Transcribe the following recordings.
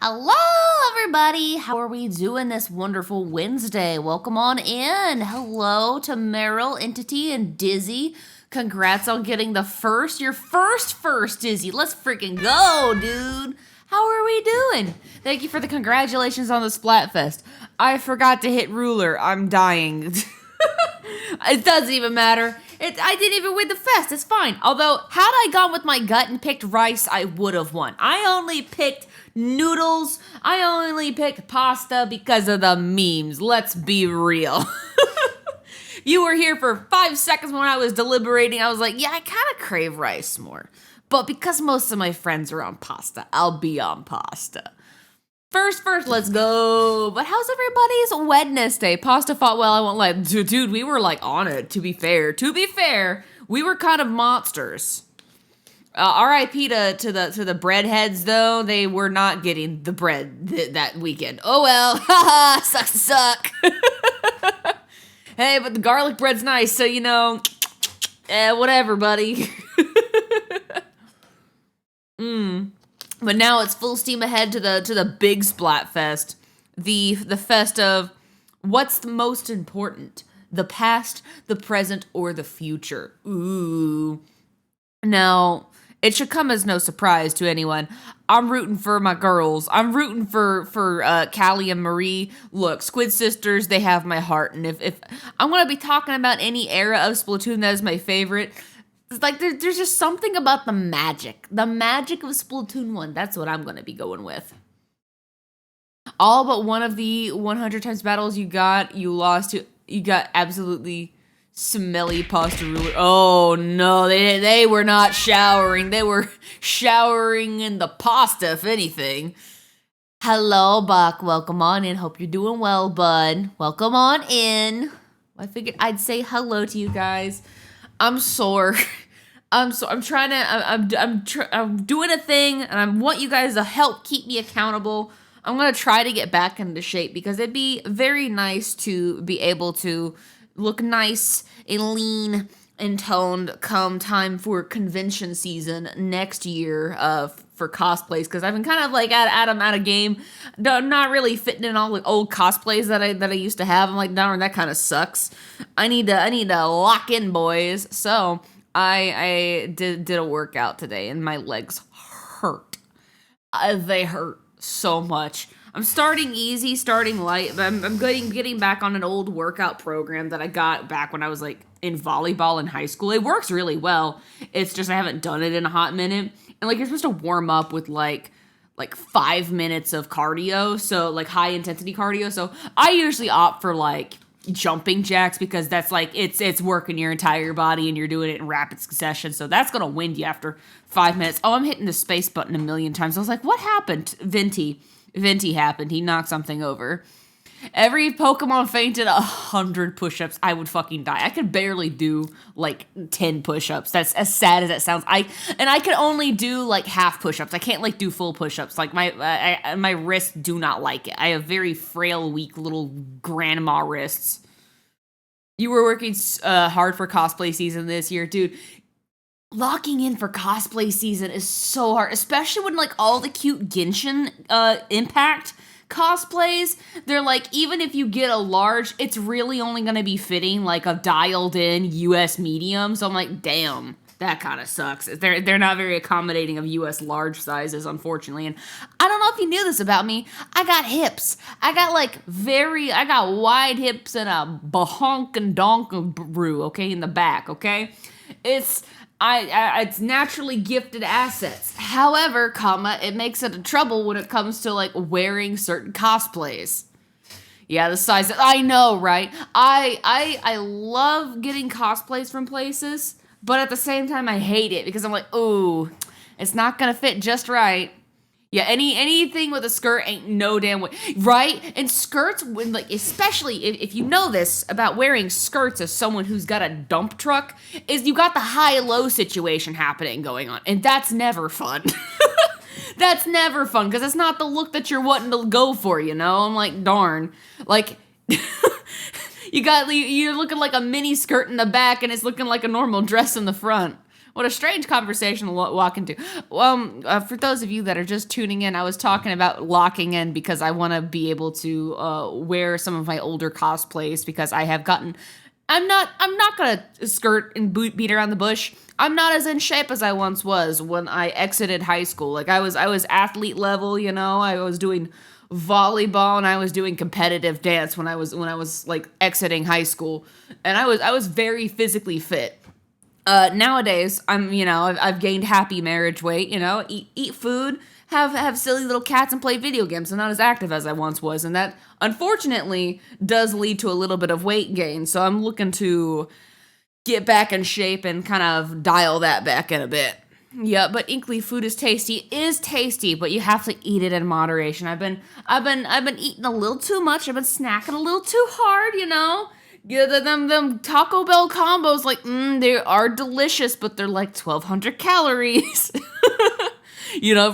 Hello, everybody. How are we doing this wonderful Wednesday? Welcome on in. Hello to Meryl, Entity, and Dizzy. Congrats on getting your first, Dizzy. Let's freaking go, dude. How are we doing? Thank you for the congratulations on the Splatfest. I forgot to hit ruler. I'm dying. It doesn't even matter. I didn't even win the fest. It's fine. Although, had I gone with my gut and picked rice, I would have won. I only picked noodles. I only picked pasta because of the memes. Let's be real. You were here for 5 seconds when I was deliberating. I was like, yeah, I kind of crave rice more. But because most of my friends are on pasta, I'll be on pasta. First, let's go. But how's everybody's Wednesday? Pasta fought well, I won't lie. Dude, we were like on it, to be fair. We were kind of monsters. R.I.P. to the breadheads, though. They were not getting the bread that weekend. Oh well, haha, sucks to suck. Hey, but the garlic bread's nice, so whatever, buddy. But now it's full steam ahead to the big Splatfest, the fest of what's the most important, the past, the present, or the future. Ooh. Now, it should come as no surprise to anyone. I'm rooting for my girls. I'm rooting for Callie and Marie. Look, Squid Sisters, they have my heart. And if I'm going to be talking about any era of Splatoon that is my favorite, it's like there's just something about the magic. The magic of Splatoon 1. That's what I'm going to be going with. All but one of the 100 times battles you lost to. You got absolutely smelly pasta ruler. Oh no, they were not showering. They were showering in the pasta, if anything. Hello, Buck. Welcome on in. Hope you're doing well, bud. Welcome on in. I figured I'd say hello to you guys. I'm sore. I'm doing a thing, and I want you guys to help keep me accountable. I'm gonna try to get back into shape because it'd be very nice to be able to look nice and lean and toned come time for convention season next year for cosplays, because I've been kind of like out of game. Not really fitting in all the old cosplays that I used to have. I'm like, darn, that kind of sucks. I need to lock in, boys. So I did a workout today and my legs hurt. They hurt so much. I'm starting easy, starting light, but I'm getting back on an old workout program that I got back when I was like in volleyball in high school. It works really well. It's just I haven't done it in a hot minute. And like you're supposed to warm up with like 5 minutes of cardio, so like high intensity cardio. So I usually opt for like jumping jacks because that's like it's working your entire body and you're doing it in rapid succession. So that's gonna wind you after 5 minutes. Oh, I'm hitting the space button a million times. I was like, what happened? Venti happened. He knocked something over. Every Pokemon fainted 100 push-ups, I would fucking die. I could barely do like 10 push-ups. That's as sad as that sounds. I can only do like half push-ups. I can't like do full push-ups. Like my wrists do not like it. I have very frail, weak little grandma wrists. You were working hard for cosplay season this year, dude. Locking in for cosplay season is so hard, especially when like all the cute Genshin Impact cosplays, they're like, even if you get a large, it's really only going to be fitting like a dialed in US medium. So I'm like, damn, that kind of sucks. They're not very accommodating of US large sizes, unfortunately. And I don't know if you knew this about me. I got hips. I got wide hips and a bahonk and donk brew, okay, in the back, okay? It's naturally gifted assets. However, it makes it a trouble when it comes to like wearing certain cosplays. Yeah, the size. I know, right? I love getting cosplays from places, but at the same time, I hate it because I'm like, ooh, it's not gonna fit just right. Yeah, anything with a skirt ain't no damn way, right? And skirts, when like, especially if you know this about wearing skirts as someone who's got a dump truck, is you got the high-low situation happening going on, and that's never fun. That's never fun, because it's not the look that you're wanting to go for, you know? I'm like, darn. Like, you're looking like a mini skirt in the back, and it's looking like a normal dress in the front. What a strange conversation to walk into. For those of you that are just tuning in, I was talking about locking in because I want to be able to wear some of my older cosplays because I have gotten. I'm not gonna skirt and beat around the bush. I'm not as in shape as I once was when I exited high school. Like I was athlete level, you know. I was doing volleyball and I was doing competitive dance when I was like exiting high school, and I was very physically fit. Nowadays, I've gained happy marriage weight, eat food, have silly little cats and play video games. I'm not as active as I once was. And that unfortunately does lead to a little bit of weight gain. So I'm looking to get back in shape and kind of dial that back in a bit. Yeah, but Inkly food is tasty, but you have to eat it in moderation. I've been eating a little too much. I've been snacking a little too hard, Yeah, them Taco Bell combos, like, they are delicious, but they're like 1,200 calories.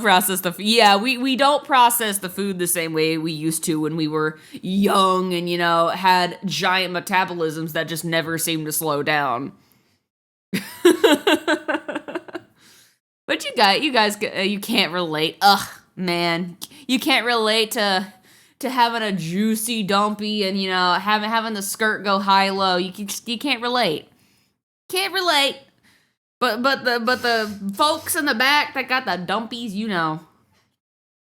Process the food. Yeah, we don't process the food the same way we used to when we were young and, had giant metabolisms that just never seemed to slow down. But you guys, you can't relate. Ugh, man. You can't relate to having a juicy dumpy and having the skirt go high low. You can't relate. Can't relate. But the folks in the back that got the dumpies,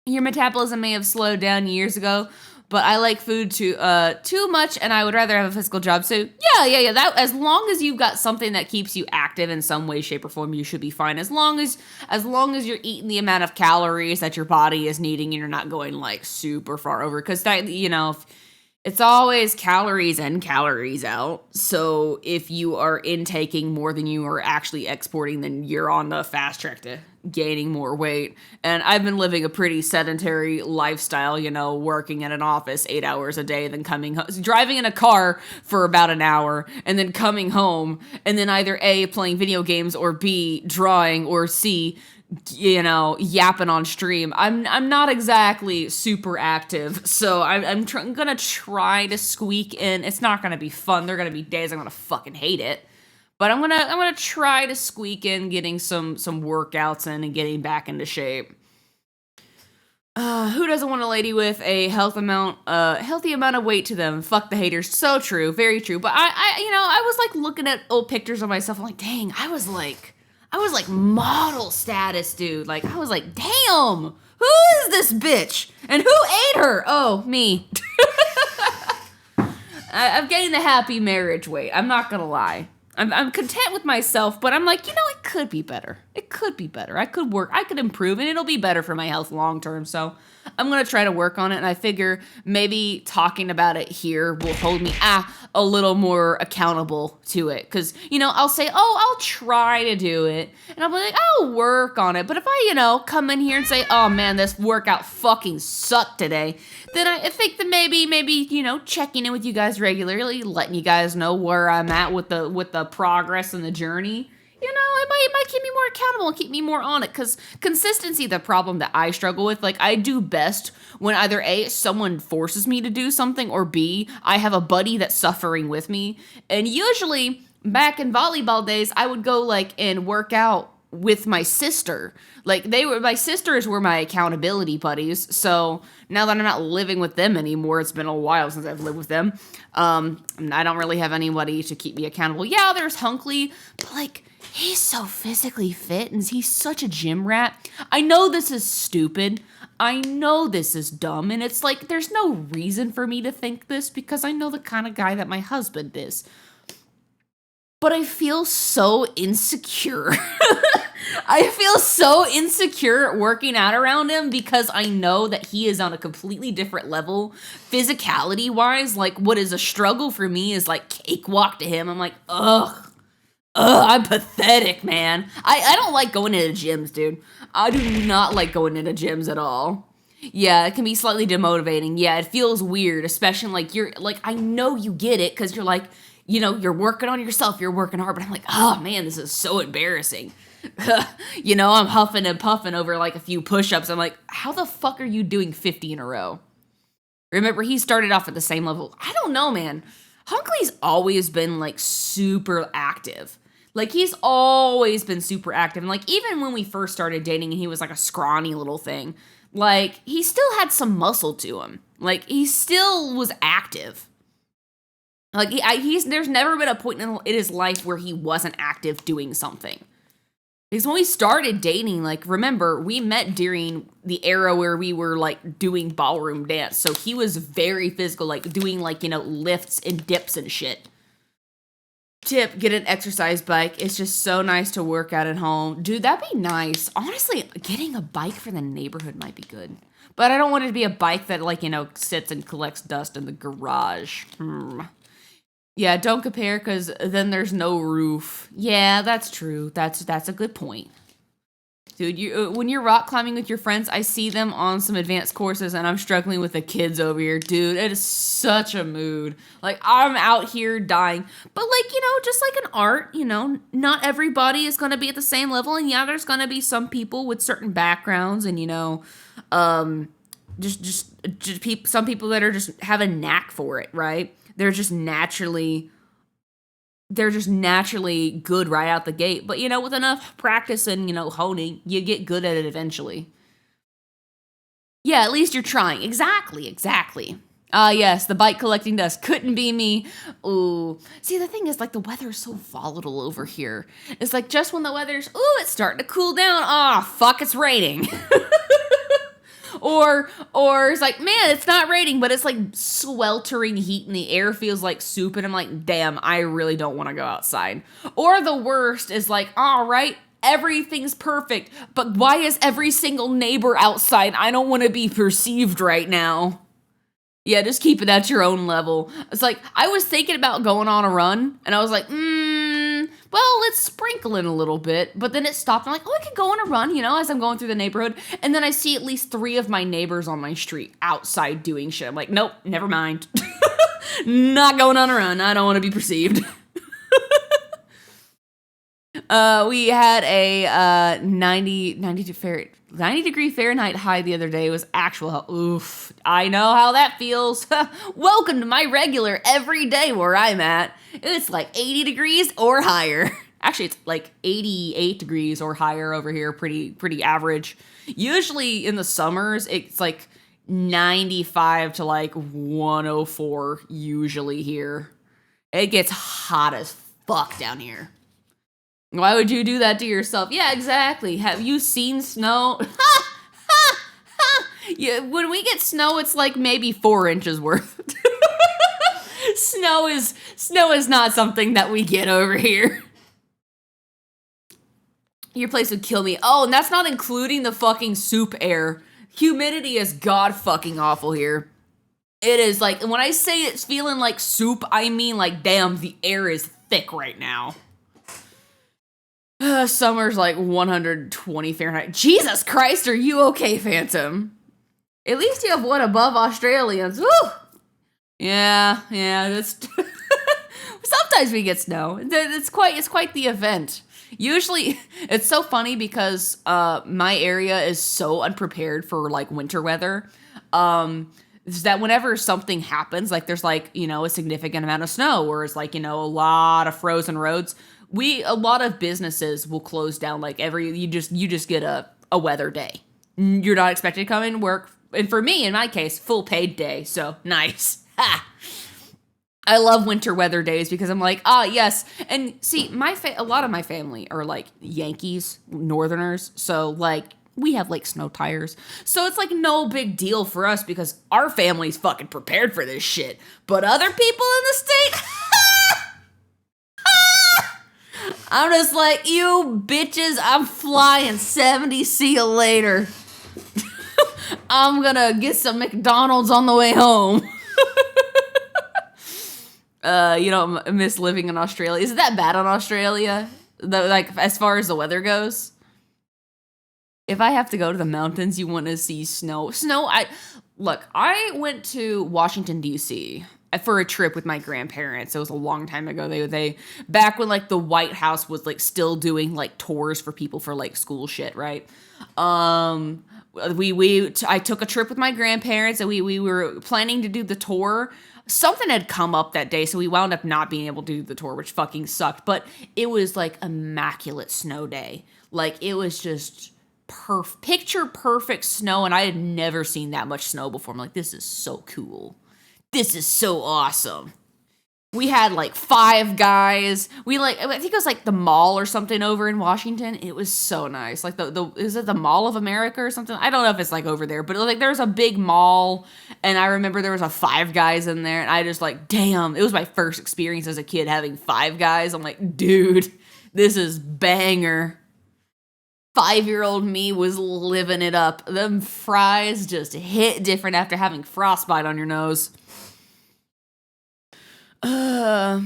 your metabolism may have slowed down years ago, but I like food too much, and I would rather have a physical job. So yeah. That, as long as you've got something that keeps you active in some way, shape, or form, you should be fine. As long as you're eating the amount of calories that your body is needing, and you're not going like super far over, because it's always calories in, calories out. So if you are intaking more than you are actually exporting, then you're on the fast track to gaining more weight. And I've been living a pretty sedentary lifestyle, working in an office 8 hours a day, then driving in a car for about an hour, and then coming home, and then either A, playing video games, or B, drawing, or C, yapping on stream. I'm not exactly super active, so I'm gonna try to squeak in. It's not gonna be fun. There are gonna be days I'm gonna fucking hate it, but I'm gonna try to squeak in getting some workouts in and getting back into shape. Who doesn't want a lady with a healthy amount of weight to them? Fuck the haters. So true, very true. But I was like looking at old pictures of myself. I'm like, dang, I was like model status, dude. Like, I was like, damn, who is this bitch? And who ate her? Oh, me. I'm getting the happy marriage weight. I'm not gonna lie. I'm content with myself, but I'm like, it could be better. It could be better. I could improve, and it'll be better for my health long term. So I'm going to try to work on it, and I figure maybe talking about it here will hold me a little more accountable to it. Because, I'll say, I'll try to do it, and I'll be like, I'll work on it. But if I, come in here and say, oh, man, this workout fucking sucked today, then I think that maybe, checking in with you guys regularly, letting you guys know where I'm at with the progress and the journey, it might keep me more accountable and keep me more on it. Because consistency, the problem that I struggle with, like, I do best when either A, someone forces me to do something, or B, I have a buddy that's suffering with me. And usually, back in volleyball days, I would go, like, and work out with my sister. Like, my sisters were my accountability buddies. So now that I'm not living with them anymore, it's been a while since I've lived with them. I don't really have anybody to keep me accountable. Yeah, there's Hunkley, but like, he's so physically fit and he's such a gym rat. I know this is stupid. I know this is dumb. And it's like, there's no reason for me to think this because I know the kind of guy that my husband is. But I feel so insecure. I feel so insecure working out around him because I know that he is on a completely different level, physicality-wise. Like, what is a struggle for me is like cakewalk to him. I'm like, ugh, I'm pathetic, man. I don't like going into gyms, dude. I do not like going into gyms at all. Yeah, it can be slightly demotivating. Yeah, it feels weird, especially like you're like, I know you get it because you're like, you're working on yourself, you're working hard, but I'm like, oh man, this is so embarrassing. I'm huffing and puffing over like a few push-ups. I'm like, how the fuck are you doing 50 in a row? Remember, he started off at the same level. I don't know, man. Hunkley's always been like super active. Like, he's always been super active. And, like, even when we first started dating and he was, like, a scrawny little thing, like, he still had some muscle to him. Like, he still was active. Like, there's never been a point in his life where he wasn't active doing something. Because when we started dating, like, remember, we met during the era where we were, like, doing ballroom dance. So he was very physical, like, doing, like, you know, lifts and dips and shit. Tip, get an exercise bike. It's just so nice to work out at home. Dude, that'd be nice. Honestly, getting a bike for the neighborhood might be good. But I don't want it to be a bike that, like, you know, sits and collects dust in the garage. Yeah, don't compare, because then there's no roof. Yeah, that's true. That's a good point. Dude, when you're rock climbing with your friends, I see them on some advanced courses, and I'm struggling with the kids over here. Dude, it is such a mood. Like, I'm out here dying. But, like, you know, just like in art, you know, not everybody is going to be at the same level. And, yeah, there's going to be some people with certain backgrounds and, you know, some people that are just have a knack for it, right? They're just naturally good right out the gate. But, you know, with enough practice and, you know, honing, you get good at it eventually. Yeah, at least you're trying. Exactly. Yes, the bike collecting dust. Couldn't be me. Ooh. See, the thing is, like, the weather's so volatile over here. It's like, just when the weather's, it's starting to cool down. Fuck, it's raining. Or it's like, man, it's not raining, but it's like sweltering heat and the air feels like soup. And I'm like, damn, I really don't want to go outside. Or the worst is like, all right, everything's perfect, but why is every single neighbor outside? I don't want to be perceived right now. Yeah, just keep it at your own level. It's like, I was thinking about going on a run, and I was like, well, let's sprinkle in a little bit. But then it stopped. I'm like, I could go on a run, you know, as I'm going through the neighborhood. And then I see at least 3 of my neighbors on my street outside doing shit. I'm like, nope, never mind. Not going on a run. I don't want to be perceived. We had a 90 degree Fahrenheit high the other day. It was actual hell. Oof. I know how that feels. Welcome to my regular everyday where I'm at. It's like 80 degrees or higher. Actually, it's like 88 degrees or higher over here. Pretty average. Usually in the summers, it's like 95 to like 104 usually here. It gets hot as fuck down here. Why would you do that to yourself? Yeah, exactly. Have you seen snow? Yeah, when we get snow, it's like maybe 4 inches worth. Snow is not something that we get over here. Your place would kill me. Oh, and that's not including the fucking soup air. Humidity is god fucking awful here. It is like, when I say it's feeling like soup, I mean like, damn, the air is thick right now. Summer's like 120 Fahrenheit. Jesus Christ, are you okay, Phantom? At least you have one above Australians. Woo! Yeah, that's... Sometimes we get snow. It's quite the event. Usually, it's so funny because my area is so unprepared for, like, winter weather. Is that whenever something happens, like there's, like, you know, a significant amount of snow, or it's like, you know, a lot of frozen roads, a lot of businesses will close down, like, you just get a weather day. You're not expected to come in work. And for me, in my case, full paid day. So nice. Ha! I love winter weather days because I'm like, yes. And see, a lot of my family are like Yankees, Northerners. So like, we have like snow tires. So it's like no big deal for us because our family's fucking prepared for this shit. But other people in the state, I'm just like, you bitches, I'm flying 70, see you later. I'm gonna get some McDonald's on the way home. You don't miss living in Australia. Is it that bad in Australia? Like, as far as the weather goes? If I have to go to the mountains, you want to see snow. I went to Washington, D.C. for a trip with my grandparents. It was a long time ago. They back when, like, the White House was, like, still doing, like, tours for people for, like, school shit, right? I took a trip with my grandparents, and we were planning to do the tour. something had come up that day, so we wound up not being able to do the tour, which fucking sucked. But it was like immaculate snow day. Like it was just picture perfect snow, and I had never seen that much snow before. I'm like, this is so cool. This is so awesome. We had like Five Guys. I think it was like the mall or something over in Washington. It was so nice. Like is it the Mall of America or something? I don't know if it's like over there, but like there's a big mall, and I remember there was a Five Guys in there, and I just like, damn, it was my first experience as a kid having Five Guys. I'm like, dude, this is banger. 5-year-old me was living it up. Them fries just hit different after having frostbite on your nose. I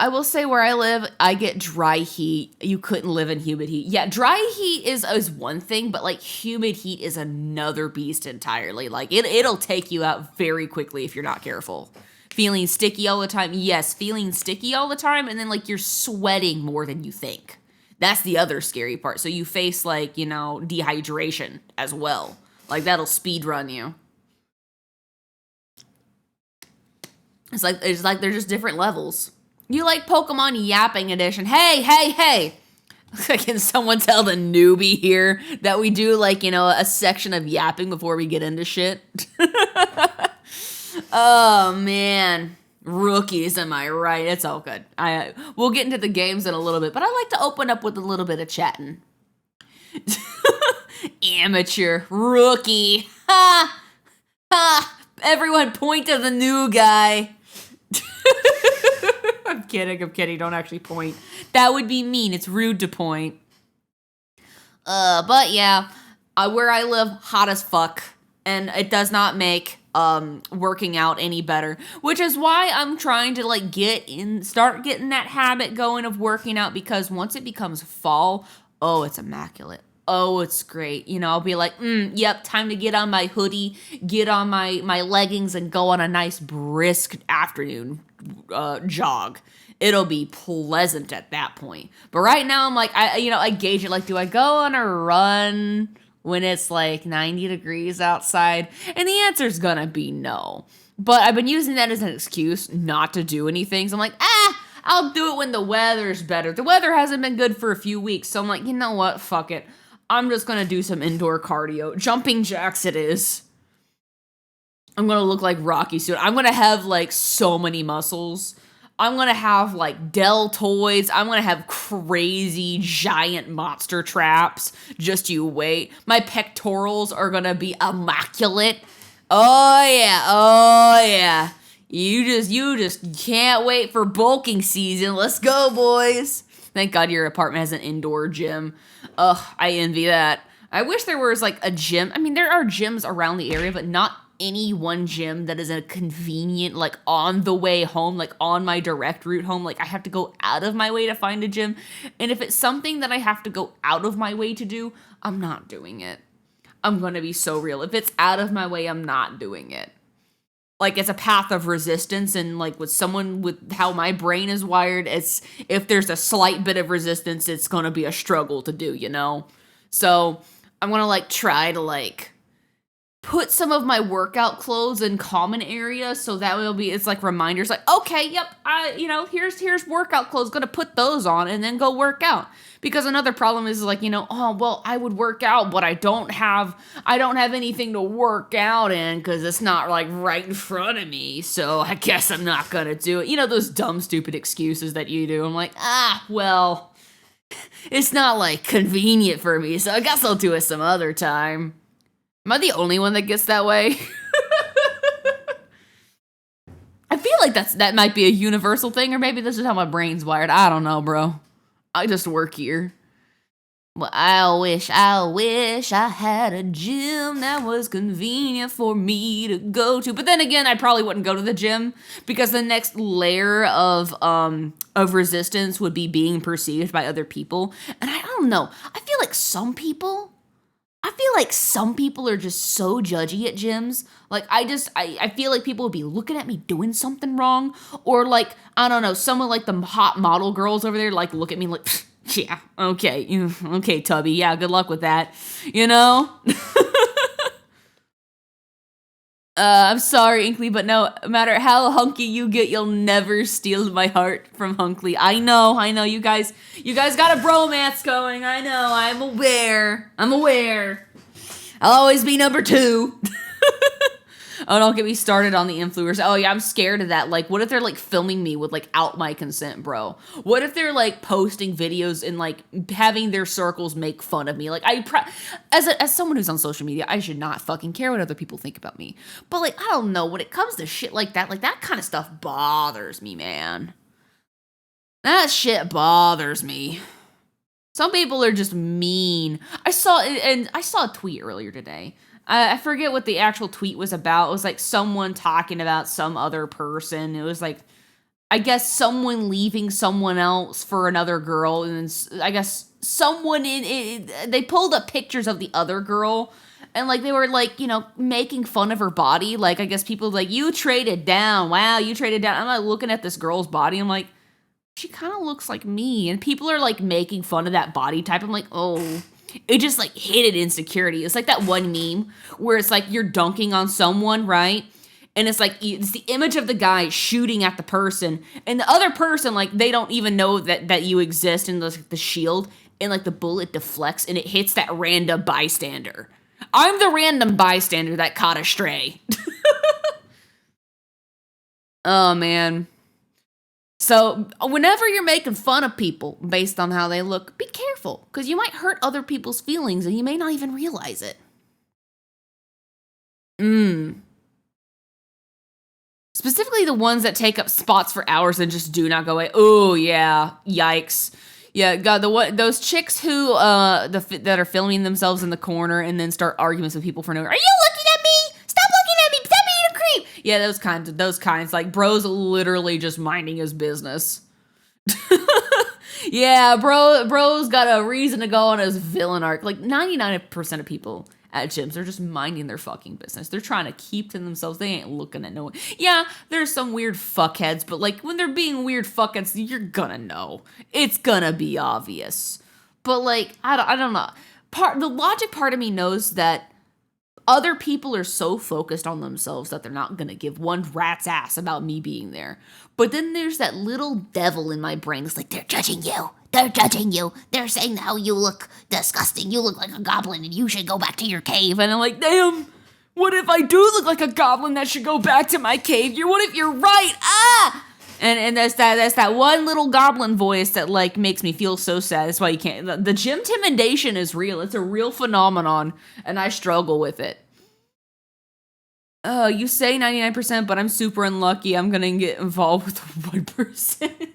will say where I live, I get dry heat. You couldn't live in humid heat. Yeah, dry heat is one thing, but like humid heat is another beast entirely. Like it'll take you out very quickly if you're not careful. Feeling sticky all the time. Yes, feeling sticky all the time, and then like you're sweating more than you think. That's the other scary part. So you face like, dehydration as well. Like that'll speed run you. It's like they're just different levels. You like Pokemon Yapping Edition. Hey. Can someone tell the newbie here that we do like, a section of yapping before we get into shit? Oh, man. Rookies, am I right? It's all good. We'll get into the games in a little bit, but I like to open up with a little bit of chatting. Amateur. Rookie. Ha! Ha! Everyone point to the new guy. I'm kidding. Don't actually point. That would be mean. It's rude to point. But yeah, where I live, hot as fuck. And it does not make working out any better, which is why I'm trying to like start getting that habit going of working out, because once it becomes fall, oh, it's immaculate. Oh, it's great. I'll be like, yep, time to get on my hoodie, get on my leggings, and go on a nice brisk afternoon jog. It'll be pleasant at that point. But right now I'm like, I gauge it like, do I go on a run when it's like 90 degrees outside? And the answer's gonna be no. But I've been using that as an excuse not to do anything. So I'm like, I'll do it when the weather's better. The weather hasn't been good for a few weeks. So I'm like, you know what? Fuck it. I'm just gonna do some indoor cardio. Jumping jacks it is. I'm gonna look like Rocky soon. I'm gonna have like so many muscles. I'm gonna have like deltoids. I'm gonna have crazy giant monster traps. Just you wait. My pectorals are gonna be immaculate. Oh yeah. You just can't wait for bulking season. Let's go, boys. Thank God your apartment has an indoor gym. Ugh, I envy that. I wish there was like a gym. I mean, there are gyms around the area, but not any one gym that is a convenient, like on the way home, like on my direct route home. Like I have to go out of my way to find a gym. And if it's something that I have to go out of my way to do, I'm not doing it. I'm going to be so real. If it's out of my way, I'm not doing it. Like it's a path of resistance, and like with someone with how my brain is wired, it's if there's a slight bit of resistance, it's going to be a struggle to do, So I'm going to like try to like put some of my workout clothes in common areas, so that will be, it's like reminders like, okay, yep, here's workout clothes, gonna put those on and then go work out. Because another problem is like, oh, well, I would work out, but I don't have anything to work out in because it's not like right in front of me, so I guess I'm not gonna do it. Those dumb, stupid excuses that you do. I'm like, well, it's not like convenient for me, so I guess I'll do it some other time. Am I the only one that gets that way? I feel like that might be a universal thing, or maybe this is how my brain's wired. I don't know, bro. I just work here. Well, I wish I had a gym that was convenient for me to go to. But then again, I probably wouldn't go to the gym because the next layer of resistance would be being perceived by other people. And I don't know. I feel like some people are just so judgy at gyms. Like, I feel like people would be looking at me doing something wrong. Or, like, I don't know, someone like the hot model girls over there, like, look at me like, yeah, okay, Tubby, yeah, good luck with that, I'm sorry, Inkly, but no matter how hunky you get, you'll never steal my heart from Hunkley. I know, you guys got a bromance going. I know, I'm aware. I'll always be number 2. Oh, don't get me started on the influencers. Oh yeah, I'm scared of that. Like, what if they're like filming me with like out my consent, bro? What if they're like posting videos and like having their circles make fun of me? Like, as someone who's on social media, I should not fucking care what other people think about me. But like, I don't know, when it comes to shit like that kind of stuff bothers me, man. That shit bothers me. Some people are just mean. I saw a tweet earlier today. I forget what the actual tweet was about. It was like someone talking about some other person. It was like, I guess someone leaving someone else for another girl. And then I guess someone they pulled up pictures of the other girl. And like, they were like, making fun of her body. Like, I guess people like, you traded down. Wow, you traded down. I'm like looking at this girl's body. I'm like, she kind of looks like me. And people are like making fun of that body type. I'm like, oh. It just like hit at insecurity. It's like that one meme where it's like you're dunking on someone, right? And it's like, it's the image of the guy shooting at the person, and the other person, like, they don't even know that you exist in the shield, and like the bullet deflects and it hits that random bystander. I'm the random bystander that caught a stray. Oh man. So whenever you're making fun of people based on how they look, be careful, because you might hurt other people's feelings and you may not even realize it. Specifically the ones that take up spots for hours and just do not go away. Oh yeah, yikes. Yeah, God, those chicks who that are filming themselves in the corner and then start arguments with people for no reason. Are you looking at me? Stop looking at me! Stop being a creep! Yeah, those kinds. Like, bro's literally just minding his business. Yeah, bro's got a reason to go on his villain arc. Like, 99% of people at gyms, they're just minding their fucking business. They're trying to keep to themselves. They ain't looking at no one. Yeah, there's some weird fuckheads, but like, when they're being weird fuckheads, you're gonna know. It's gonna be obvious. But like, I don't know. The logic part of me knows that other people are so focused on themselves that they're not gonna give one rat's ass about me being there. But then there's that little devil in my brain that's like, they're judging you. They're judging you. They're saying how you look disgusting. You look like a goblin and you should go back to your cave. And I'm like, damn, what if I do look like a goblin that should go back to my cave? What if you're right? Ah! And that's that one little goblin voice that like makes me feel so sad. That's why you can't. The gym intimidation is real. It's a real phenomenon, and I struggle with it. You say 99%, but I'm super unlucky. I'm gonna get involved with 1%.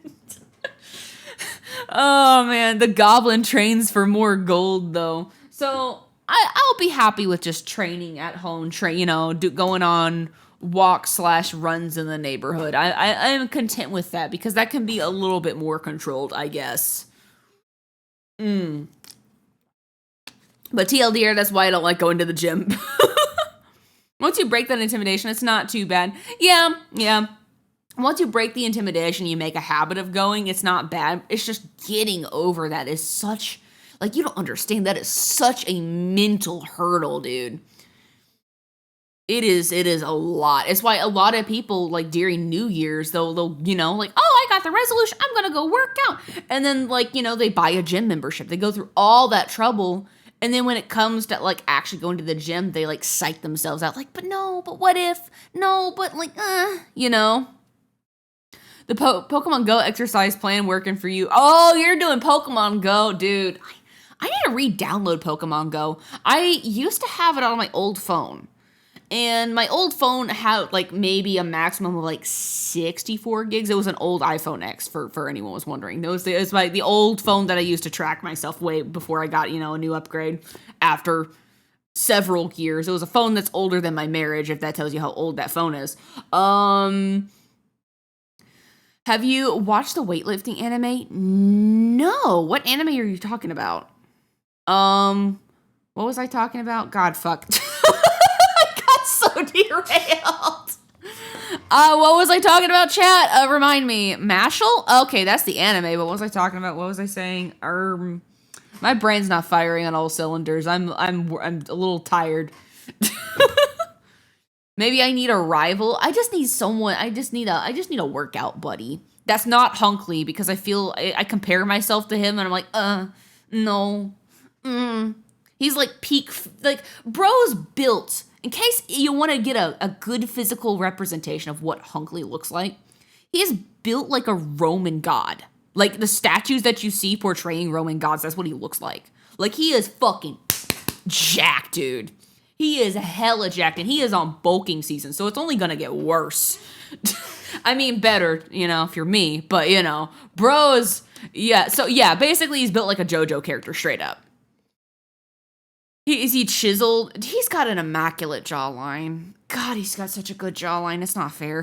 Oh man, the goblin trains for more gold though. So I'll be happy with just training at home, going on walks/runs in the neighborhood. I am content with that because that can be a little bit more controlled, I guess. But TLDR, that's why I don't like going to the gym. Once you break that intimidation, it's not too bad. Yeah. Once you break the intimidation, you make a habit of going, it's not bad. It's just getting over that is such, like, you don't understand. That is such a mental hurdle, dude. It is a lot. It's why a lot of people, like, during New Year's, they'll like, oh, I got the resolution, I'm gonna go work out. And then, like, they buy a gym membership. They go through all that trouble. And then when it comes to, like, actually going to the gym, they, like, psych themselves out. Like, but what if? No, but, like, The Pokemon Go exercise plan working for you. Oh, you're doing Pokemon Go, dude. I need to re-download Pokemon Go. I used to have it on my old phone. And my old phone had, like, maybe a maximum of, like, 64 gigs. It was an old iPhone X, for anyone was wondering. It was the old phone that I used to track myself way before I got, a new upgrade after several years. It was a phone that's older than my marriage, if that tells you how old that phone is. Have you watched the weightlifting anime? No. What anime are you talking about? What was I talking about? God, fuck. I got so derailed. What was I talking about, chat? Remind me. Mashal? Okay, that's the anime, but what was I talking about? What was I saying? My brain's not firing on all cylinders. I'm a little tired. Maybe I need a rival. I just need someone. I just need a workout buddy. That's not Hunkley because I feel I compare myself to him and I'm like, no. He's like like bro's built. In case you want to get a good physical representation of what Hunkley looks like, he is built like a Roman god. Like the statues that you see portraying Roman gods, that's what he looks like. Like he is fucking jacked, dude. He is hella jacked, and he is on bulking season, so it's only gonna get worse. I mean, better, if you're me, but, bros, yeah. So, yeah, basically he's built like a JoJo character, straight up. Is he chiseled? He's got an immaculate jawline. God, he's got such a good jawline. It's not fair.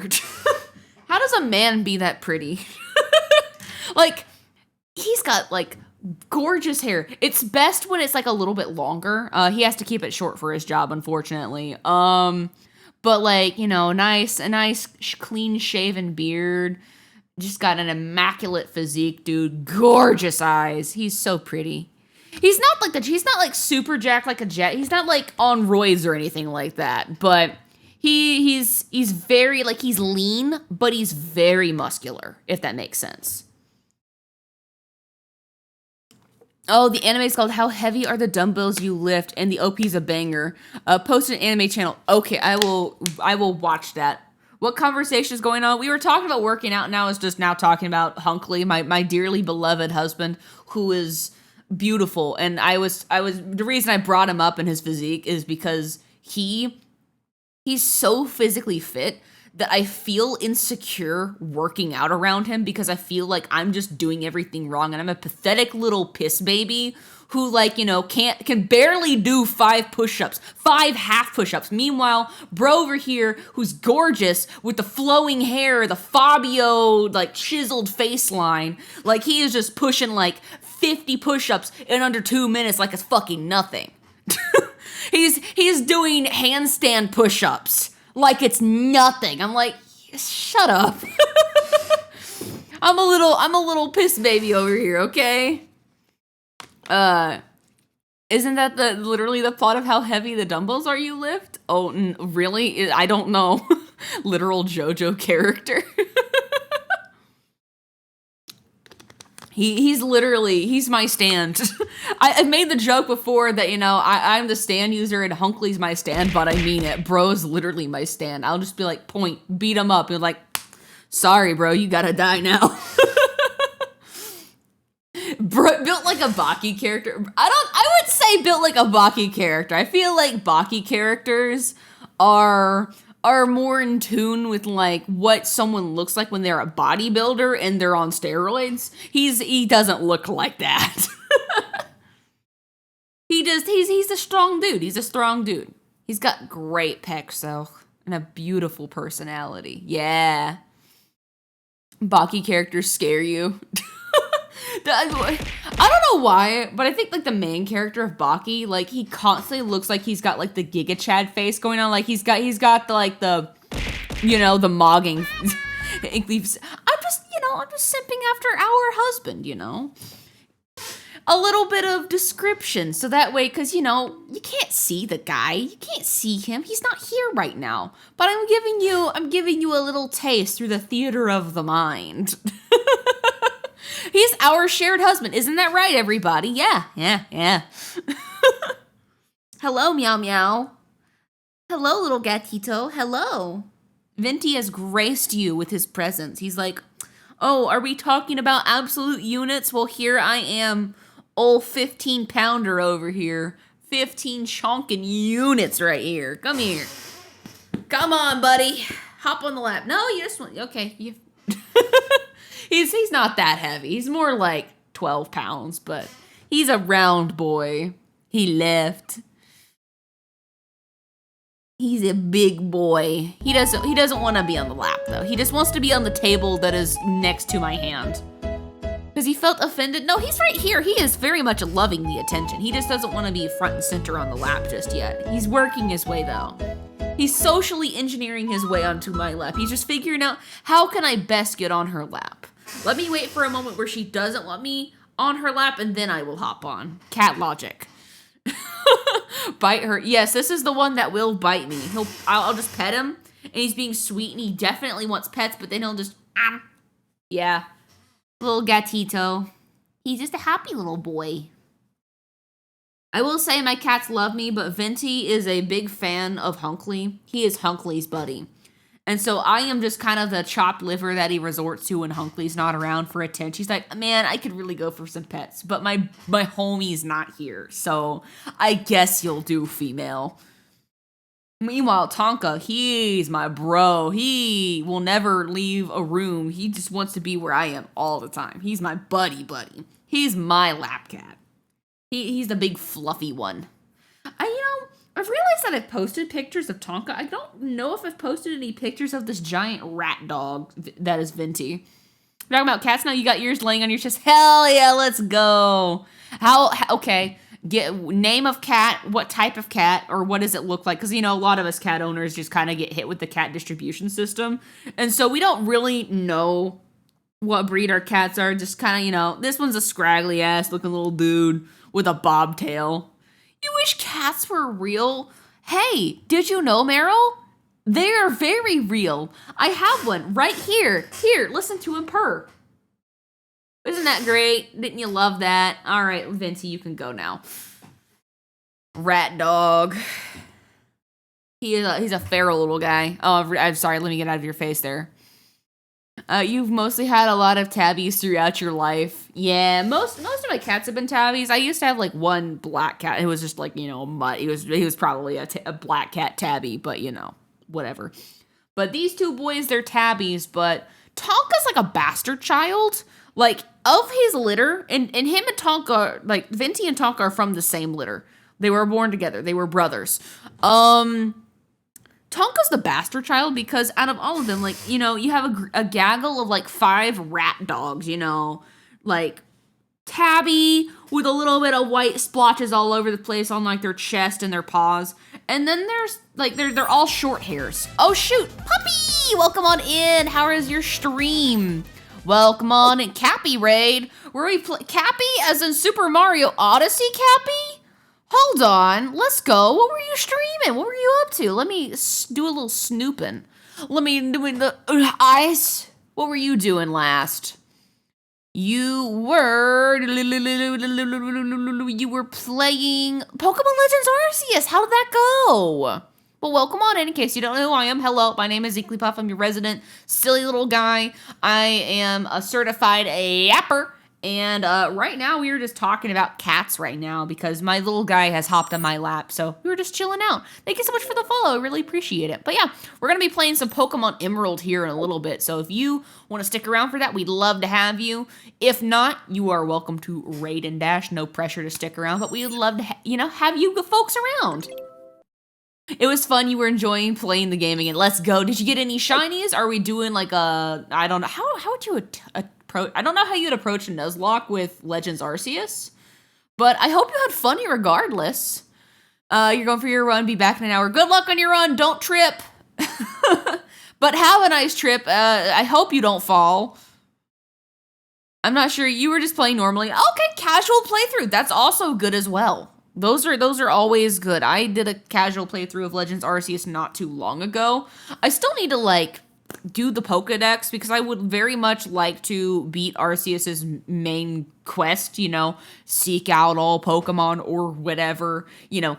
How does a man be that pretty? Like, he's got, like, gorgeous hair. It's best when it's, like, a little bit longer. He has to keep it short for his job, unfortunately. But, like, a nice clean-shaven beard. Just got an immaculate physique, dude. Gorgeous eyes. He's so pretty. He's not like super jacked like a jet. He's not like on roids or anything like that. But he's very, like, he's lean, but he's very muscular, if that makes sense. Oh, the anime is called How Heavy Are the Dumbbells You Lift, and the OP's a banger. Posted an anime channel. Okay, I will watch that. What conversation is going on? We were talking about working out, and I was just now talking about Hunkley, my dearly beloved husband, who is beautiful. And the reason I brought him up in his physique is because he's so physically fit that I feel insecure working out around him because I feel like I'm just doing everything wrong and I'm a pathetic little piss baby who, like, can barely do 5 push-ups, 5 half push-ups. Meanwhile, bro over here, who's gorgeous with the flowing hair, the Fabio, like, chiseled face line, like, he is just pushing, like, 50 push-ups in under 2 minutes like it's fucking nothing. He's doing handstand push-ups like it's nothing. I'm like, shut up. I'm a little piss baby over here, okay? Isn't that literally the plot of How Heavy the Dumbbells Are You Lift? Oh, really? I don't know. Literal JoJo character. He's my stand. I've made the joke before that, I'm the stand user and Hunkley's my stand, but I mean it. Bro's literally my stand. I'll just be like, beat him up. And like, sorry, bro, you gotta die now. Bro, built like a Baki character. I would say built like a Baki character. I feel like Baki characters are more in tune with, like, what someone looks like when they're a bodybuilder and they're on steroids. He doesn't look like that. He's a strong dude. He's a strong dude. He's got great pecs, though, and a beautiful personality. Yeah. Baki characters scare you. I don't know why, but I think, like, the main character of Baki, like, he constantly looks like he's got, like, the Giga Chad face going on. Like, he's got the, like, the mogging. I'm just simping after our husband, A little bit of description, so that way, because, you can't see the guy. You can't see him. He's not here right now. But I'm giving you a little taste through the theater of the mind. He's our shared husband. Isn't that right, everybody? Yeah. Hello, meow meow. Hello, little gatito. Hello. Venti has graced you with his presence. He's like, oh, are we talking about absolute units? Well, here I am, old 15-pounder over here. 15 chonkin units right here. Come here. Come on, buddy. Hop on the lap. No, you just want... Okay, you... He's not that heavy. He's more like 12 pounds, but he's a round boy. He left. He's a big boy. He doesn't want to be on the lap, though. He just wants to be on the table that is next to my hand. Because he felt offended. No, he's right here. He is very much loving the attention. He just doesn't want to be front and center on the lap just yet. He's working his way, though. He's socially engineering his way onto my lap. He's just figuring out, how can I best get on her lap? Let me wait for a moment where she doesn't want me on her lap, and then I will hop on. Cat logic. Bite her. Yes, this is the one that will bite me. I'll just pet him, and he's being sweet, and he definitely wants pets, but then he'll just, yeah. Little gatito. He's just a happy little boy. I will say my cats love me, but Venti is a big fan of Hunkley. He is Hunkley's buddy. And so I am just kind of the chopped liver that he resorts to when Hunkley's not around for attention. He's like, man, I could really go for some pets, but my homie's not here, so I guess you'll do, female. Meanwhile, Tonka, he's my bro. He will never leave a room. He just wants to be where I am all the time. He's my buddy. He's my lap cat. He's the big fluffy one. I've realized that I've posted pictures of Tonka. I don't know if I've posted any pictures of this giant rat dog that is Venti. Talking about cats now, you got yours laying on your chest. Hell yeah, let's go. Okay, name of cat, what type of cat, or what does it look like? Because, a lot of us cat owners just kind of get hit with the cat distribution system. And so we don't really know what breed our cats are. Just kind of, this one's a scraggly ass looking little dude with a bobtail. You wish cats were real? Hey, did you know, Meryl? They are very real. I have one right here. Here, listen to him purr. Isn't that great? Didn't you love that? All right, Venti, you can go now. Rat dog. He's a feral little guy. Oh, I'm sorry. Let me get out of your face there. You've mostly had a lot of tabbies throughout your life. Yeah, most of my cats have been tabbies. I used to have like one black cat. It was just like, a mutt. He was probably a black cat tabby, but whatever. But these two boys, they're tabbies, but Tonka's like a bastard child. Like, of his litter, and him and Tonka, like, Venti and Tonka are from the same litter. They were born together. They were brothers. Tonka's the bastard child because out of all of them, like, you have a gaggle of like 5 rat dogs, like tabby with a little bit of white splotches all over the place on like their chest and their paws. And then there's like, they're all short hairs. Oh shoot, puppy, welcome on in. How is your stream? Welcome on in, Cappy Raid. Where we play Cappy as in Super Mario Odyssey, Cappy? Hold on, let's go. What were you streaming? What were you up to? Let me do a little snooping. Let me do the ice. What were you doing last? You were playing Pokemon Legends Arceus. How did that go? Well, welcome on in case you don't know who I am. Hello, my name is Inklypuff. I'm your resident silly little guy. I am a certified yapper. And right now, we were just talking about cats right now because my little guy has hopped on my lap. So we were just chilling out. Thank you so much for the follow. I really appreciate it. But yeah, we're going to be playing some Pokemon Emerald here in a little bit. So if you want to stick around for that, we'd love to have you. If not, you are welcome to raid and dash. No pressure to stick around. But we'd love to, have you folks around. It was fun. You were enjoying playing the game again. Let's go. Did you get any shinies? Are we doing like I don't know. How would you approach? I don't know how you'd approach a Nuzlocke with Legends Arceus, but I hope you had fun regardless. You're going for your run. Be back in an hour. Good luck on your run. Don't trip. But have a nice trip. I hope you don't fall. I'm not sure. You were just playing normally. Okay, casual playthrough. That's also good as well. Those are always good. I did a casual playthrough of Legends Arceus not too long ago. I still need to do the Pokedex because I would very much like to beat Arceus's main quest, seek out all Pokemon or whatever,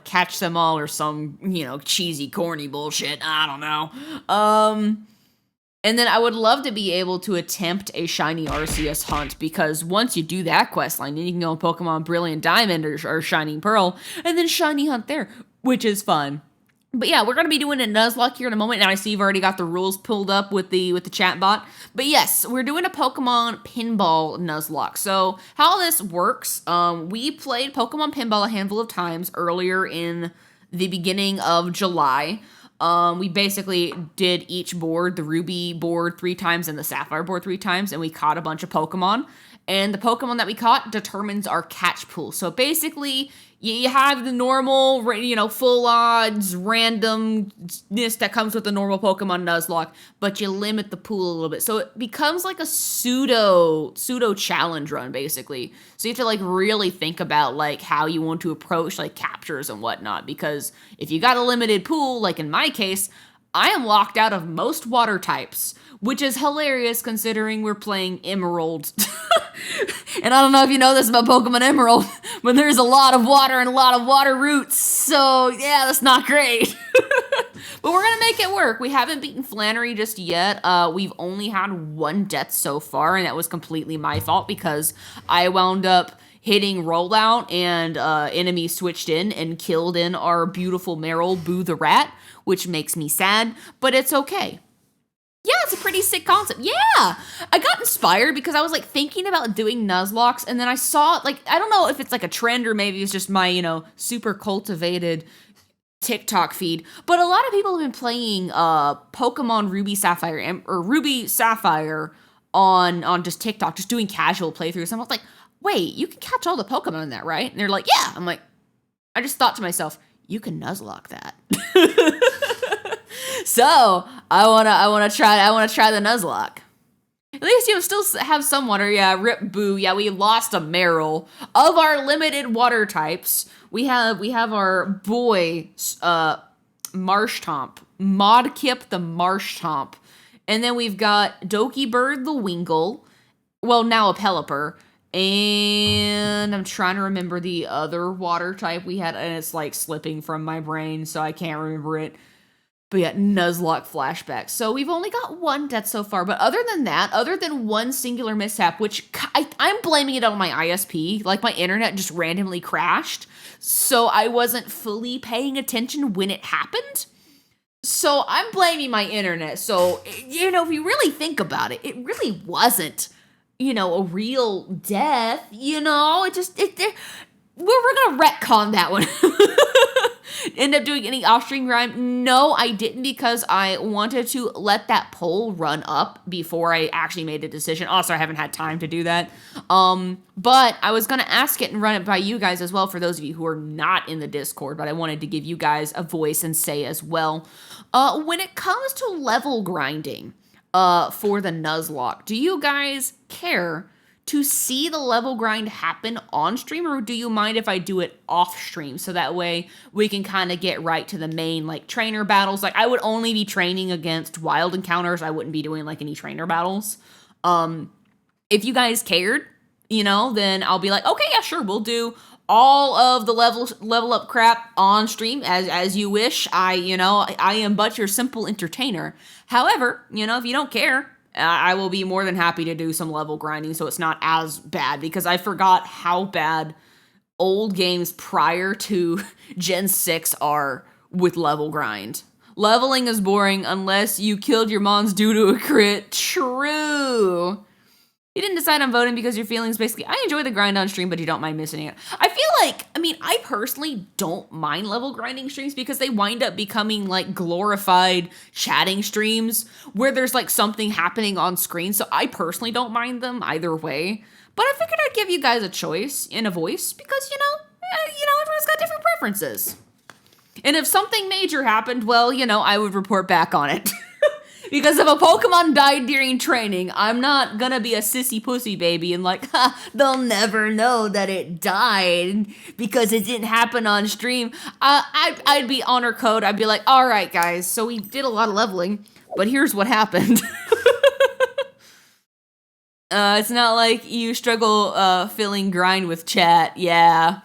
catch them all or some, cheesy, corny bullshit. I don't know. And then I would love to be able to attempt a shiny Arceus hunt because once you do that quest line, then you can go Pokemon Brilliant Diamond or Shining Pearl and then shiny hunt there, which is fun. But yeah, we're going to be doing a Nuzlocke here in a moment. And I see you've already got the rules pulled up with the chat bot. But yes, we're doing a Pokemon Pinball Nuzlocke. So how this works, we played Pokemon Pinball a handful of times earlier in the beginning of July. We basically did each board, the Ruby board 3 times and the Sapphire board 3 times, and we caught a bunch of Pokemon. And the Pokemon that we caught determines our catch pool. So basically, You have the normal, full odds, randomness that comes with the normal Pokemon Nuzlocke, but you limit the pool a little bit. So it becomes like a pseudo challenge run, basically. So you have to like really think about like how you want to approach like captures and whatnot, because if you got a limited pool, like in my case, I am locked out of most water types, which is hilarious considering we're playing Emerald. And I don't know if you know this about Pokemon Emerald, but there's a lot of water and a lot of water roots. So yeah, that's not great. But we're gonna make it work. We haven't beaten Flannery just yet. We've only had one death so far, and that was completely my fault because I wound up hitting rollout and enemy switched in and killed in our beautiful Meryl Boo the Rat, which makes me sad, but it's okay. Yeah, it's a pretty sick concept. Yeah, I got inspired because I was like thinking about doing Nuzlocks, and then I saw like, I don't know if it's like a trend or maybe it's just my, super cultivated TikTok feed, but a lot of people have been playing Pokemon Ruby Sapphire or Ruby Sapphire on just TikTok, just doing casual playthroughs. And I was like, wait, you can catch all the Pokemon in that, right? And they're like, yeah. I'm like, I just thought to myself, you can Nuzlocke that. So I wanna try the Nuzlocke. At least you still have some water. Yeah, rip Boo. Yeah, we lost a Meryl. Of our limited water types, we have our boy Marshtomp, Modkip the Marshtomp, and then we've got Doki Bird the Wingull. Well, now a Pelipper. And I'm trying to remember the other water type we had, and it's like slipping from my brain, so I can't remember it. But yeah, Nuzlocke flashbacks. So we've only got one death so far. But other than that, other than one singular mishap, which I'm blaming it on my ISP, like my internet just randomly crashed. So I wasn't fully paying attention when it happened. So I'm blaming my internet. So, if you really think about it, it really wasn't, a real death. We're going to retcon that one. End up doing any off-stream grind? No, I didn't, because I wanted to let that poll run up before I actually made a decision. Also, I haven't had time to do that. But I was going to ask it and run it by you guys as well, for those of you who are not in the Discord, but I wanted to give you guys a voice and say as well. When it comes to level grinding for the Nuzlocke, do you guys care to see the level grind happen on stream, or do you mind if I do it off stream, so that way we can kind of get right to the main like trainer battles? Like, I would only be training against wild encounters. I wouldn't be doing like any trainer battles. If you guys cared, then I'll be like, okay, yeah, sure, we'll do all of the level up crap on stream as you wish. I am but your simple entertainer. However, if you don't care, I will be more than happy to do some level grinding so it's not as bad, because I forgot how bad old games prior to Gen 6 are with level grind. Leveling is boring unless you killed your mons due to a crit. True. You didn't decide on voting because your feelings basically, I enjoy the grind on stream, but you don't mind missing it. I feel like, I personally don't mind level grinding streams because they wind up becoming like glorified chatting streams where there's like something happening on screen. So I personally don't mind them either way. But I figured I'd give you guys a choice and a voice because, everyone's got different preferences. And if something major happened, well, I would report back on it. Because if a Pokemon died during training, I'm not gonna be a sissy pussy baby and like, they'll never know that it died because it didn't happen on stream. I'd be honor code. I'd be like, all right, guys, so we did a lot of leveling, but here's what happened. It's not like you struggle filling grind with chat. Yeah.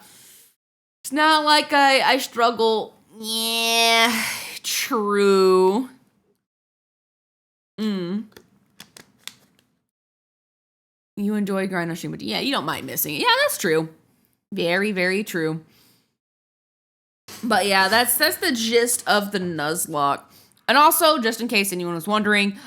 It's not like I struggle. Yeah, true. You enjoy grind on stream, but yeah, you don't mind missing it. Yeah, that's true. Very, very true. But yeah, that's the gist of the Nuzlocke. And also, just in case anyone was wondering,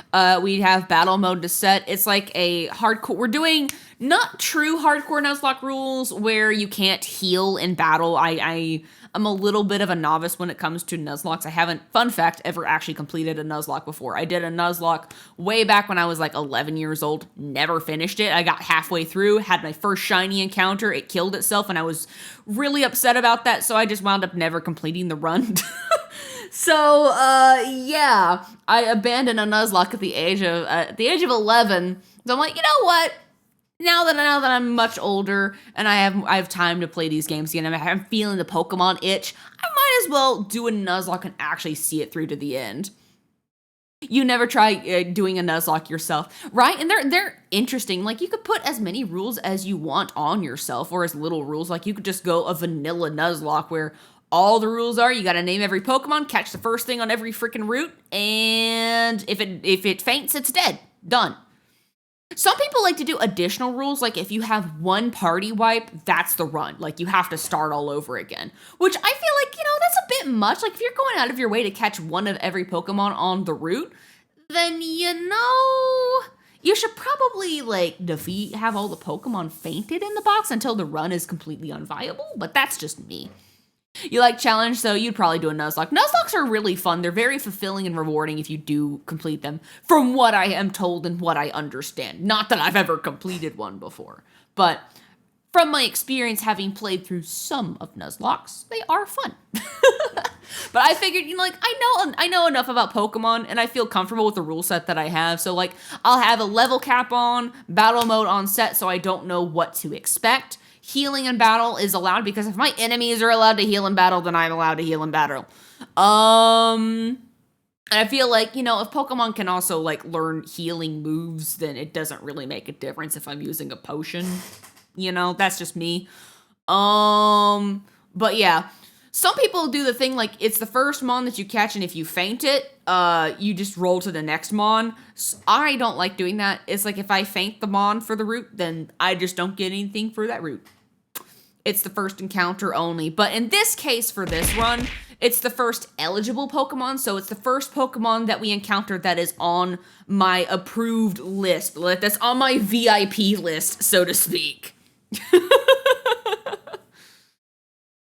we have battle mode to set. It's like a hardcore. We're doing not true hardcore Nuzlocke rules where you can't heal in battle. I am a little bit of a novice when it comes to Nuzlocks. I haven't, fun fact, ever actually completed a Nuzlocke before. I did a Nuzlocke way back when I was like 11 years old. Never finished it. I got halfway through, had my first shiny encounter. It killed itself, and I was really upset about that, so I just wound up never completing the run. So, yeah, I abandoned a Nuzlocke at the age of 11. So I'm like, you know what? Now that I'm much older and I have time to play these games again, I'm feeling the Pokemon itch, I might as well do a Nuzlocke and actually see it through to the end. You never try doing a Nuzlocke yourself, right? And they're interesting. Like, you could put as many rules as you want on yourself, or as little rules. Like, you could just go a vanilla Nuzlocke where all the rules are you gotta name every Pokemon, catch the first thing on every freaking route, and if it faints, it's dead. Done. Some people like to do additional rules, like if you have one party wipe, that's the run. Like, you have to start all over again. Which I feel like, that's a bit much. Like, if you're going out of your way to catch one of every Pokemon on the route, then, you should probably, have all the Pokemon fainted in the box until the run is completely unviable, but that's just me. You like challenge, so you'd probably do a Nuzlocke. Nuzlockes are really fun. They're very fulfilling and rewarding if you do complete them, from what I am told and what I understand. Not that I've ever completed one before, but from my experience having played through some of Nuzlockes, they are fun. But I figured, I know enough about Pokemon, and I feel comfortable with the rule set that I have. So, I'll have a level cap on, battle mode on set, so I don't know what to expect. Healing in battle is allowed, because if my enemies are allowed to heal in battle, then I'm allowed to heal in battle. And I feel like, if Pokemon can also, learn healing moves, then it doesn't really make a difference if I'm using a potion. That's just me. But yeah. Some people do the thing, it's the first Mon that you catch, and if you faint it, you just roll to the next Mon. So I don't like doing that. It's like, if I faint the Mon for the route, then I just don't get anything for that route. It's the first encounter only. But in this case, for this run, it's the first eligible Pokemon, so it's the first Pokemon that we encountered that is on my approved list. That's on my VIP list, so to speak.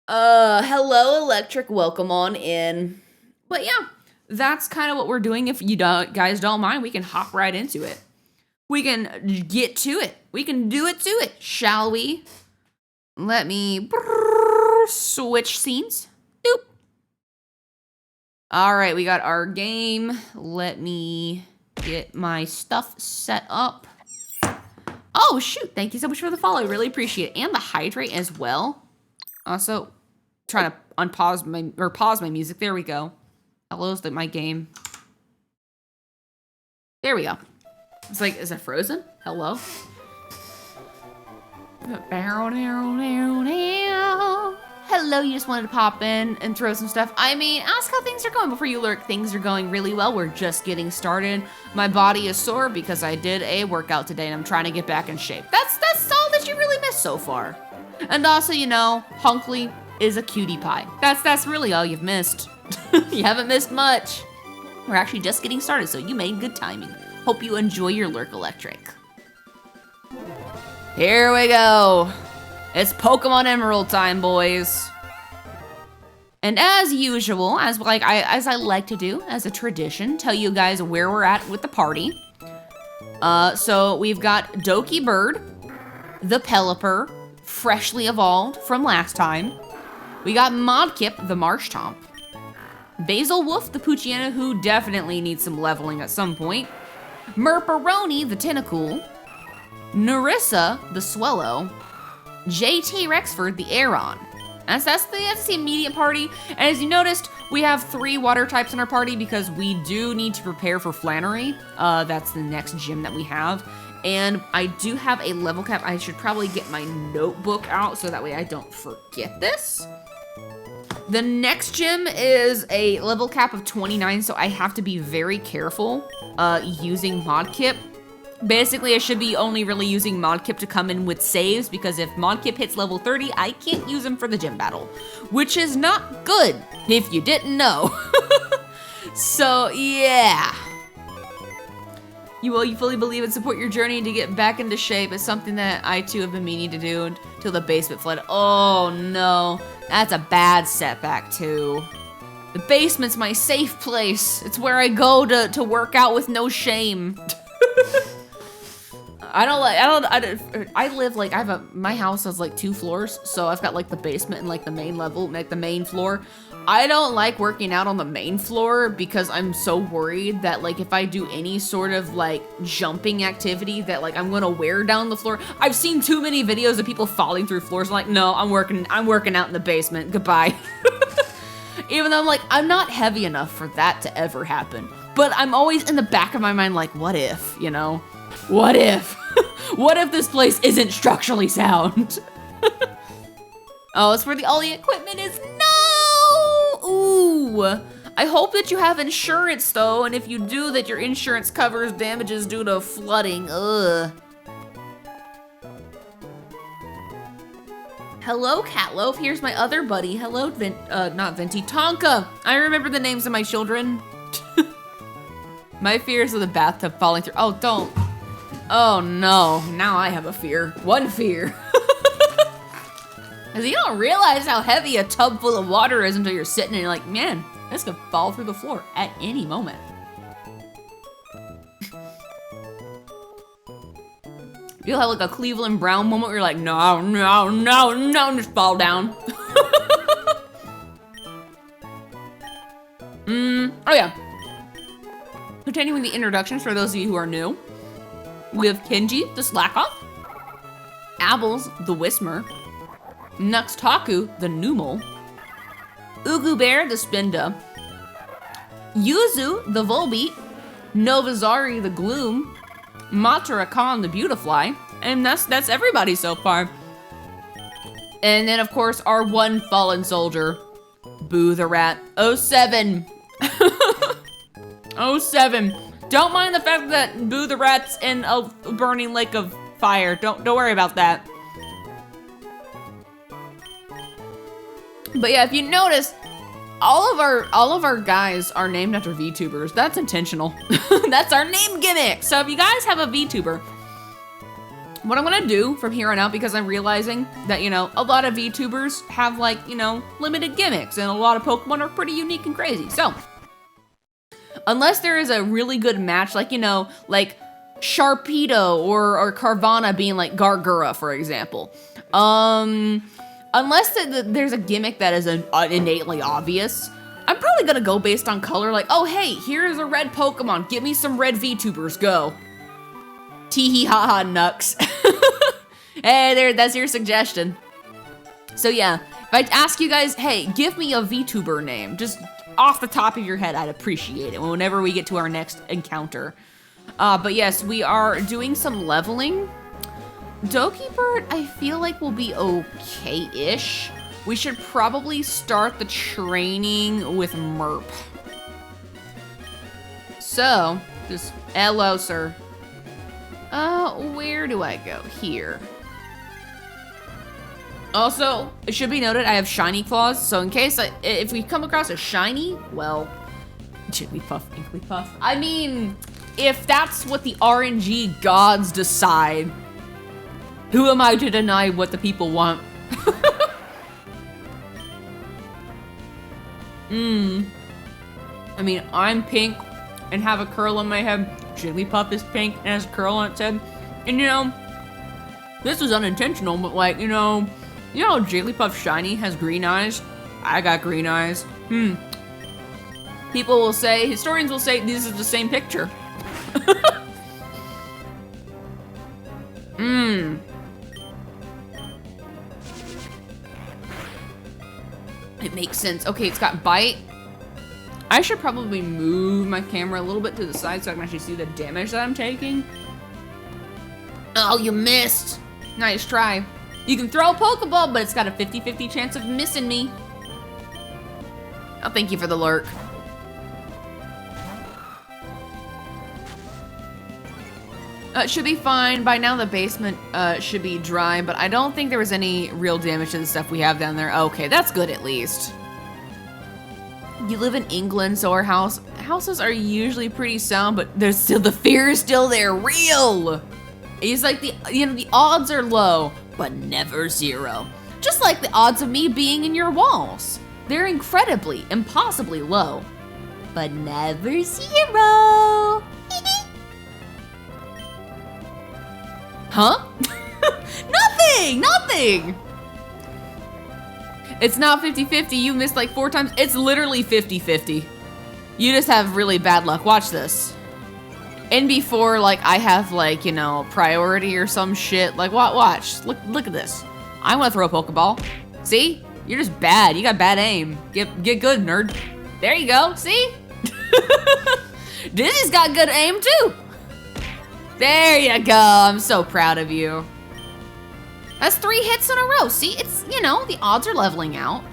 Hello, Electric, welcome on in. But yeah, that's kind of what we're doing. If you guys don't mind, we can hop right into it. We can get to it. We can do it to it, shall we? Let me switch scenes. Doop. All right, we got our game. Let me get my stuff set up. Oh, shoot. Thank you so much for the follow. I really appreciate it. And the hydrate as well. Also, trying to pause my music. There we go. Hello's my game. There we go. It's like, is it frozen? Hello? Hello, you just wanted to pop in and throw some stuff. I mean, ask how things are going before you lurk. Things are going really well. We're just getting started. My body is sore because I did a workout today and I'm trying to get back in shape. That's all that you really missed so far. And also, Hunkley is a cutie pie. That's really all you've missed. You haven't missed much. We're actually just getting started, so you made good timing. Hope you enjoy your Lurk Electric. Here we go. It's Pokemon Emerald time, boys. And as usual, as I like to do, as a tradition, tell you guys where we're at with the party. So we've got Doki Bird, the Pelipper, freshly evolved from last time. We got Modkip, the Marshtomp. BasilWoof, the Poochyena, who definitely needs some leveling at some point. Murperoni, the Tentacool. Narissa, the Swellow. JT Rexford, the Aeron. And so that's the immediate party. And as you noticed, we have 3 water types in our party because we do need to prepare for Flannery. That's the next gym that we have. And I do have a level cap. I should probably get my notebook out so that way I don't forget this. The next gym is a level cap of 29, so I have to be very careful using Modkip. Basically, I should be only really using Modkip to come in with saves, because if Modkip hits level 30, I can't use him for the gym battle, which is not good, if you didn't know. So, yeah. You fully believe and support your journey to get back into shape. It's something that I too have been meaning to do until the basement flooded. Oh no, that's a bad setback too. The basement's my safe place. It's where I go to work out with no shame. I live like, my house has like 2 floors. So I've got like the basement and like the main level, like the main floor. I don't like working out on the main floor because I'm so worried that like if I do any sort of like jumping activity that like I'm gonna wear down the floor. I've seen too many videos of people falling through floors. I'm like, no, I'm working out in the basement. Goodbye. Even though I'm like, I'm not heavy enough for that to ever happen. But I'm always in the back of my mind like, what if, you know? What if? What if this place isn't structurally sound? Oh, it's where all the equipment is. No! Ooh. I hope that you have insurance though, and if you do, that your insurance covers damages due to flooding. Ugh. Hello, Catloaf. Here's my other buddy. Hello, not Venti. Tonka. I remember the names of my children. My fears of the bathtub falling through. Oh, don't. Oh no. Now I have a fear. One fear. Because you don't realize how heavy a tub full of water is until you're sitting and you're like, man, this could fall through the floor at any moment. You'll have like a Cleveland Brown moment where you're like, no, no, no, no, and just fall down. Oh yeah. Continuing the introductions for those of you who are new. We have Kenji, the Slackoff. Abels, the Whismer. Nuxtaku, the Numal. Ugu Bear, the Spinda. Yuzu, the Volbeat. Novazari, the Gloom. Matara Khan, the Beautifly. And that's everybody so far. And then, of course, our one fallen soldier, Boo the Rat. 07. 07. Don't mind the fact that Boo the Rat's in a burning lake of fire. Don't worry about that. But yeah, if you notice, all of our guys are named after VTubers. That's intentional. That's our name gimmick. So if you guys have a VTuber, what I'm gonna do from here on out, because I'm realizing that, you know, a lot of VTubers have like, you know, limited gimmicks and a lot of Pokemon are pretty unique and crazy. So unless there is a really good match, like, you know, like Sharpedo or Carvana being like Gargura, for example. Unless there's a gimmick that is innately obvious, I'm probably gonna go based on color, like, oh hey, here's a red Pokemon, give me some red VTubers, go. Tee-hee ha-ha Nux. Hey, there, that's your suggestion. So yeah, if I ask you guys, hey, give me a VTuber name, just off the top of your head, I'd appreciate it whenever we get to our next encounter. But yes, we are doing some leveling. Doki Bird, I feel like will be okay-ish. We should probably start the training with Merp. So, just, hello, sir. Where do I go? Here. Also, it should be noted, I have shiny claws, so in case if we come across a shiny, well, Jigglypuff, Inklypuff. I mean, if that's what the RNG gods decide, who am I to deny what the people want? I mean, I'm pink and have a curl on my head. Jigglypuff is pink and has a curl on its head. And you know, this was unintentional, but like, you know Jigglypuff shiny has green eyes? I got green eyes. People will say, historians will say, this is the same picture. It makes sense. Okay, it's got bite. I should probably move my camera a little bit to the side so I can actually see the damage that I'm taking. Oh, you missed. Nice try. You can throw a Pokeball, but it's got a 50-50 chance of missing me. Oh, thank you for the lurk. It should be fine. By now the basement should be dry, but I don't think there was any real damage to the stuff we have down there. Okay, that's good at least. You live in England, so our house houses are usually pretty sound, but there's still, the fear is still there, real. It's like the odds are low, but never zero. Just like the odds of me being in your walls. They're incredibly, impossibly low, but never zero. Huh? Nothing. It's not 50-50, you missed like 4 times. It's literally 50-50. You just have really bad luck. Watch this. And before, like, I have, like, you know, priority or some shit. Like, watch. Look at this. I'm gonna throw a Pokeball. See? You're just bad. You got bad aim. Get good, nerd. There you go. See? Dizzy's got good aim, too. There you go. I'm so proud of you. That's 3 hits in a row. See? It's, you know, the odds are leveling out.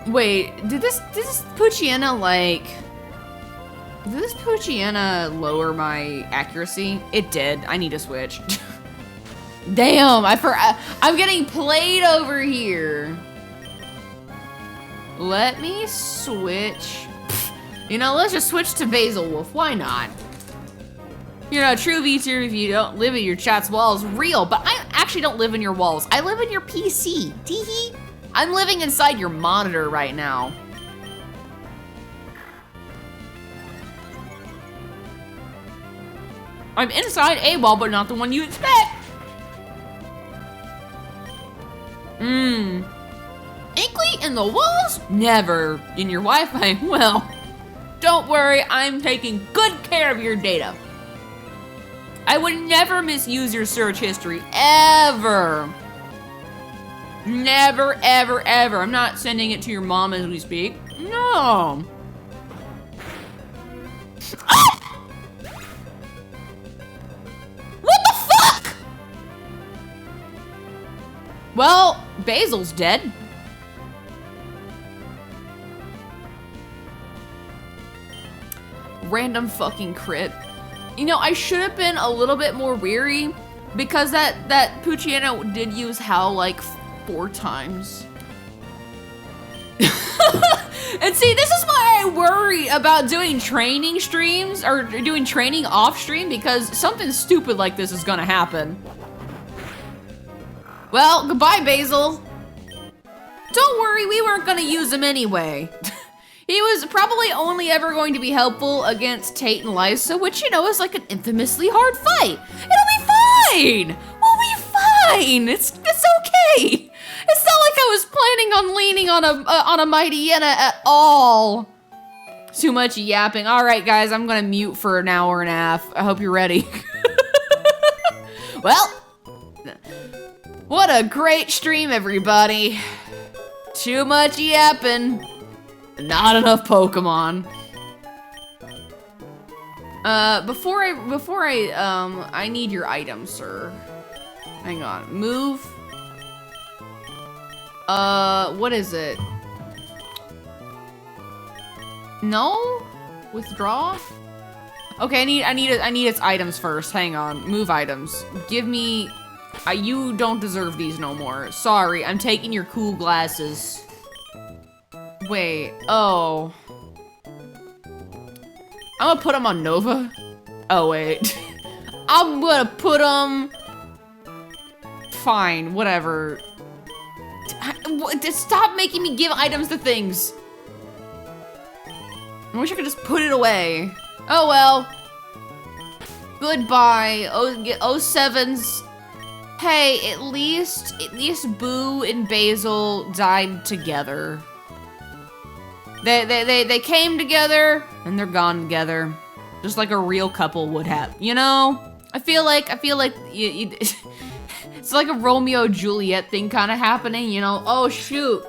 Wait, did this Poochyena, like... Did this Poochyena lower my accuracy? It did. I need to switch. Damn, I'm getting played over here. Let me switch. You know, let's just switch to BasilWoof. Why not? You know, true VTuber, if you don't live in your chat's walls, real, but I actually don't live in your walls. I live in your PC. Teehee. I'm living inside your monitor right now. I'm inside a wall, but not the one you expect. Inkly in the walls? Never. In your Wi-Fi? Well, don't worry, I'm taking good care of your data. I would never misuse your search history, ever. Never, ever, ever. I'm not sending it to your mom as we speak. No. Ah! What the fuck? Well, Basil's dead. Random fucking crit. You know, I should have been a little bit more weary because that Poochyena did use Howl like 4 times. And see, this is why I worry about doing training streams or doing training off stream, because something stupid like this is gonna happen. Well, goodbye, Basil. Don't worry, we weren't gonna use him anyway. He was probably only ever going to be helpful against Tate and Lysa, which, you know, is like an infamously hard fight. It'll be fine! We'll be fine! It's okay! It's not like I was planning on leaning on a Mighty Yena at all. Too much yapping. All right, guys, I'm gonna mute for an hour and a half. I hope you're ready. Well, what a great stream, everybody. Too much yapping. Not enough Pokemon. Before I need your items, sir. Hang on. Move. What is it? No? Withdraw? Okay, I need its items first. Hang on. Move items. Give me... you don't deserve these no more. Sorry, I'm taking your cool glasses. Wait, oh. I'm gonna put them on Nova. Oh, wait. I'm gonna put them... Fine, whatever. Stop making me give items to things. I wish I could just put it away. Oh, well. Goodbye, 07's. Hey, at least Boo and Basil died together. They came together and they're gone together, just like a real couple would have. You know, I feel like it's like a Romeo Juliet thing kind of happening. You know, oh shoot,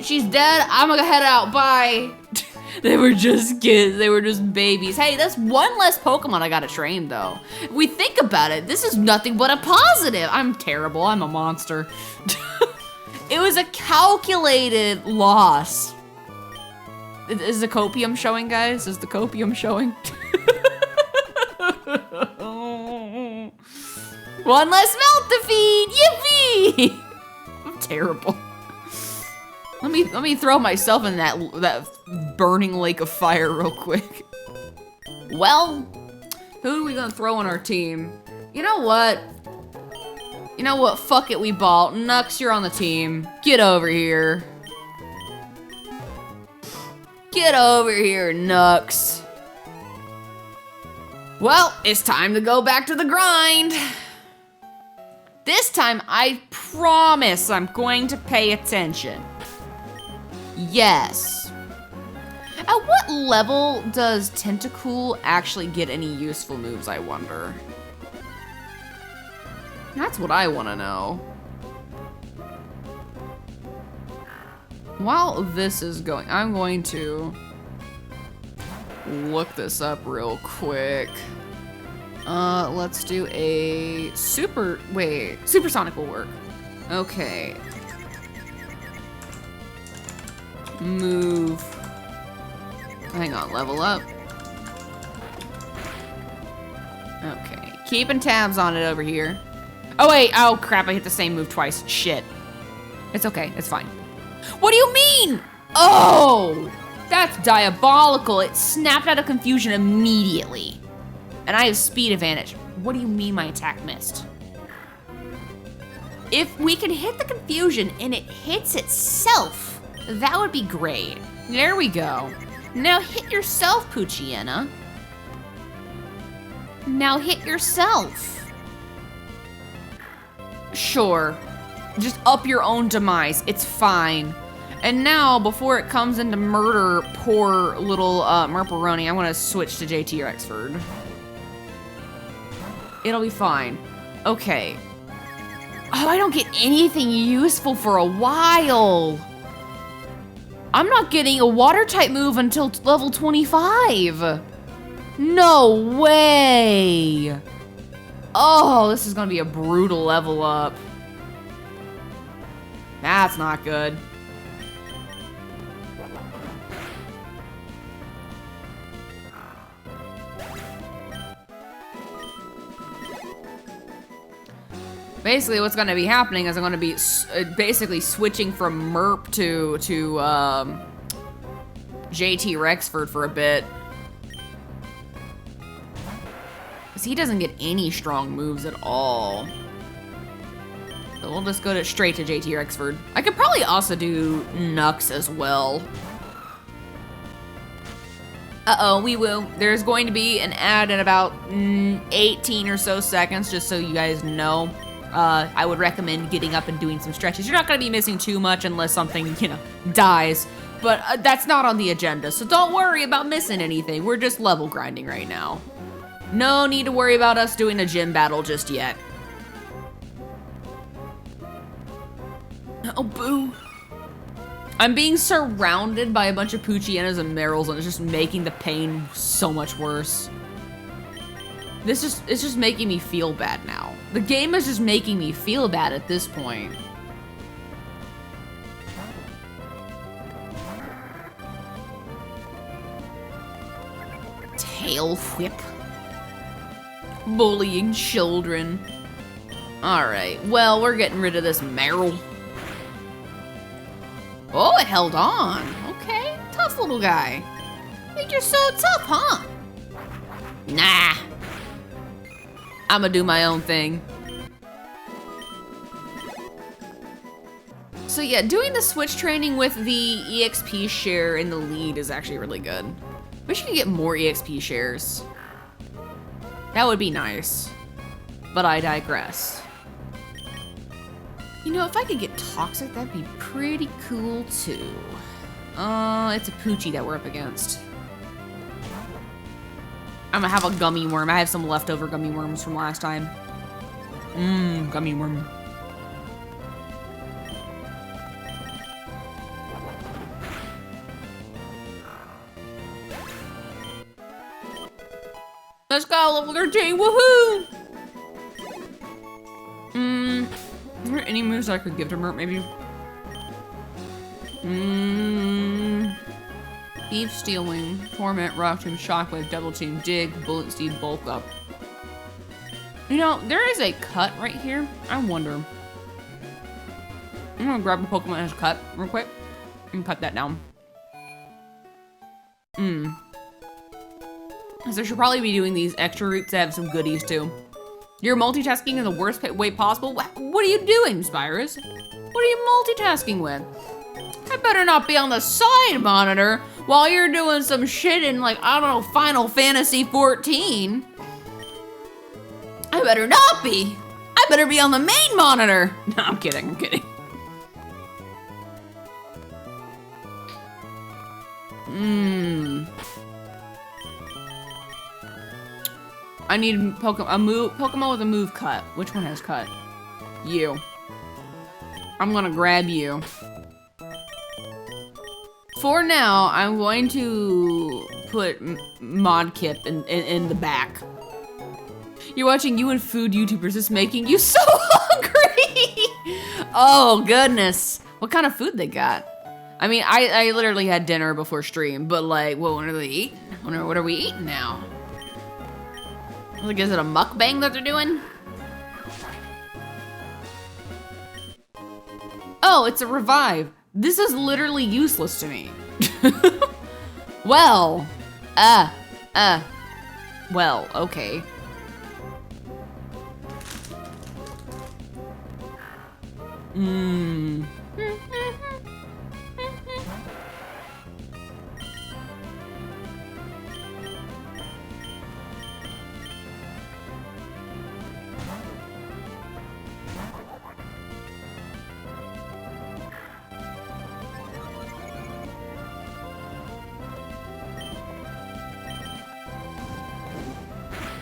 she's dead. I'm gonna head out. Bye. They were just kids. They were just babies. Hey, that's one less Pokemon I gotta train though. If we think about it, this is nothing but a positive. I'm terrible. I'm a monster. It was a calculated loss. Is the copium showing, guys? Is the copium showing? One less mouth to feed! Yippee! I'm terrible. Let me throw myself in that burning lake of fire real quick. Well, who are we gonna throw on our team? You know what? You know what? Fuck it, we ball. Nux, you're on the team. Get over here. Get over here, Nux. Well, it's time to go back to the grind. This time, I promise I'm going to pay attention. Yes. At what level does Tentacool actually get any useful moves, I wonder? That's what I want to know. While this is going, I'm going to look this up real quick. Let's do a supersonic will work. Okay. Move. Hang on, level up. Okay, keeping tabs on it over here. Oh wait, oh crap, I hit the same move twice. Shit. It's okay, it's fine. What do you mean? Oh, that's diabolical. It snapped out of confusion immediately. And I have speed advantage. What do you mean my attack missed? If we can hit the confusion and it hits itself, that would be great. There we go. Now hit yourself, Poochyena. Now hit yourself. Sure. Just up your own demise. It's fine. And now, before it comes in to murder poor little Merperoni, I'm gonna switch to JT Rexford. It'll be fine. Okay. Oh, I don't get anything useful for a while. I'm not getting a water type move until level 25. No way. Oh, this is gonna be a brutal level up. That's not good. Basically, what's going to be happening is I'm going to be basically switching from Merp to JT Rexford for a bit. Because he doesn't get any strong moves at all. So we'll just go straight to JT Rexford. I could probably also do Nux as well. Uh-oh, we will. There's going to be an ad in about 18 or so seconds, just so you guys know. I would recommend getting up and doing some stretches. You're not going to be missing too much unless something, dies. But that's not on the agenda, so don't worry about missing anything. We're just level grinding right now. No need to worry about us doing a gym battle just yet. Oh, boo. I'm being surrounded by a bunch of Poochyenas and Merrills, and it's just making the pain so much worse. It's just making me feel bad now. The game is just making me feel bad at this point. Tail whip. Bullying children. Alright, well, we're getting rid of this Merrill. Oh, it held on. Okay, tough little guy. I think you're so tough, huh? Nah. I'ma do my own thing. So yeah, doing the switch training with the EXP share in the lead is actually really good. Wish you could get more EXP shares. That would be nice. But I digress. You know, if I could get Toxic, that'd be pretty cool too. It's a Poochie that we're up against. I'm gonna have a gummy worm. I have some leftover gummy worms from last time. Gummy worm. Let's go, level 13, woohoo! Are there any moves I could give to Mert, maybe? Thief, Stealing, Torment, Rock Tomb, Shockwave, Double Team, Dig, Bullet Steed, Bulk Up. You know, there is a cut right here. I wonder. I'm gonna grab a Pokemon that has a cut real quick. can cut that down. So I should probably be doing these extra routes that have some goodies too. You're multitasking in the worst way possible? What are you doing, Spyrus? What are you multitasking with? I better not be on the side monitor while you're doing some shit in, like, I don't know, Final Fantasy 14. I better not be. I better be on the main monitor. No, I'm kidding, I'm kidding. I need Pokemon with a move cut. Which one has cut? You. I'm gonna grab you. For now, I'm going to put Modkip in the back. You're watching you and food YouTubers. It's making you so hungry. Oh, goodness. What kind of food they got? I mean, I literally had dinner before stream, but like, well, what are they eating? What are we eating now? Like, is it a mukbang that they're doing? Oh, it's a revive. This is literally useless to me. Well, well, okay.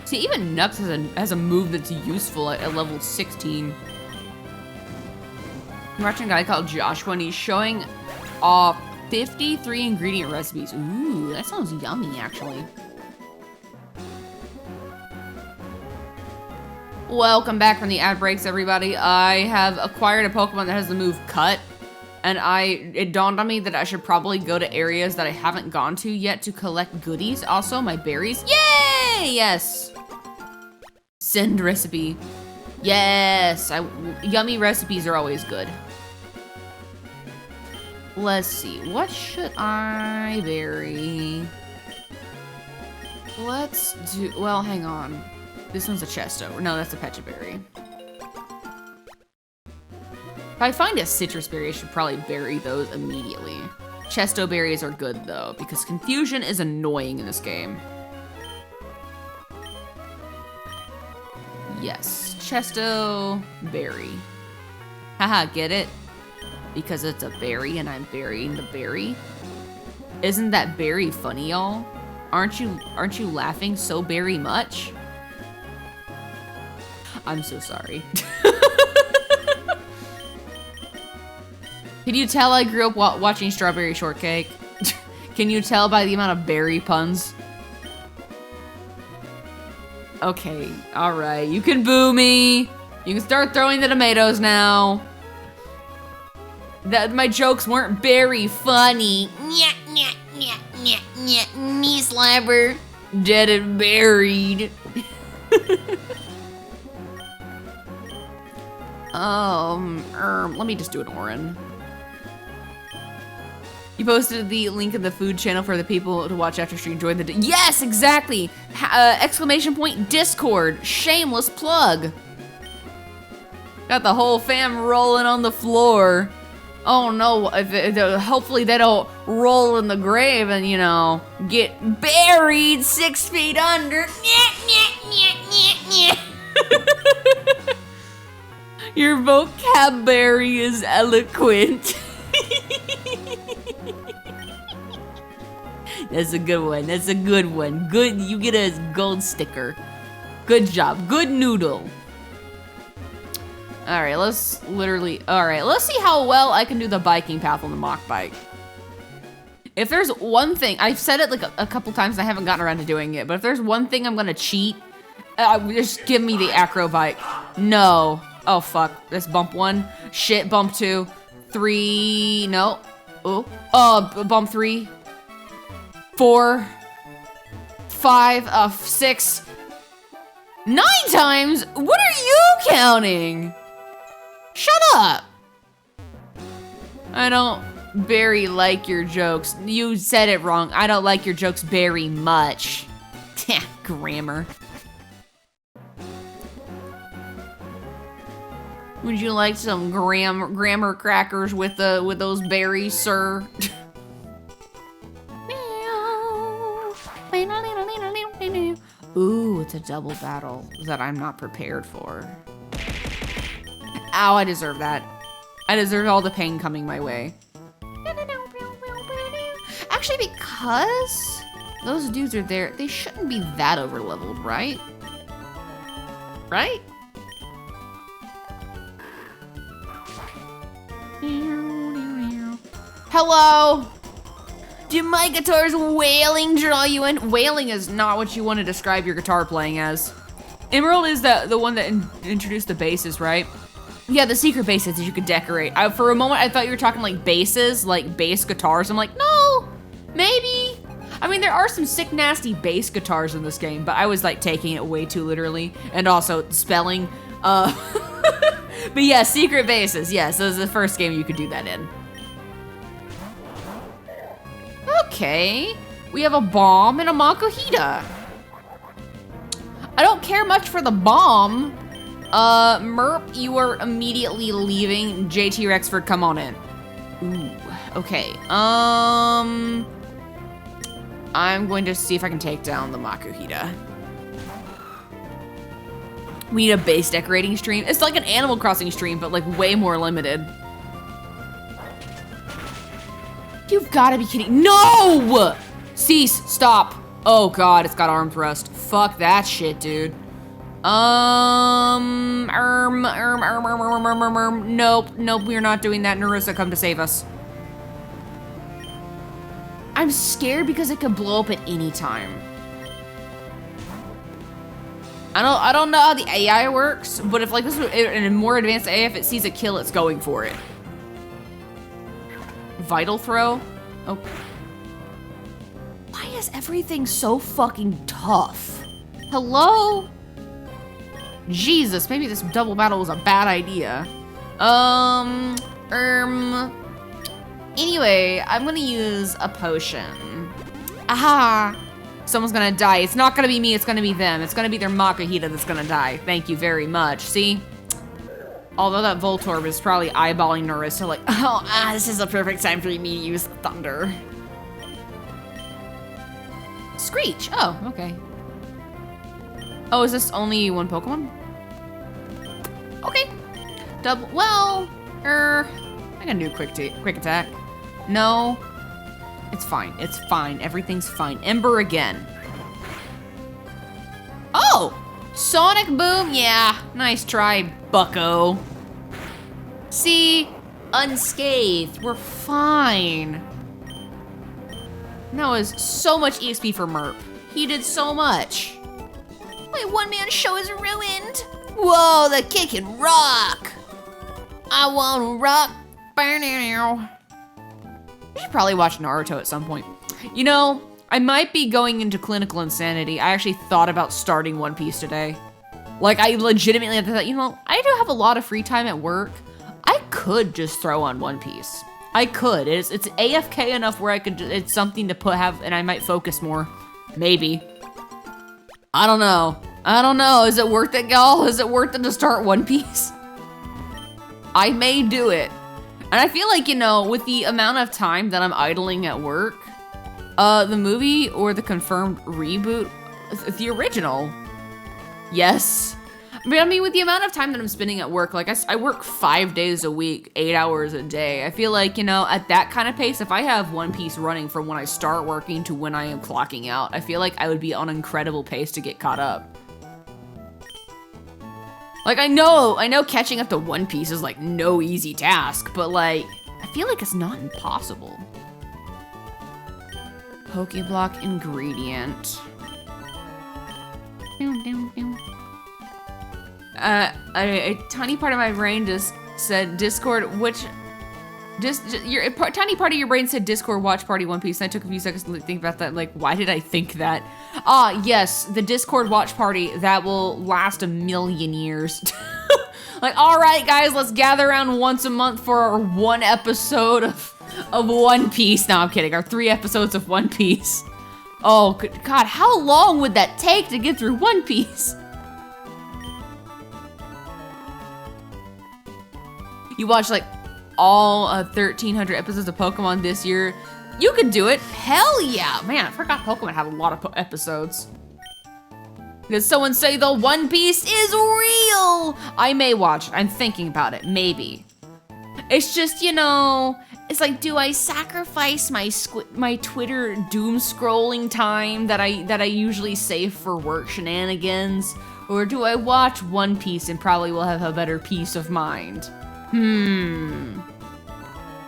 See, even Nux has a move that's useful at level 16. I'm watching a guy called Joshua, and he's showing off 53 ingredient recipes. Ooh, that sounds yummy, actually. Welcome back from the ad breaks, everybody. I have acquired a Pokemon that has the move Cut, and it dawned on me that I should probably go to areas that I haven't gone to yet to collect goodies. Also, my berries. Yay! Yes. Send recipe. Yes, yummy recipes are always good. Let's see, what should I berry? Let's do, well, hang on. This one's a Chesto. No, that's a Pecha berry. If I find a citrus berry, I should probably berry those immediately. Chesto berries are good though, because confusion is annoying in this game. Yes, Chesto berry. Haha, get it? Because it's a berry and I'm burying the berry. Isn't that berry funny, y'all? Aren't you laughing so very much? I'm so sorry. Can you tell I grew up watching Strawberry Shortcake? Can you tell by the amount of berry puns? Okay, alright, you can boo me. You can start throwing the tomatoes now. My jokes weren't very funny. Nyah, nyah, nyah, nyah, nyah, me slapper. Dead and buried. Let me just do an Orin. You posted the link in the food channel for the people to watch after stream. Join the yes, exactly. Exclamation point Discord. Shameless plug. Got the whole fam rolling on the floor. Oh no! Hopefully they don't roll in the grave and you know get buried 6 feet under. Your vocabulary is eloquent. That's a good one. That's a good one. Good. You get a gold sticker. Good job. Good noodle. All right, let's see how well I can do the biking path on the mock bike. If there's one thing, I've said it like a couple times and I haven't gotten around to doing it, but if there's one thing I'm gonna cheat, just give me the acro bike. No. Oh, fuck. That's bump 1. Shit, bump 2. 3, no. Oh, bump 3. 4. 5, 6. 9 times? What are you counting? Shut up. I don't Very like your jokes. You said it wrong. I don't like your jokes very much. Grammar. Would you like some grammar crackers with those berries, sir? Ooh, it's a double battle that I'm not prepared for. Ow, I deserve that. I deserve all the pain coming my way. Actually, because those dudes are there, they shouldn't be that over-leveled, right? Right? Hello? Do my guitar's wailing draw you in? Wailing is not what you want to describe your guitar playing as. Emerald is the one that introduced the basses, right? Yeah, the secret basses that you could decorate. For a moment, I thought you were talking like basses, like bass guitars. I'm like, no, maybe. I mean, there are some sick, nasty bass guitars in this game, but I was like taking it way too literally. And also spelling. But yeah, secret basses. Yes, this is the first game you could do that in. Okay, we have a bomb and a Makuhita. I don't care much for the bomb. Merp, you are immediately leaving. JT Rexford, come on in. Ooh, okay. I'm going to see if I can take down the Makuhita. We need a base decorating stream. It's like an Animal Crossing stream, but like way more limited. You've gotta be kidding. No! Cease, stop. Oh God, it's got arm thrust. Fuck that shit, dude. Nope, we're not doing that. Narissa, come to save us. I'm scared because it could blow up at any time. I don't know how the AI works, but if like this was in a more advanced AI, if it sees a kill, it's going for it. Vital throw? Oh. Why is everything so fucking tough? Hello? Jesus, maybe this double battle was a bad idea. Anyway, I'm gonna use a potion. Aha! Someone's gonna die. It's not gonna be me, it's gonna be them. It's gonna be their Makuhita that's gonna die. Thank you very much. See? Although that Voltorb is probably eyeballing Narissa like, this is a perfect time for me to use thunder. Screech, oh, okay. Oh, is this only one Pokemon? Okay. Double, well, I can do quick attack. No, it's fine, everything's fine. Ember again. Oh, Sonic Boom, yeah, nice try, bucko. See, unscathed, we're fine. That was so much EXP for Merp. He did so much. My one-man show is ruined. Whoa, the kid can rock. I wanna rock. We should probably watch Naruto at some point. You know, I might be going into clinical insanity. I actually thought about starting One Piece today. Like, I legitimately thought, you know, I do have a lot of free time at work. I could just throw on One Piece. I could. It's AFK enough where I could. It's something to have, and I might focus more. Maybe. I don't know. Is it worth it, y'all? Is it worth it to start One Piece? I may do it. And I feel like, you know, with the amount of time that I'm idling at work, the movie or the confirmed reboot, the original, yes. But I mean, with the amount of time that I'm spending at work, like I work 5 days a week, 8 hours a day. I feel like, you know, at that kind of pace, if I have One Piece running from when I start working to when I am clocking out, I feel like I would be on an incredible pace to get caught up. Like, I know catching up to One Piece is like no easy task, but like, I feel like it's not impossible. Pokeblock ingredient. A tiny part of my brain just said Discord, a tiny part of your brain said Discord watch party One Piece, and I took a few seconds to think about that, like, why did I think that? Yes, the Discord watch party that will last a million years. Like, all right, guys, let's gather around once a month for our 1 episode of One Piece. No, I'm kidding. Our 3 episodes of One Piece. Oh, good God, how long would that take to get through One Piece? You watch like all 1,300 episodes of Pokemon this year. You could do it. Hell yeah. Man, I forgot Pokemon had a lot of episodes. Did someone say the One Piece is real? I may watch it. I'm thinking about it. Maybe. It's just, you know, it's like, do I sacrifice my Twitter doom scrolling time that I usually save for work shenanigans? Or do I watch One Piece and probably will have a better peace of mind?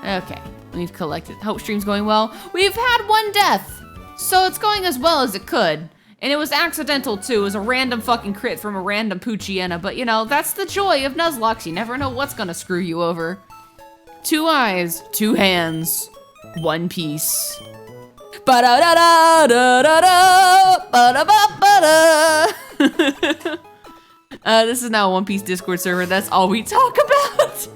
Okay, we've collected. Hope stream's going well. We've had 1 death, so it's going as well as it could. And it was accidental too. It was a random fucking crit from a random Poochyena, but you know, that's the joy of Nuzlocke. You never know what's gonna screw you over. 2 eyes, 2 hands, One Piece. Ba-da-da-da-da-da-da, ba-da-ba-ba-da. This is now a One Piece Discord server. That's all we talk about.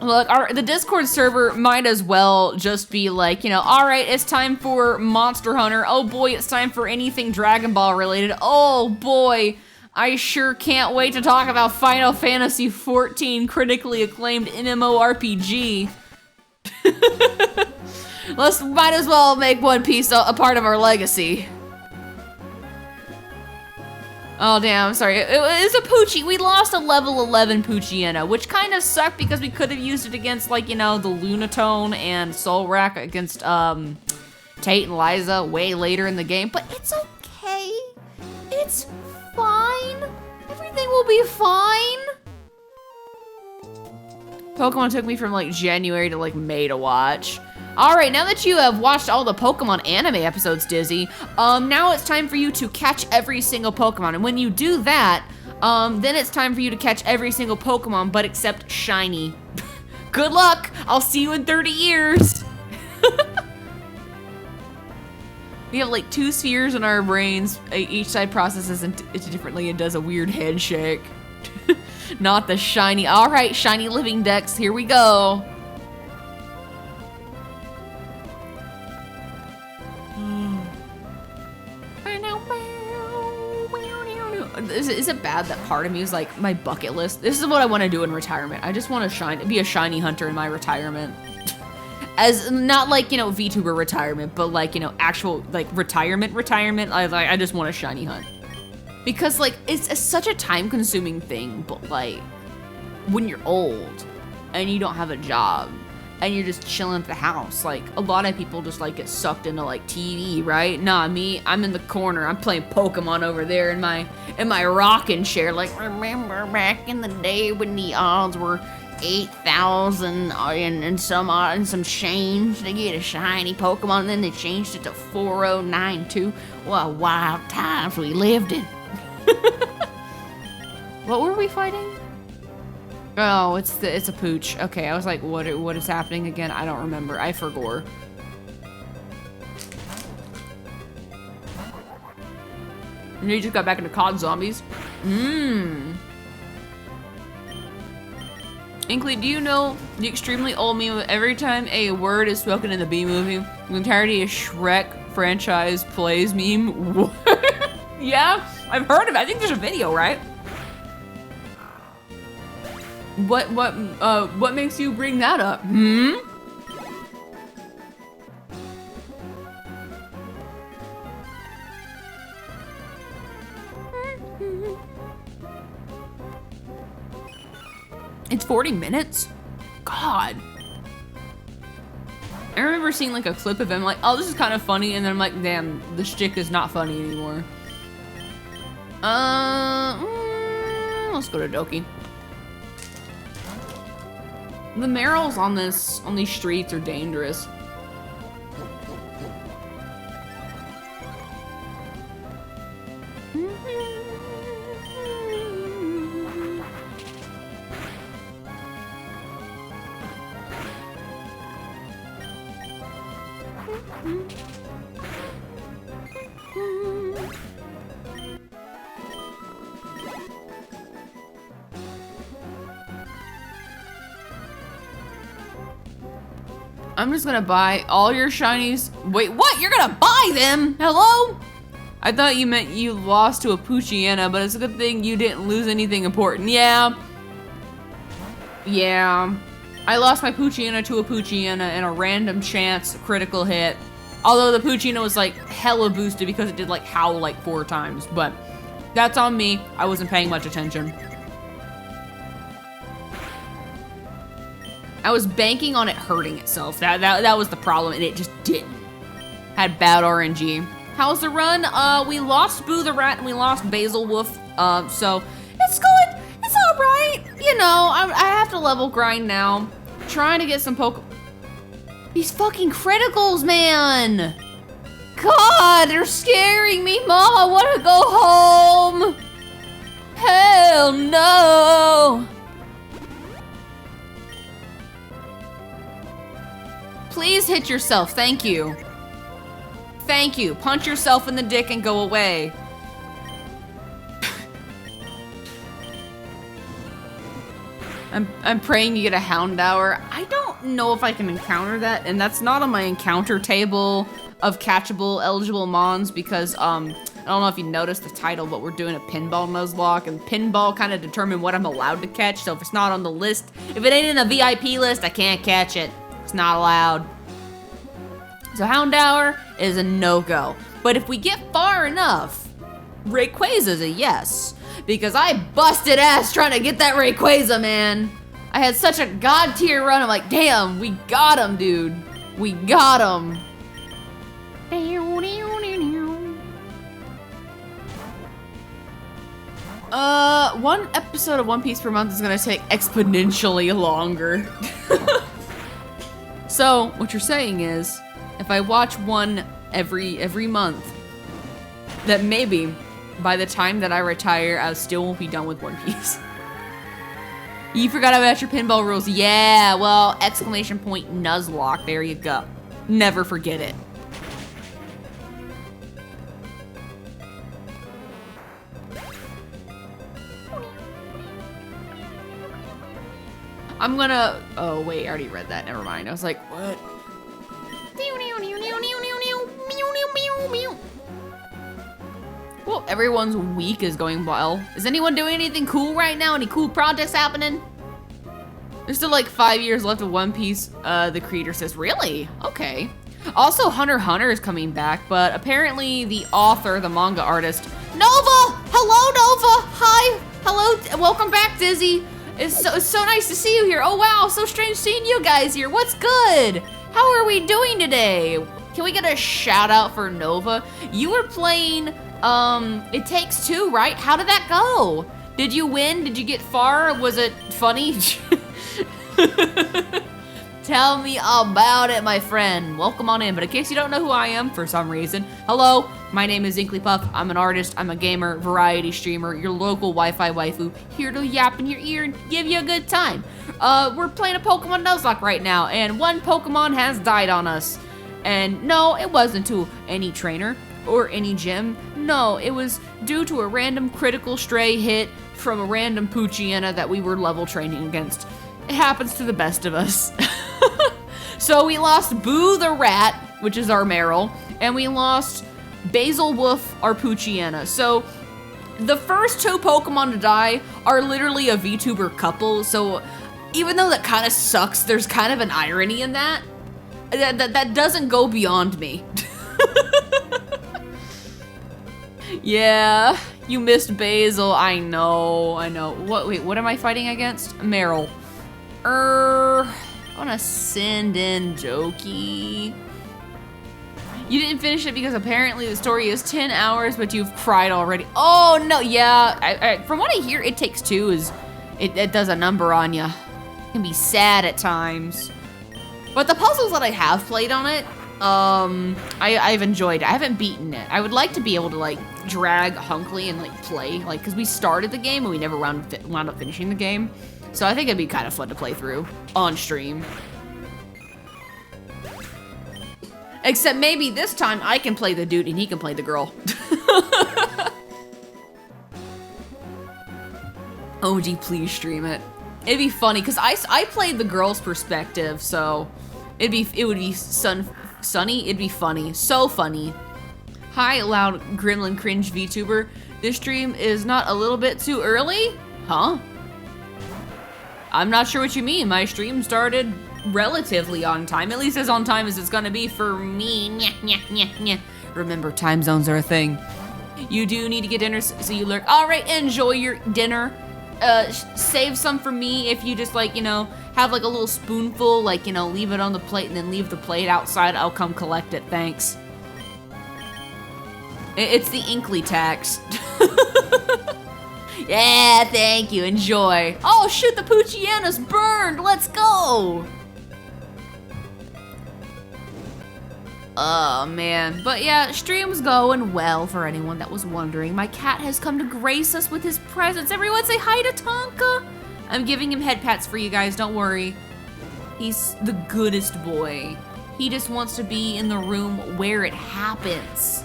Look, the Discord server might as well just be like, you know, all right, it's time for Monster Hunter. Oh boy, it's time for anything Dragon Ball related. Oh boy, I sure can't wait to talk about Final Fantasy XIV critically acclaimed MMORPG. Might as well make One Piece a part of our legacy. Oh damn, I'm sorry. It was a Poochie. We lost a level 11 Poochyena, which kind of sucked because we could have used it against, like, you know, the Lunatone and Solrak against Tate and Liza way later in the game. But it's okay. It's fine. Everything will be fine. Pokemon took me from like January to like May to watch. All right, now that you have watched all the Pokemon anime episodes, Dizzy, now it's time for you to catch every single Pokemon. And when you do that, then it's time for you to catch every single Pokemon, but except shiny. Good luck. I'll see you in 30 years. We have like 2 spheres in our brains. Each side processes it differently and does a weird head shake. Not the shiny. All right, shiny living dex. Here we go. Is it bad that part of me is like my bucket list? This is what I want to do in retirement. I just want to be a shiny hunter in my retirement. As not like, you know, VTuber retirement, but like, you know, actual like retirement. I just want a shiny hunt. Because like it's such a time consuming thing, but like when you're old and you don't have a job and you're just chilling at the house, like a lot of people just like get sucked into like TV, right? Nah, me, I'm in the corner. I'm playing Pokemon over there in my rocking chair. Like, remember back in the day when the odds were 8,000 and some change to get a shiny Pokemon, and then they changed it to 4,092. What wild times we lived in. What were we fighting? Oh, it's a pooch. Okay, I was like, what is happening again? I don't remember. I forgot. And you just got back into COD Zombies. Inkly, do you know the extremely old meme of every time a word is spoken in the B movie, the entirety of Shrek franchise plays meme? Yeah, I've heard of it. I think there's a video, right? What makes you bring that up? It's 40 minutes? God. I remember seeing like a clip of him like, oh, this is kind of funny, and then I'm like, damn, the shtick is not funny anymore. Let's go to Doki. The Merrills on these streets are dangerous. I'm just gonna buy all your shinies. Wait, what? You're gonna buy them? Hello? I thought you meant you lost to a Poochyena, but it's a good thing you didn't lose anything important. Yeah. Yeah. I lost my Poochyena to a Poochyena in a random chance critical hit. Although the Poochyena was like hella boosted because it did like howl like 4 times, but that's on me. I wasn't paying much attention. I was banking on it hurting itself. That was the problem, and it just didn't. Had bad RNG. How's the run? We lost Boo the Rat and we lost BasilWoof. So it's good. It's all right. You know, I have to level grind now. Trying to get some These fucking criticals, man. God, they're scaring me, Mom. I want to go home. Hell no. Please hit yourself, thank you. Thank you, punch yourself in the dick and go away. I'm praying you get a Houndour. I don't know if I can encounter that, and that's not on my encounter table of catchable eligible mons because I don't know if you noticed the title, but we're doing a Pinball Nuzlocke, and Pinball kind of determine what I'm allowed to catch, so if it's not on the list, if it ain't in the VIP list, I can't catch it. It's not allowed. So Houndour is a no-go. But if we get far enough, Rayquaza's a yes. Because I busted ass trying to get that Rayquaza, man. I had such a god tier run, I'm like, damn, we got him, dude. We got him. One episode of One Piece per month is gonna take exponentially longer. So, what you're saying is, if I watch one every month, that maybe by the time that I retire, I still won't be done with One Piece. You forgot about your pinball rules. Yeah, well, exclamation point Nuzlocke, there you go. Never forget it. I'm gonna, oh wait, I already read that, never mind. I was like, what? Well, everyone's week is going well. Is anyone doing anything cool right now? Any cool projects happening? There's still like 5 years left of One Piece, the creator says. Really? Okay. Also, Hunter x Hunter is coming back, but apparently the author, the manga artist, Nova! Hello, Nova! Hi! Hello, welcome back, Dizzy. It's so nice to see you here. Oh wow, so strange seeing you guys here. What's good? How are we doing today? Can we get a shout out for Nova? You were playing, It Takes Two, right? How did that go? Did you win? Did you get far? Was it funny? Tell me about it, my friend. Welcome on in, but in case you don't know who I am for some reason, hello, my name is Inklypuff. I'm an artist, I'm a gamer, variety streamer, your local Wi-Fi waifu, here to yap in your ear and give you a good time. We're playing a Pokemon Nuzlocke right now, and one Pokemon has died on us. And no, it wasn't to any trainer or any gym. No, it was due to a random critical stray hit from a random Poochyena that we were level training against. It happens to the best of us. So we lost Boo the Rat, which is our Meryl, and we lost BasilWoof, our Poochyena. So the first 2 Pokemon to die are literally a VTuber couple, so even though that kind of sucks, there's kind of an irony in that. That doesn't go beyond me. Yeah, you missed Basil, I know. Wait, what am I fighting against? Meryl. I wanna send in Jokey. You didn't finish it because apparently the story is 10 hours, but you've cried already. Oh no, yeah, from what I hear, It Takes Two is, it does a number on you. It can be sad at times. But the puzzles that I have played on it, I've enjoyed it. I haven't beaten it. I would like to be able to like drag Hunkley and like play, like, cause we started the game and we never wound up finishing the game. So I think it'd be kind of fun to play through on stream. Except maybe this time I can play the dude and he can play the girl. OG, please stream it. It'd be funny, because I played the girl's perspective, so It would be sunny. It'd be funny. So funny. Hi, loud gremlin cringe VTuber. This stream is not a little bit too early? Huh? I'm not sure what you mean. My stream started relatively on time. At least as on time as it's gonna be for me. Nyeh, nyeh, nyeh, nyeh. Remember, time zones are a thing. You do need to get dinner, so you lurk. All right, enjoy your dinner. Save some for me if you just like, you know, have like a little spoonful, like, you know, leave it on the plate and then leave the plate outside. I'll come collect it, thanks. It's the Inkly tax. Yeah, thank you, enjoy. Oh shoot, the Poochiana's burned, let's go. Oh man, but yeah, stream's going well for anyone that was wondering. My cat has come to grace us with his presence. Everyone say hi to Tonka. I'm giving him head pats for you guys, don't worry. He's the goodest boy. He just wants to be in the room where it happens.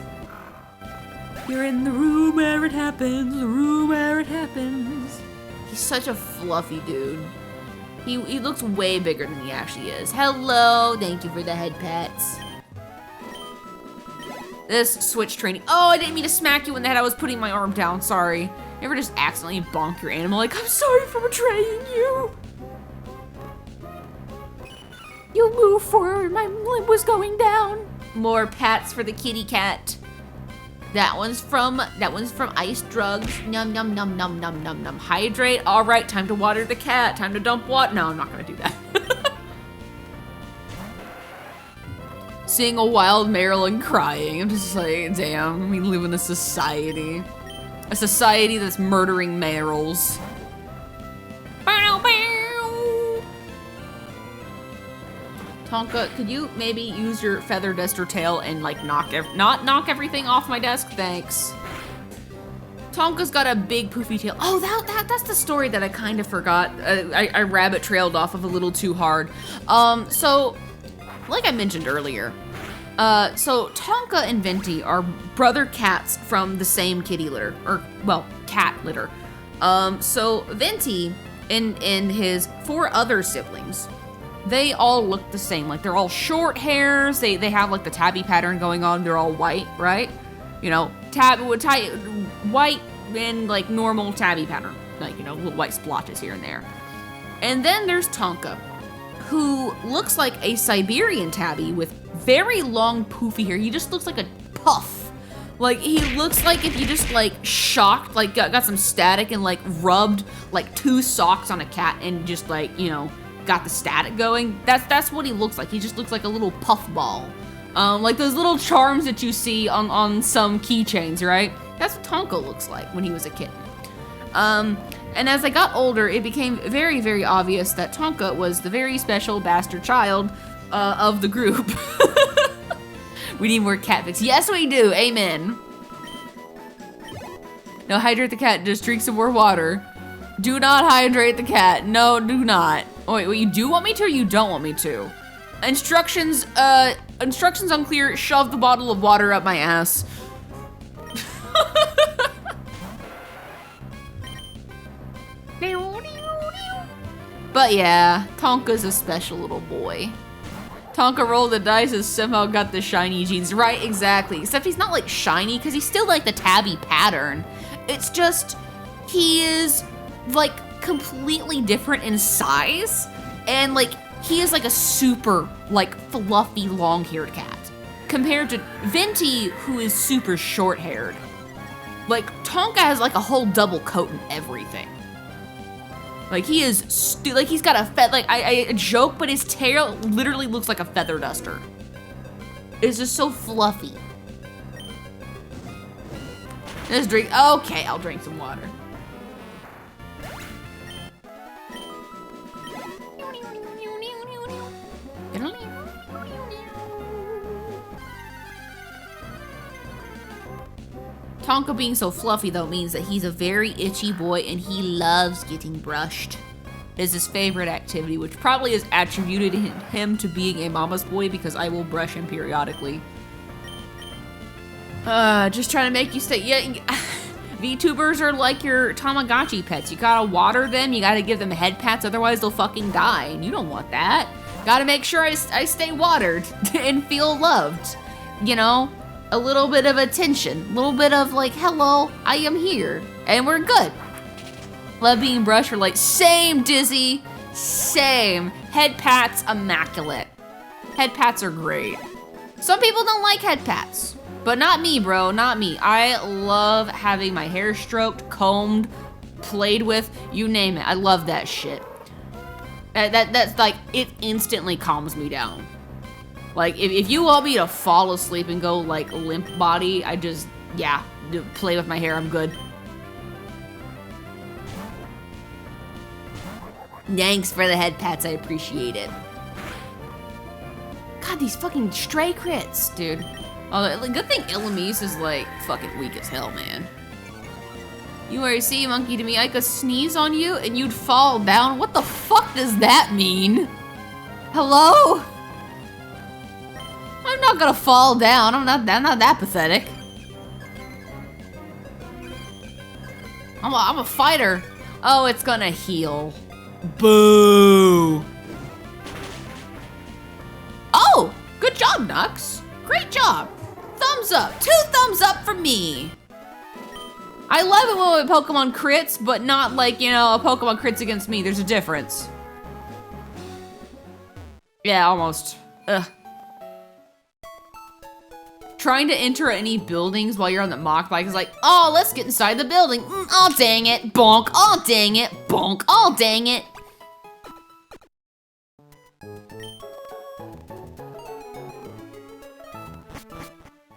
You're in the room where it happens, the room where it happens. He's such a fluffy dude. He looks way bigger than he actually is. Hello, thank you for the head pats. This switch training. Oh, I didn't mean to smack you in the head. I was putting my arm down, sorry. You ever just accidentally bonk your animal like, I'm sorry for betraying you. You move forward, my limb was going down. More pats for the kitty cat. That one's from Ice Drugs. Num num num num num num num. Hydrate. All right, time to water the cat. Time to dump water. No, I'm not gonna do that. Seeing a wild Marilyn crying. I'm just like, damn, we live in a society. A society that's murdering Merrills. Bow, bow. Tonka, could you maybe use your feather duster tail and like not knock everything off my desk? Thanks. Tonka's got a big poofy tail. Oh, that's the story that I kind of forgot. I rabbit trailed off of a little too hard. So, like I mentioned earlier, so Tonka and Venti are brother cats from the same kitty litter, or well, cat litter. So Venti and his 4 other siblings, they all look the same. Like they're all short hairs. They have like the tabby pattern going on. They're all white, right? You know, white and like normal tabby pattern, like, you know, little white splotches here and there. And then there's Tonka, who looks like a Siberian tabby with very long poofy hair. He just looks like a puff. Like he looks like if you just like shocked, like got some static and like rubbed like 2 socks on a cat and just like, you know, got the static going. That's what he looks like. He just looks like a little puff ball. Like those little charms that you see on some keychains, right? That's what Tonka looks like when he was a kitten. And as I got older, it became very, very obvious that Tonka was the very special bastard child of the group. We need more cat pics. Yes, we do. Amen. No, hydrate the cat. Just drink some more water. Do not hydrate the cat. No, do not. Oh, wait, you do want me to or you don't want me to? Instructions unclear. Shove the bottle of water up my ass. But yeah, Tonka's a special little boy. Tonka rolled the dice and somehow got the shiny jeans. Right, exactly. Except he's not like shiny because he's still like the tabby pattern. It's just, he is like completely different in size. And like, he is like a super like fluffy long-haired cat. Compared to Venti, who is super short-haired. Like, Tonka has like a whole double coat and everything. Like he is, like he's got a like I joke, but his tail literally looks like a feather duster. It's just so fluffy. Let's drink. Okay, I'll drink some water. Tonka being so fluffy, though, means that he's a very itchy boy and he loves getting brushed. It is his favorite activity, which probably is attributed him to being a mama's boy because I will brush him periodically. Just trying to make you stay. Yeah, VTubers are like your Tamagotchi pets. You gotta water them, you gotta give them head pats, otherwise they'll fucking die, and you don't want that. Gotta make sure I stay watered and feel loved. You know, a little bit of attention, a little bit of like, hello, I am here, and we're good. Love being brushed for like, same Dizzy, same. Head pats, immaculate. Head pats are great. Some people don't like head pats, but not me, bro, not me. I love having my hair stroked, combed, played with, you name it. I love that shit. That's like, it instantly calms me down. Like, if you want me to fall asleep and go like limp body, I just, yeah, play with my hair, I'm good. Thanks for the head pats, I appreciate it. God, these fucking stray crits, dude. Oh, good thing Ilamise is like fucking weak as hell, man. You are a sea monkey to me. I could sneeze on you and you'd fall down. What the fuck does that mean? Hello? I'm not gonna fall down. I'm not that pathetic. I'm a fighter. Oh, it's gonna heal. Boo. Oh, good job, Nux. Great job. Thumbs up. 2 thumbs up for me. I love it when Pokemon crits, but not like, you know, a Pokemon crits against me. There's a difference. Yeah, almost. Ugh. Trying to enter any buildings while you're on the mock bike is like, oh, let's get inside the building. Oh, dang it. Bonk. Oh, dang it. Bonk. Oh, dang it.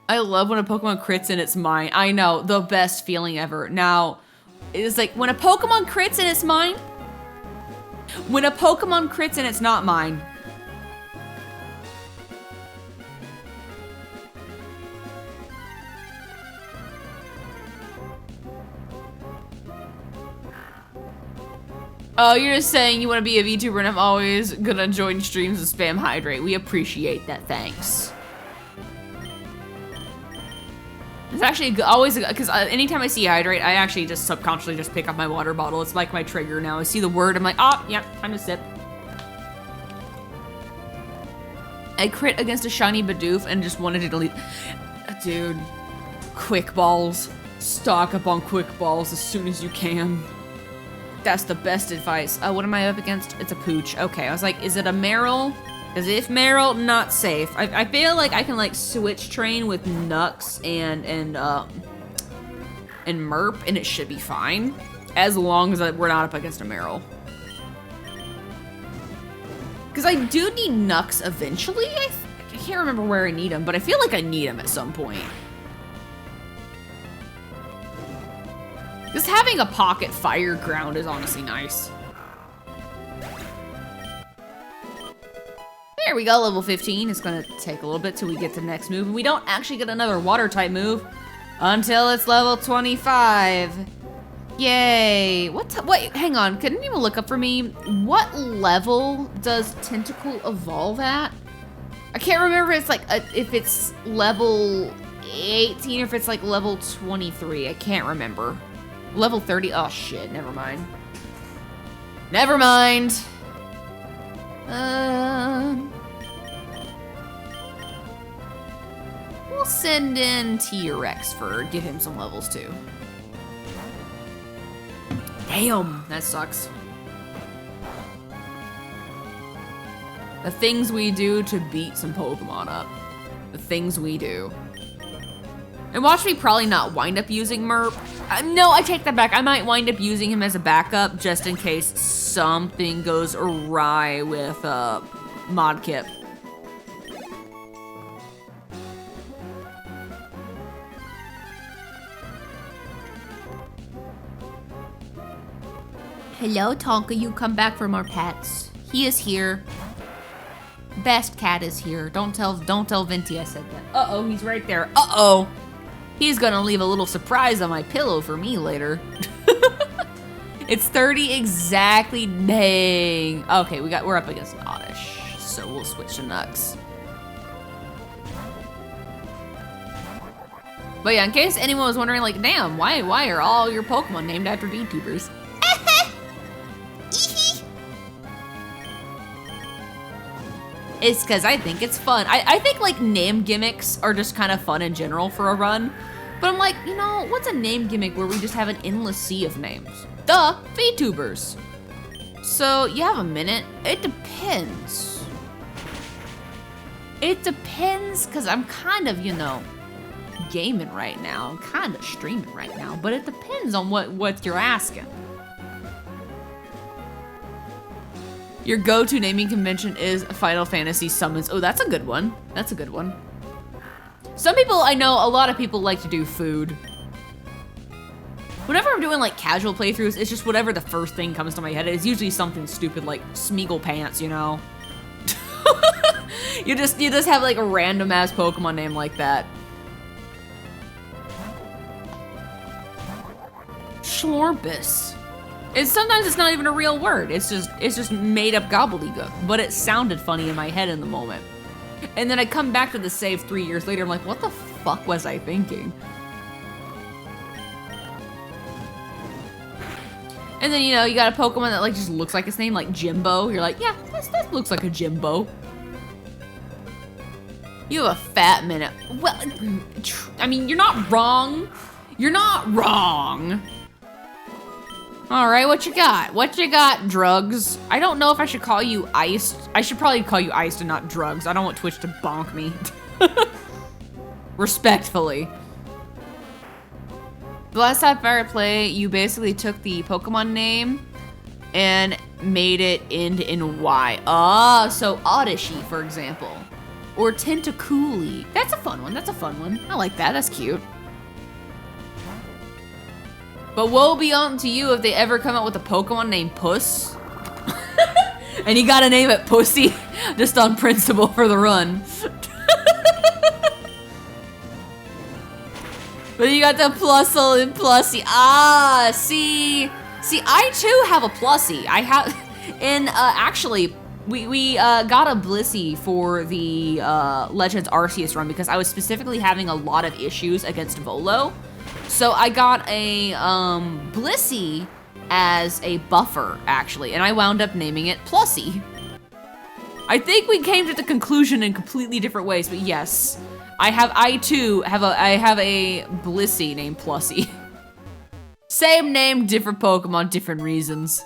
I love when a Pokemon crits and it's mine. I know, the best feeling ever. Now, it's like, when a Pokemon crits and it's mine, when a Pokemon crits and it's not mine. Oh, you're just saying you want to be a VTuber and I'm always gonna join streams and spam hydrate. We appreciate that, thanks. It's actually always, because anytime I see hydrate, I actually just subconsciously just pick up my water bottle. It's like my trigger now. I see the word, I'm like, oh, yeah, time to sip. I crit against a shiny Bidoof and just wanted to delete. Dude, quick balls. Stock up on quick balls as soon as you can. That's the best advice. What am I up against? It's a Pooch. Okay, I was like, is it a Meryl? Because if Meryl, not safe. I feel like I can like switch train with Nux and Merp, and it should be fine, as long as we're not up against a Meryl. Because I do need Nux eventually. I can't remember where I need him, but I feel like I need him at some point. Just having a pocket fire ground is honestly nice. There we go, level 15. It's gonna take a little bit till we get to the next move. And we don't actually get another water type move until it's level 25. Yay. Wait, hang on, can anyone look up for me? What level does Tentacle evolve at? I can't remember if it's like, if it's level 18 or if it's like level 23. I can't remember. Level 30, oh shit, never mind. Never mind. We'll send in T-Rex for give him some levels too. Damn, that sucks. The things we do to beat some Pokemon up. The things we do. And watch me probably not wind up using Merp. No, I take that back. I might wind up using him as a backup just in case something goes awry with Modkip. Hello, Tonka. You come back for more pets. He is here. Best cat is here. Don't tell Venti I said that. Uh-oh, he's right there. Uh-oh. He's gonna leave a little surprise on my pillow for me later. It's 30 exactly. Dang. Okay, we're up against an Oddish, so we'll switch to Nux. But yeah, in case anyone was wondering, like, damn, why are all your Pokemon named after VTubers? It's because I think it's fun. I think like name gimmicks are just kind of fun in general for a run. But I'm like, you know, what's a name gimmick where we just have an endless sea of names? The VTubers. So you have a minute? It depends. It depends because I'm kind of, you know, gaming right now. I'm kind of streaming right now, but it depends on what you're asking. Your go-to naming convention is Final Fantasy Summons. Oh, that's a good one. That's a good one. Some people, I know a lot of people like to do food. Whenever I'm doing like casual playthroughs, it's just whatever the first thing comes to my head. It's usually something stupid like Smeagol Pants, you know? you just have like a random ass Pokemon name like that. Schlorpus. Sometimes it's not even a real word. It's just made up gobbledygook, but it sounded funny in my head in the moment. And then I come back to the save 3 years later, I'm like, what the fuck was I thinking? And then, you know, you got a Pokemon that like just looks like its name, like Jimbo. You're like, yeah, that looks like a Jimbo. You have a fat minute. Well, I mean, you're not wrong. You're not wrong. All right, what you got? What you got, Drugs? I don't know if I should call you Iced. I should probably call you Iced and not Drugs. I don't want Twitch to bonk me. Respectfully. The last Sapphire play, you basically took the Pokemon name and made it end in Y. Ah, so Oddishi, for example. Or Tentacooley. That's a fun one. That's a fun one. I like that. That's cute. But woe be unto you if they ever come out with a Pokemon named Puss. And you gotta name it Pussy, just on principle for the run. But you got the Plusle and Plussy. Ah, see, I too have a Plussy. I have, and actually, we got a Blissey for the Legends Arceus run because I was specifically having a lot of issues against Volo. So I got a Blissey as a buffer, actually, and I wound up naming it Plussy. I think we came to the conclusion in completely different ways, but yes, I too have a Blissey named Plussy. Same name, different Pokemon, different reasons.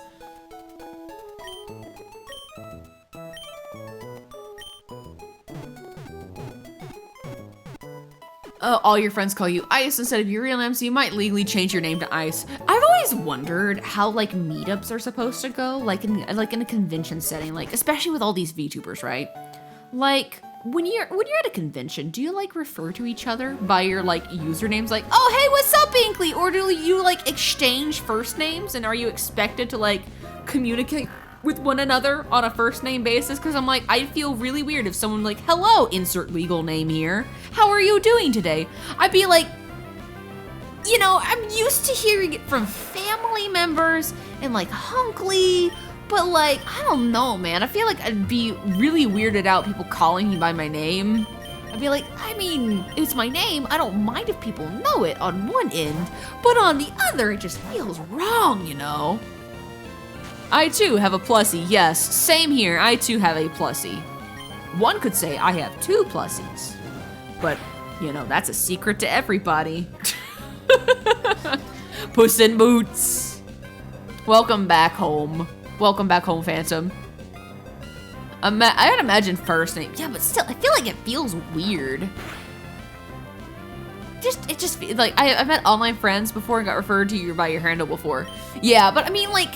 All your friends call you Ice instead of your real name, so you might legally change your name to Ice. I've always wondered how like meetups are supposed to go, like in a convention setting, like especially with all these VTubers, right? Like when you're at a convention, do you like refer to each other by your like usernames, like, oh hey, what's up, Inkly? Or do you like exchange first names, and are you expected to like communicate with one another on a first name basis? Because I'm like, I'd feel really weird if someone like, hello, insert legal name here. How are you doing today? I'd be like, you know, I'm used to hearing it from family members and like Hunkley, but like, I don't know, man. I feel like I'd be really weirded out people calling me by my name. I'd be like, I mean, it's my name. I don't mind if people know it on one end, but on the other, it just feels wrong, you know? I too have a Plussy, yes, same here, I too have a Plussy. One could say I have two Plussies, but, you know, that's a secret to everybody. Puss in Boots. Welcome back home. Welcome back home, Phantom. I'd imagine first name, yeah, but still, I feel like it feels weird. It just feels like, I've met online friends before and got referred to you by your handle before. Yeah, but I mean, like,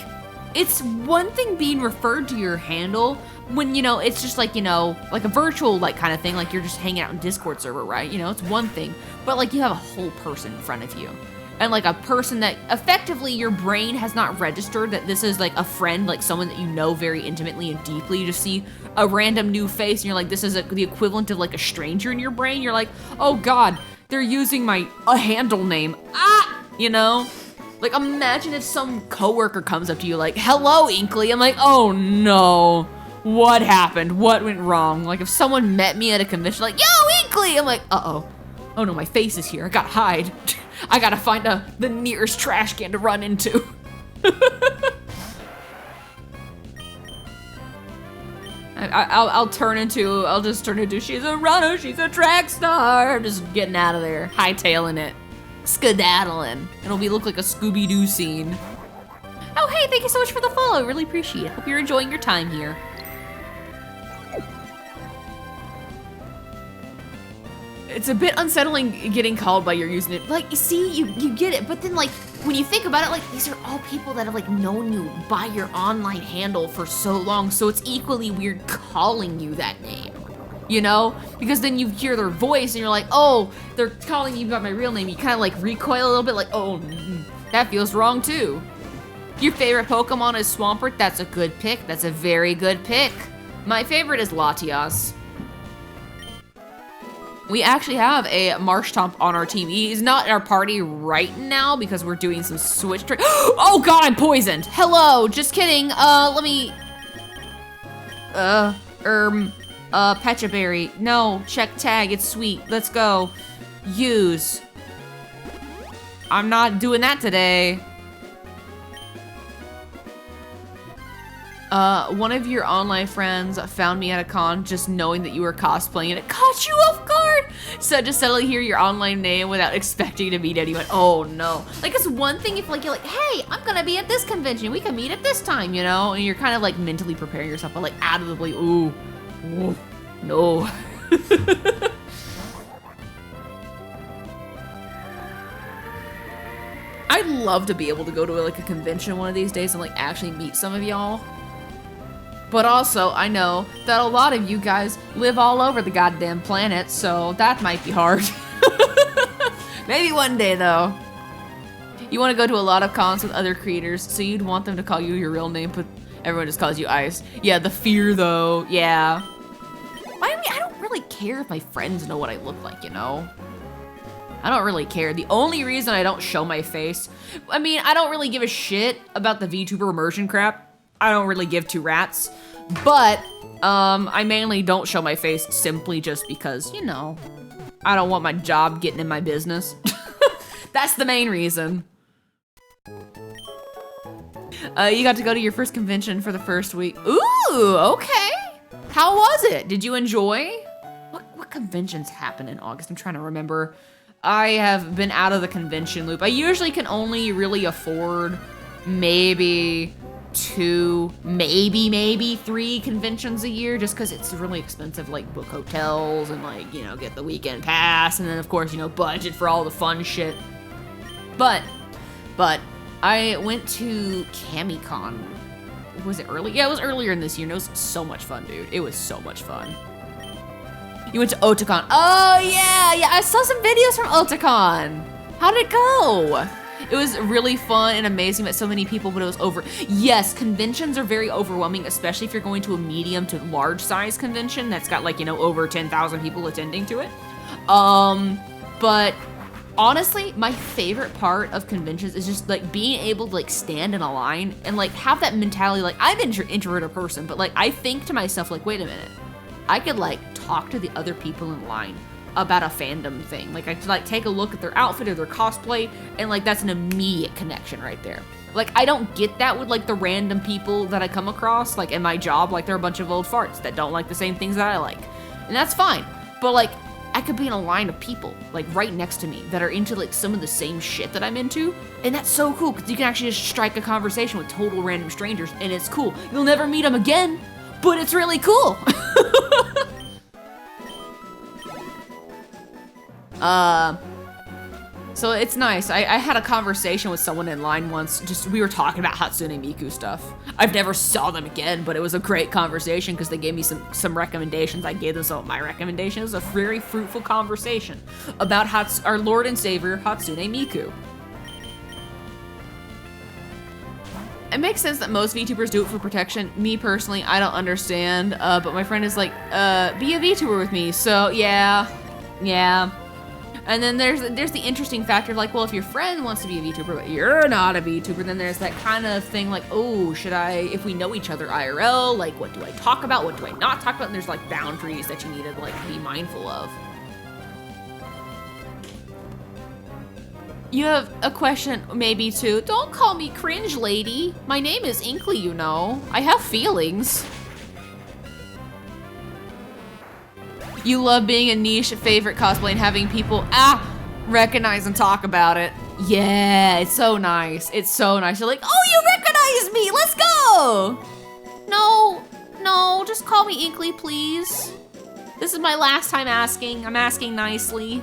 it's one thing being referred to your handle when, you know, it's just like, you know, like a virtual like kind of thing, like you're just hanging out in Discord server, right? You know, it's one thing, but like you have a whole person in front of you. And like a person that effectively your brain has not registered that this is like a friend, like someone that you know very intimately and deeply. You just see a random new face and you're like, this is the equivalent of like a stranger in your brain. You're like, oh God, they're using a handle name. Ah, you know? Like, imagine if some coworker comes up to you like, hello, Inkly. I'm like, oh no, what happened? What went wrong? Like, if someone met me at a convention like, yo, Inkly, I'm like, uh-oh. Oh no, my face is here. I gotta hide. I gotta find the nearest trash can to run into. I'll just turn into, she's a runner, she's a track star. I'm just getting out of there, hightailing it, skedaddling. It'll look like a Scooby-Doo scene. Oh, hey, thank you so much for the follow. I really appreciate it. Hope you're enjoying your time here. It's a bit unsettling getting called by your username. Like, you see, you get it, but then like, when you think about it, like, these are all people that have like known you by your online handle for so long, so it's equally weird calling you that name, you know? Because then you hear their voice and you're like, oh, they're calling you by my real name. You kind of like recoil a little bit like, oh, that feels wrong too. Your favorite Pokemon is Swampert? That's a good pick. That's a very good pick. My favorite is Latias. We actually have a Marshtomp on our team. He's not in our party right now because we're doing some switch trade. Oh God, I'm poisoned. Hello, just kidding. Let me, Pecha Berry. No, check tag, it's sweet. Let's go. Use. I'm not doing that today. One of your online friends found me at a con just knowing that you were cosplaying and it caught you off guard. So to suddenly hear your online name without expecting to meet anyone. Oh no. Like, it's one thing if like, you're like, hey, I'm gonna be at this convention. We can meet at this time, you know? And you're kind of like mentally preparing yourself, but like out of the blue, ooh, no. I'd love to be able to go to like a convention one of these days and like actually meet some of y'all. But also, I know that a lot of you guys live all over the goddamn planet, so that might be hard. Maybe one day, though. You want to go to a lot of cons with other creators, so you'd want them to call you your real name, but everyone just calls you Ice. Yeah, the fear, though. Yeah. I mean, I don't really care if my friends know what I look like, you know? I don't really care. The only reason I don't show my face, I mean, I don't really give a shit about the VTuber immersion crap. I don't really give two rats, but I mainly don't show my face simply just because, you know, I don't want my job getting in my business. That's the main reason. You got to go to your first convention for the first week. Ooh, okay. How was it? Did you enjoy? What conventions happen in August? I'm trying to remember. I have been out of the convention loop. I usually can only really afford maybe 2, maybe 3 conventions a year, just because it's really expensive, like book hotels and like, you know, get the weekend pass, and then of course, you know, budget for all the fun shit. But I went to CamiCon. Was it early? Yeah, it was earlier in this year, and it was so much fun, dude. It was so much fun. You went to Otakon. Oh yeah, I saw some videos from Otakon. How'd it go? It was really fun and amazing. Met so many people, but it was over. Yes, conventions are very overwhelming, especially if you're going to a medium to large size convention that's got like, you know, over 10,000 people attending to it. But honestly, my favorite part of conventions is just like being able to like stand in a line and like have that mentality. Like, I'm an introverted person, but like I think to myself, like, wait a minute, I could like talk to the other people in line about a fandom thing. Like, I could like take a look at their outfit or their cosplay, and like that's an immediate connection right there. Like, I don't get that with like the random people that I come across like in my job. Like, they're a bunch of old farts that don't like the same things that I like, and that's fine. But like, I could be in a line of people like right next to me that are into like some of the same shit that I'm into, and that's so cool because you can actually just strike a conversation with total random strangers, and it's cool. You'll never meet them again, but it's really cool. So it's nice. I had a conversation with someone in line once. We were talking about Hatsune Miku stuff. I've never saw them again, but it was a great conversation because they gave me some recommendations. I gave them some of my recommendations. It was a very fruitful conversation about our Lord and Savior, Hatsune Miku. It makes sense that most VTubers do it for protection. Me personally, I don't understand, but my friend is like, be a VTuber with me. So yeah. And then there's the interesting factor of like, well, if your friend wants to be a VTuber, but you're not a VTuber, then there's that kind of thing like, oh, if we know each other IRL, like, what do I talk about? What do I not talk about? And there's like boundaries that you need to like be mindful of. You have a question, maybe too. Don't call me cringe, lady. My name is Inkly, you know. I have feelings. You love being a niche favorite cosplay and having people recognize and talk about it. Yeah, it's so nice. It's so nice. You're like, oh, you recognize me. Let's go. No, just call me Inkly, please. This is my last time asking. I'm asking nicely.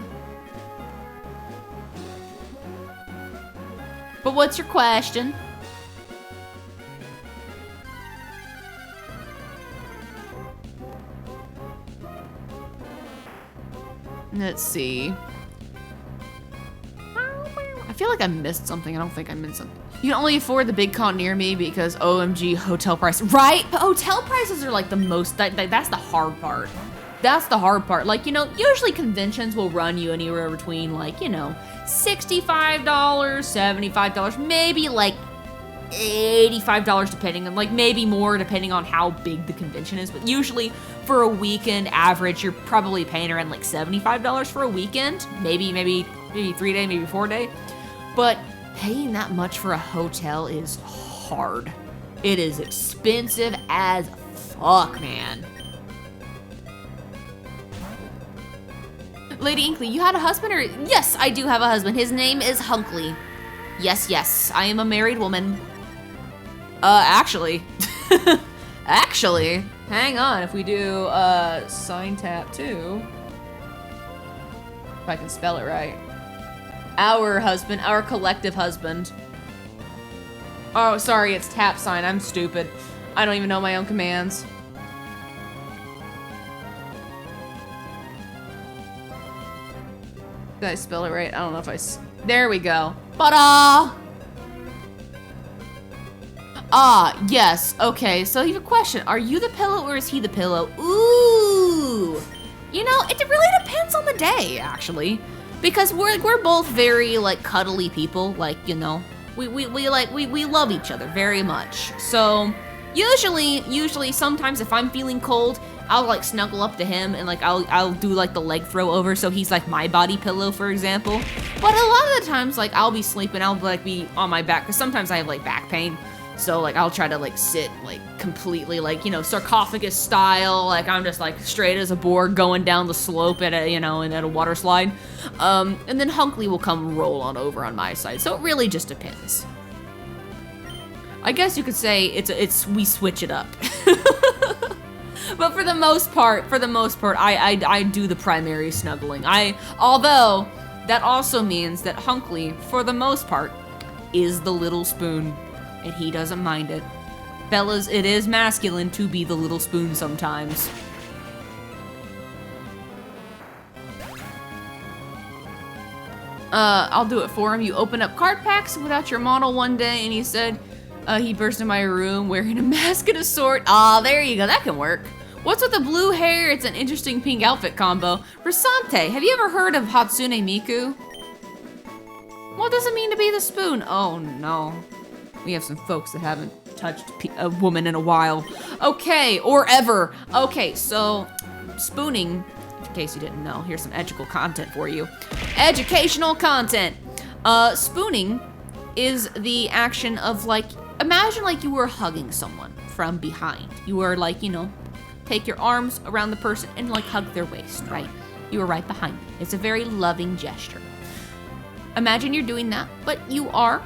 But what's your question? Let's see. I feel like I missed something. I don't think I missed something. You can only afford the big con near me because OMG hotel price. Right? But hotel prices are like the most, that's the hard part. That's the hard part. Like, you know, usually conventions will run you anywhere between like, you know, $65, $75, maybe like $85 depending on, like maybe more depending on how big the convention is. But usually for a weekend average, you're probably paying around like $75 for a weekend. Maybe 3-day, maybe 4-day. But paying that much for a hotel is hard. It is expensive as fuck, man. Lady Inkly, you had a husband or? Yes, I do have a husband. His name is Hunkley. Yes, I am a married woman. Actually, hang on. If we do, sign tap too. If I can spell it right. Our husband, our collective husband. Oh, sorry, it's tap sign. I'm stupid. I don't even know my own commands. Did I spell it right? I don't know if there we go. Ta-da! Yes. Okay, so you have a question. Are you the pillow or is he the pillow? Ooh. You know, it really depends on the day, actually. Because we're both very, like, cuddly people. Like, you know, we love each other very much. So, usually, sometimes if I'm feeling cold, I'll like snuggle up to him and like I'll do like the leg throw over so he's like my body pillow, for example. But a lot of the times like I'll be sleeping, I'll like be on my back because sometimes I have like back pain. So like I'll try to like sit like completely like, you know, sarcophagus style, like I'm just like straight as a board going down the slope at a, you know, and at a water slide. And then Hunkley will come roll on over on my side. So it really just depends. I guess you could say we switch it up. But for the most part, I do the primary snuggling. Although that also means that Hunkley, for the most part, is the little spoon, and he doesn't mind it. Fellas, it is masculine to be the little spoon sometimes. I'll do it for him. You open up card packs without your model one day, and he said he burst in my room wearing a mask and a sword. There you go. That can work. What's with the blue hair? It's an interesting pink outfit combo. Rasante, have you ever heard of Hatsune Miku? What does it mean to be the spoon? Oh no. We have some folks that haven't touched a woman in a while. Okay, or ever. Okay, so spooning, in case you didn't know, here's some educational content for you. Educational content. Spooning is the action of like, imagine like you were hugging someone from behind. You were like, you know, take your arms around the person and like hug their waist, right? You were right behind them. It's a very loving gesture. Imagine you're doing that, but you are,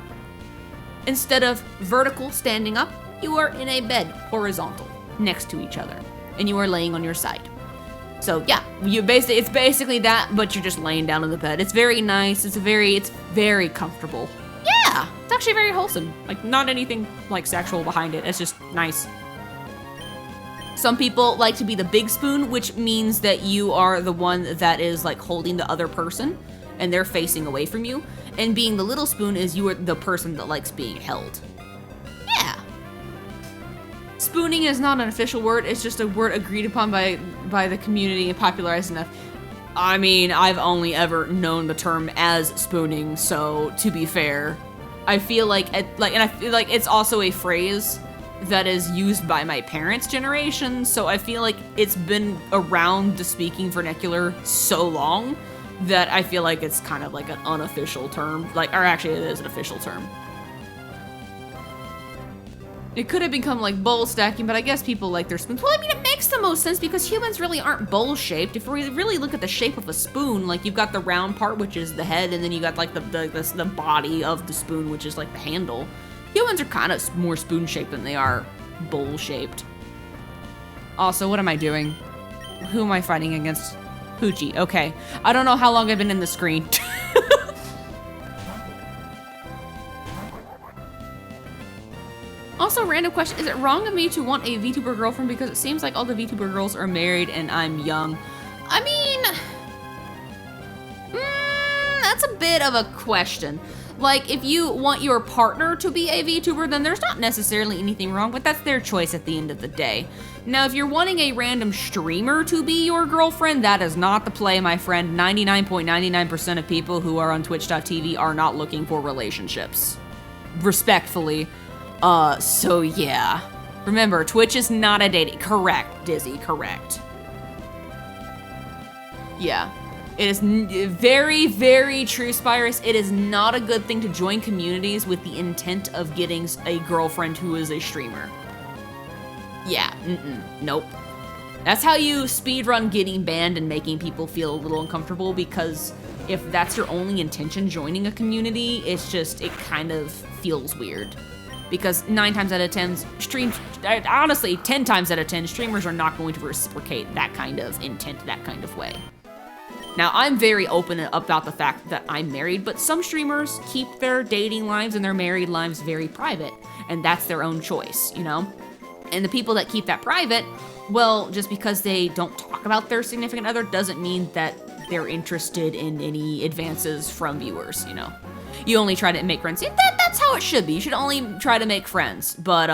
instead of vertical standing up, you are in a bed, horizontal, next to each other, and you are laying on your side. So yeah, it's basically that, but you're just laying down in the bed. It's very nice. It's very comfortable. Yeah, it's actually very wholesome. Like not anything like sexual behind it. It's just nice. Some people like to be the big spoon, which means that you are the one that is like holding the other person and they're facing away from you. And being the little spoon is you are the person that likes being held. Yeah. Spooning is not an official word. It's just a word agreed upon by the community and popularized enough. I mean, I've only ever known the term as spooning, so to be fair, I feel like it's also a phrase that is used by my parents' generation, so I feel like it's been around the speaking vernacular so long that I feel like it's kind of like an unofficial term, or actually it is an official term. It could have become like bowl stacking, but I guess people like their spoons. Well, I mean, it makes the most sense because humans really aren't bowl shaped. If we really look at the shape of a spoon, like you've got the round part, which is the head, and then you got like the body of the spoon, which is like the handle. Humans are kind of more spoon shaped than they are bowl shaped. Also, what am I doing? Who am I fighting against? Poochie. Okay. I don't know how long I've been in the screen. Also, random question, is it wrong of me to want a VTuber girlfriend because it seems like all the VTuber girls are married and I'm young? I mean, that's a bit of a question. Like, if you want your partner to be a VTuber, then there's not necessarily anything wrong, but that's their choice at the end of the day. Now, if you're wanting a random streamer to be your girlfriend, that is not the play, my friend. 99.99% of people who are on Twitch.tv are not looking for relationships. Respectfully. So yeah. Remember, Twitch is not a dating. Correct, Dizzy, correct. Yeah. It is very, very true, Spyrus. It is not a good thing to join communities with the intent of getting a girlfriend who is a streamer. Yeah, nope. That's how you speedrun getting banned and making people feel a little uncomfortable, because if that's your only intention joining a community, it's just, it kind of feels weird. Because 9 times out of 10, honestly, 10 times out of 10, streamers are not going to reciprocate that kind of intent, that kind of way. Now, I'm very open about the fact that I'm married, but some streamers keep their dating lives and their married lives very private, and that's their own choice, you know? And the people that keep that private, well, just because they don't talk about their significant other doesn't mean that they're interested in any advances from viewers, you know? You only try to make friends. That's how it should be. You should only try to make friends. But,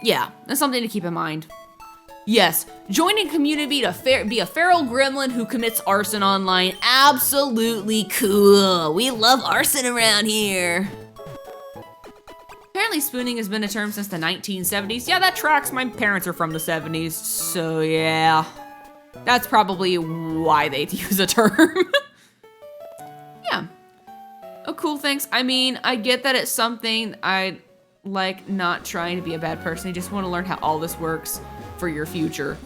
yeah, that's something to keep in mind. Yes, joining community to be a feral gremlin who commits arson online. Absolutely cool. We love arson around here. Apparently spooning has been a term since the 1970s. Yeah, that tracks. My parents are from the 70s, so yeah. That's probably why they use a term. Yeah. Oh, cool, thanks. I mean, I get that it's something I like, not trying to be a bad person. I just want to learn how all this works for your future.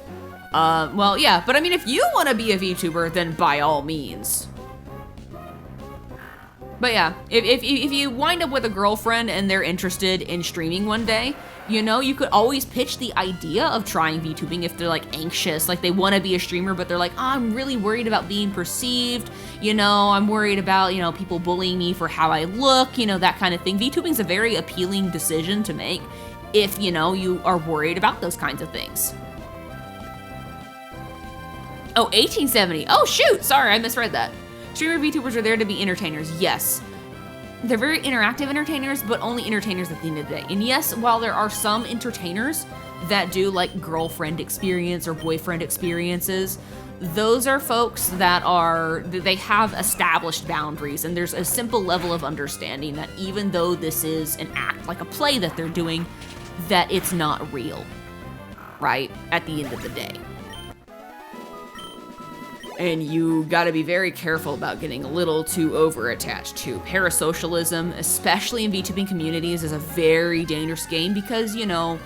Well, yeah, but I mean, if you want to be a VTuber, then by all means. But yeah, if you wind up with a girlfriend and they're interested in streaming one day, you know, you could always pitch the idea of trying VTubing if they're like anxious, like they want to be a streamer, but they're like, oh, I'm really worried about being perceived. You know, I'm worried about, you know, people bullying me for how I look, you know, that kind of thing. VTubing's a very appealing decision to make if, you know, you are worried about those kinds of things. Oh, 1870. Oh, shoot. Sorry, I misread that. Streamer VTubers are there to be entertainers. Yes. They're very interactive entertainers, but only entertainers at the end of the day. And yes, while there are some entertainers that do like girlfriend experience or boyfriend experiences, those are folks that they have established boundaries, and there's a simple level of understanding that even though this is an act, like a play that they're doing, that it's not real, right? At the end of the day. And you gotta be very careful about getting a little too over-attached to. Parasocialism, especially in VTubing communities, is a very dangerous game because, you know,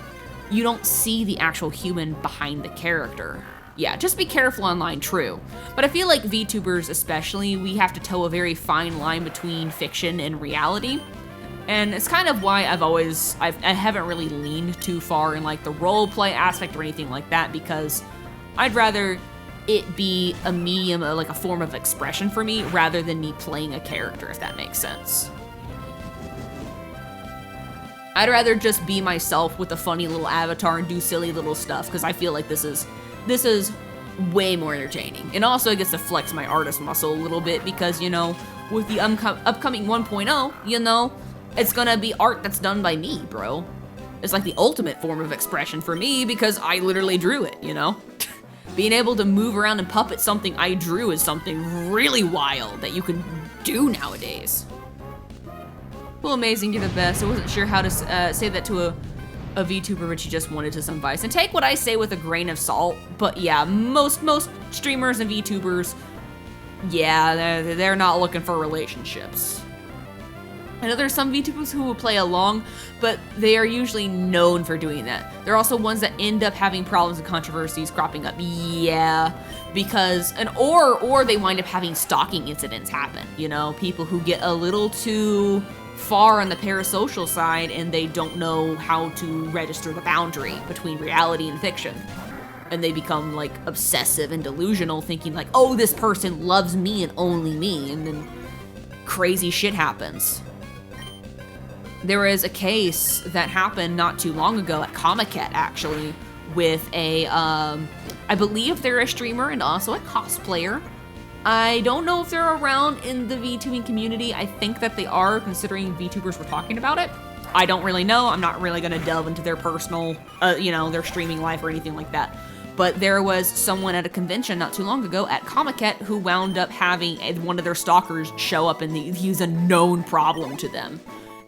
you don't see the actual human behind the character. Yeah, just be careful online, true. But I feel like VTubers especially, we have to toe a very fine line between fiction and reality. And it's kind of why I haven't really leaned too far in like the role play aspect or anything like that, because I'd rather it be a medium, like a form of expression for me, rather than me playing a character, if that makes sense. I'd rather just be myself with a funny little avatar and do silly little stuff, because I feel like this is way more entertaining. And also it gets to flex my artist muscle a little bit, because, you know, with the upcoming 1.0, you know, it's gonna be art that's done by me, bro. It's like the ultimate form of expression for me, because I literally drew it, you know? Being able to move around and puppet something I drew is something really wild that you can do nowadays. Well, amazing, you're the best. I wasn't sure how to say that to a VTuber, but she just wanted to some advice. And take what I say with a grain of salt, but yeah, most streamers and VTubers, yeah, they're not looking for relationships. I know there's some VTubers who will play along, but they are usually known for doing that. They're also ones that end up having problems and controversies cropping up. Yeah, because, or they wind up having stalking incidents happen, you know? People who get a little too far on the parasocial side and they don't know how to register the boundary between reality and fiction. And they become like obsessive and delusional, thinking like, oh, this person loves me and only me, and then crazy shit happens. There is a case that happened not too long ago at Comic-Con, actually, with a, I believe they're a streamer and also a cosplayer. I don't know if they're around in the VTubing community. I think that they are, considering VTubers were talking about it. I don't really know. I'm not really gonna delve into their personal, you know, their streaming life or anything like that. But there was someone at a convention not too long ago at Comic-Con who wound up having one of their stalkers show up, and he's a known problem to them.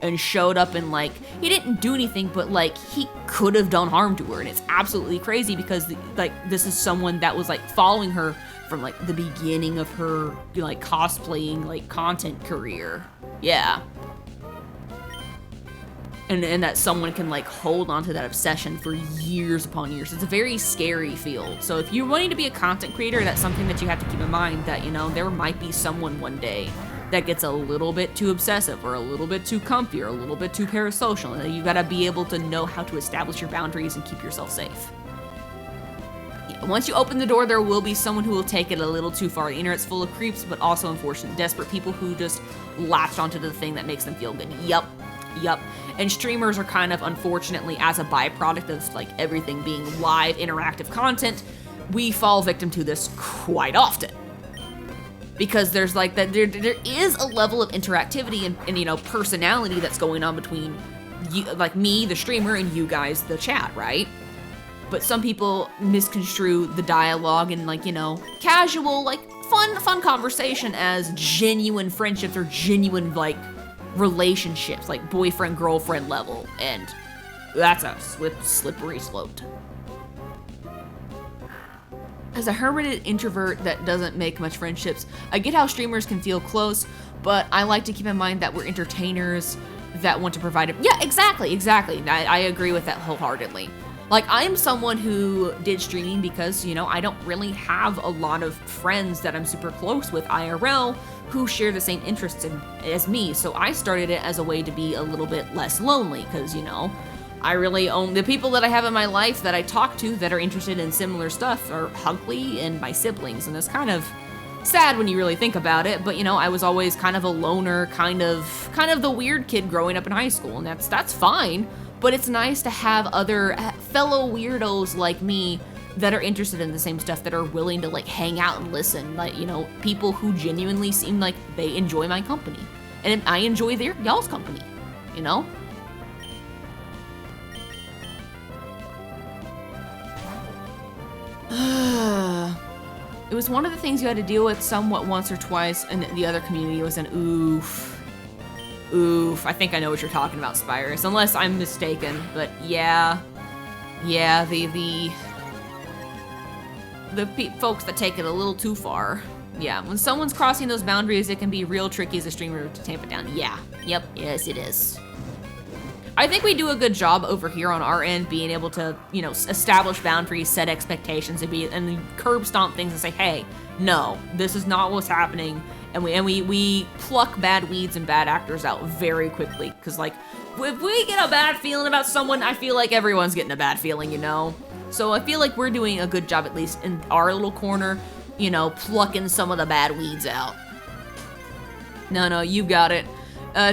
And showed up and like, he didn't do anything, but like he could have done harm to her. And it's absolutely crazy because like this is someone that was like following her from like the beginning of her like cosplaying like content career. Yeah. And that someone can like hold on to that obsession for years upon years. It's a very scary field. So if you're wanting to be a content creator, that's something that you have to keep in mind, that, you know, there might be someone one day that gets a little bit too obsessive or a little bit too comfy or a little bit too parasocial. And you gotta be able to know how to establish your boundaries and keep yourself safe. Once you open the door, there will be someone who will take it a little too far. The internet's full of creeps, but also unfortunate, desperate people who just latch onto the thing that makes them feel good. Yup. And streamers are kind of, unfortunately, as a byproduct of like everything being live, interactive content, we fall victim to this quite often. Because there's like that, there is a level of interactivity and you know, personality that's going on between you, like me, the streamer, and you guys, the chat, right? But some people misconstrue the dialogue and like, you know, casual, like fun conversation as genuine friendships or genuine like relationships, like boyfriend girlfriend level, and that's a slippery slope. As a hermited introvert that doesn't make much friendships, I get how streamers can feel close, but I like to keep in mind that we're entertainers that want to provide it. Yeah, exactly. I agree with that wholeheartedly. Like, I'm someone who did streaming because, you know, I don't really have a lot of friends that I'm super close with IRL who share the same interests as me. So I started it as a way to be a little bit less lonely because, you know, I really own the people that I have in my life that I talk to that are interested in similar stuff are Hunkley and my siblings. And it's kind of sad when you really think about it. But, you know, I was always kind of a loner, kind of the weird kid growing up in high school. And that's fine. But it's nice to have other fellow weirdos like me that are interested in the same stuff, that are willing to like hang out and listen. Like, you know, people who genuinely seem like they enjoy my company. And I enjoy y'all's company, you know? It was one of the things you had to deal with somewhat once or twice, and the other community was an oof. Oof, I think I know what you're talking about, Spyrus, unless I'm mistaken, but yeah, the folks that take it a little too far. Yeah, when someone's crossing those boundaries, it can be real tricky as a streamer to tamp it down. Yeah, yes it is. I think we do a good job over here on our end being able to, you know, establish boundaries, set expectations, and curb stomp things and say, hey, no, this is not what's happening. And we pluck bad weeds and bad actors out very quickly. Because, like, if we get a bad feeling about someone, I feel like everyone's getting a bad feeling, you know? So I feel like we're doing a good job, at least in our little corner, you know, plucking some of the bad weeds out. No, you got it.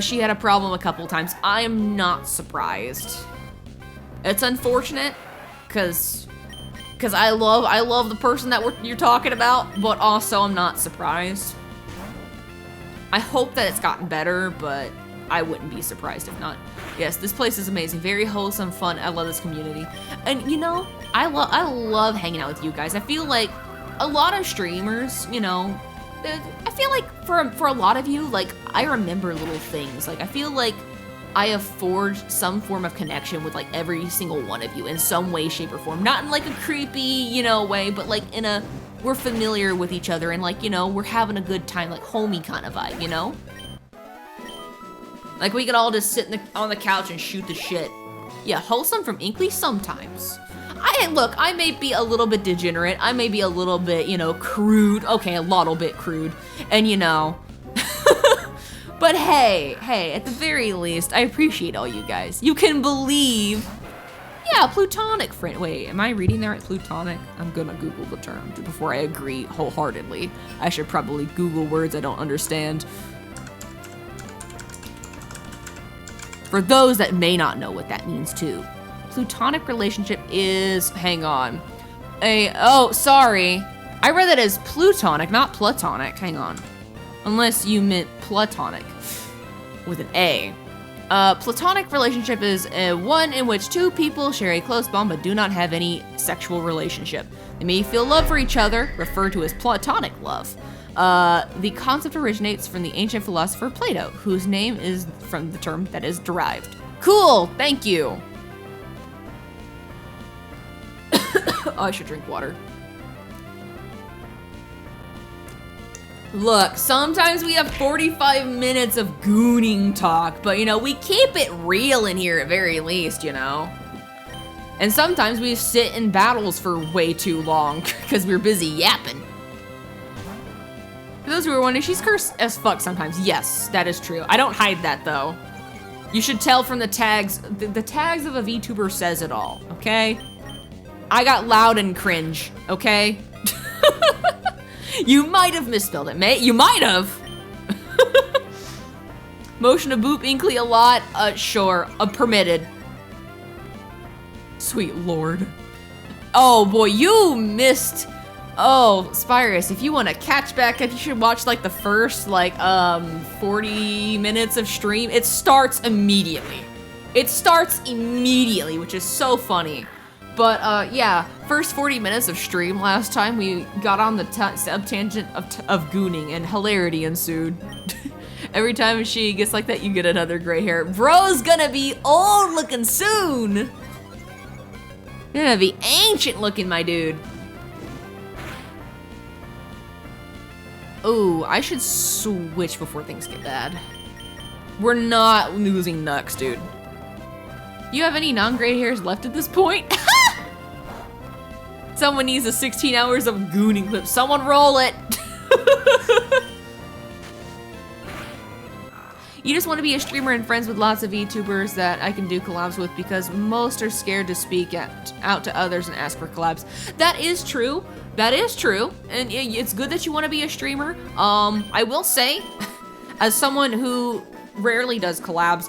She had a problem a couple times. I am not surprised. It's unfortunate, because I love the person that you're talking about, but also I'm not surprised. I hope that it's gotten better, but I wouldn't be surprised if not. Yes, this place is amazing. Very wholesome, fun. I love this community. And, you know, I love hanging out with you guys. I feel like a lot of streamers, you know, I feel like for a lot of you, like, I remember little things. Like, I feel like I have forged some form of connection with, like, every single one of you in some way, shape, or form. Not in, like, a creepy, you know, way, but, like, in a, we're familiar with each other and, like, you know, we're having a good time, like, homie kind of vibe, you know? Like we could all just sit on the couch and shoot the shit. Yeah, wholesome from Inkly sometimes. Look, I may be a little bit degenerate. I may be a little bit, you know, crude. Okay, a little bit crude. And you know, but hey, at the very least, I appreciate all you guys. You can believe, yeah, plutonic friend. Wait, am I reading there at plutonic? I'm gonna Google the term before I agree wholeheartedly. I should probably Google words I don't understand. For those that may not know what that means too, plutonic relationship is, hang on, oh, sorry. I read that as plutonic, not platonic, hang on. Unless you meant platonic with an A. Platonic relationship is one in which two people share a close bond but do not have any sexual relationship. They may feel love for each other, referred to as platonic love. The concept originates from the ancient philosopher Plato, whose name is from the term that is derived. Cool, thank you. Oh, I should drink water. Look, sometimes we have 45 minutes of gooning talk, but you know, we keep it real in here at very least, you know? And sometimes we sit in battles for way too long because we're busy yapping. For those who are wondering, she's cursed as fuck sometimes. Yes, that is true. I don't hide that though. You should tell from the tags. The tags of a VTuber says it all, okay? I got loud and cringe, okay? You might have misspelled it, mate. You might have. Motion to boop Inkly a lot. Sure. Permitted. Sweet lord. Oh boy, you missed. Oh, Spyrus, if you want to catch back up, you should watch like the first 40 minutes of stream. It starts immediately. It starts immediately, which is so funny. But yeah, first 40 minutes of stream last time, we got on the sub-tangent of gooning and hilarity ensued. Every time she gets like that, you get another gray hair. Bro's gonna be old looking soon. You're gonna be ancient looking, my dude. Ooh, I should switch before things get bad. We're not losing Nux, dude. You have any non-gray hairs left at this point? Someone needs a 16 hours of gooning clip. Someone roll it. You just want to be a streamer and friends with lots of VTubers that I can do collabs with because most are scared to speak out to others and ask for collabs. That is true. That is true. And it's good that you want to be a streamer. I will say, as someone who rarely does collabs,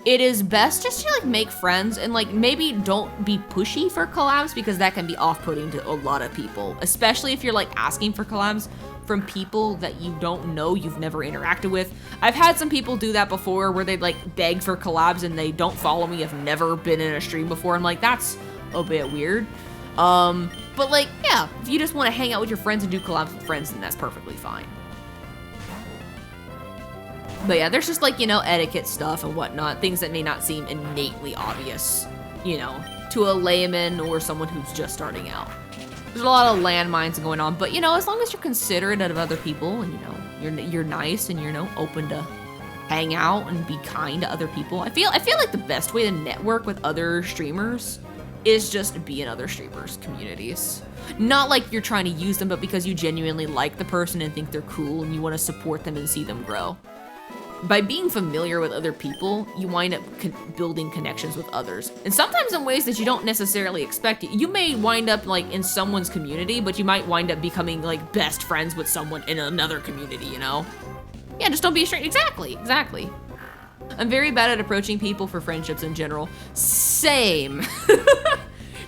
it is best just to like make friends and like maybe don't be pushy for collabs because that can be off-putting to a lot of people, especially if you're like asking for collabs from people that you don't know, you've never interacted with. I've had some people do that before where they like beg for collabs and they don't follow me, have never been in a stream before. I'm like, that's a bit weird. But like, yeah, if you just want to hang out with your friends and do collabs with friends, then that's perfectly fine. But yeah, there's just like, you know, etiquette stuff and whatnot, things that may not seem innately obvious, you know, to a layman or someone who's just starting out. There's a lot of landmines going on, but you know, as long as you're considerate of other people and you know, you're nice and you're, you know, open to hang out and be kind to other people. I feel like the best way to network with other streamers is just be in other streamers' communities. Not like you're trying to use them, but because you genuinely like the person and think they're cool and you want to support them and see them grow. By being familiar with other people, you wind up building connections with others. And sometimes in ways that you don't necessarily expect. You may wind up like in someone's community, but you might wind up becoming like best friends with someone in another community, you know? Yeah, just don't be a stranger. Exactly. I'm very bad at approaching people for friendships in general. Same.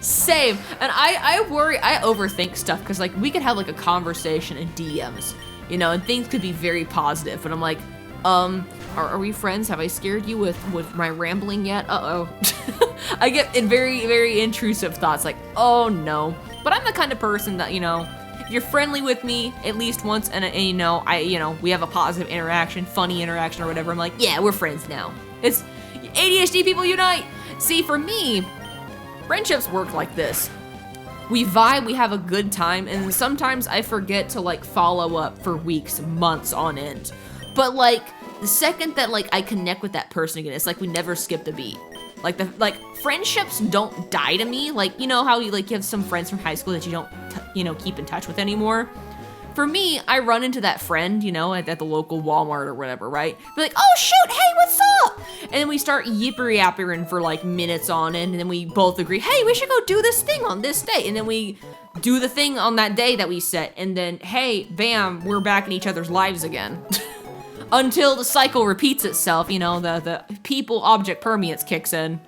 Same. And I worry, I overthink stuff because like we could have like a conversation in DMs, you know, and things could be very positive. But I'm like, are we friends? Have I scared you with my rambling yet? Uh-oh. I get in very, very intrusive thoughts like, oh no. But I'm the kind of person that, you know, if you're friendly with me at least once and you know, we have a positive interaction, funny interaction or whatever, I'm like, yeah, we're friends now. It's ADHD people unite. See, for me, friendships work like this. We vibe, we have a good time, and sometimes I forget to like follow up for weeks, months on end. But like the second that like I connect with that person again, it's like we never skipped a beat. Like friendships don't die to me. Like, you know how you have some friends from high school that you don't keep in touch with anymore. For me, I run into that friend, at the local Walmart or whatever, right? Be like, oh shoot, hey, what's up? And then we start yipper-yappering for like minutes on end, and then we both agree, hey, we should go do this thing on this day. And then we do the thing on that day that we set, and then, hey, bam, we're back in each other's lives again. Until the cycle repeats itself, the people-object permeance kicks in.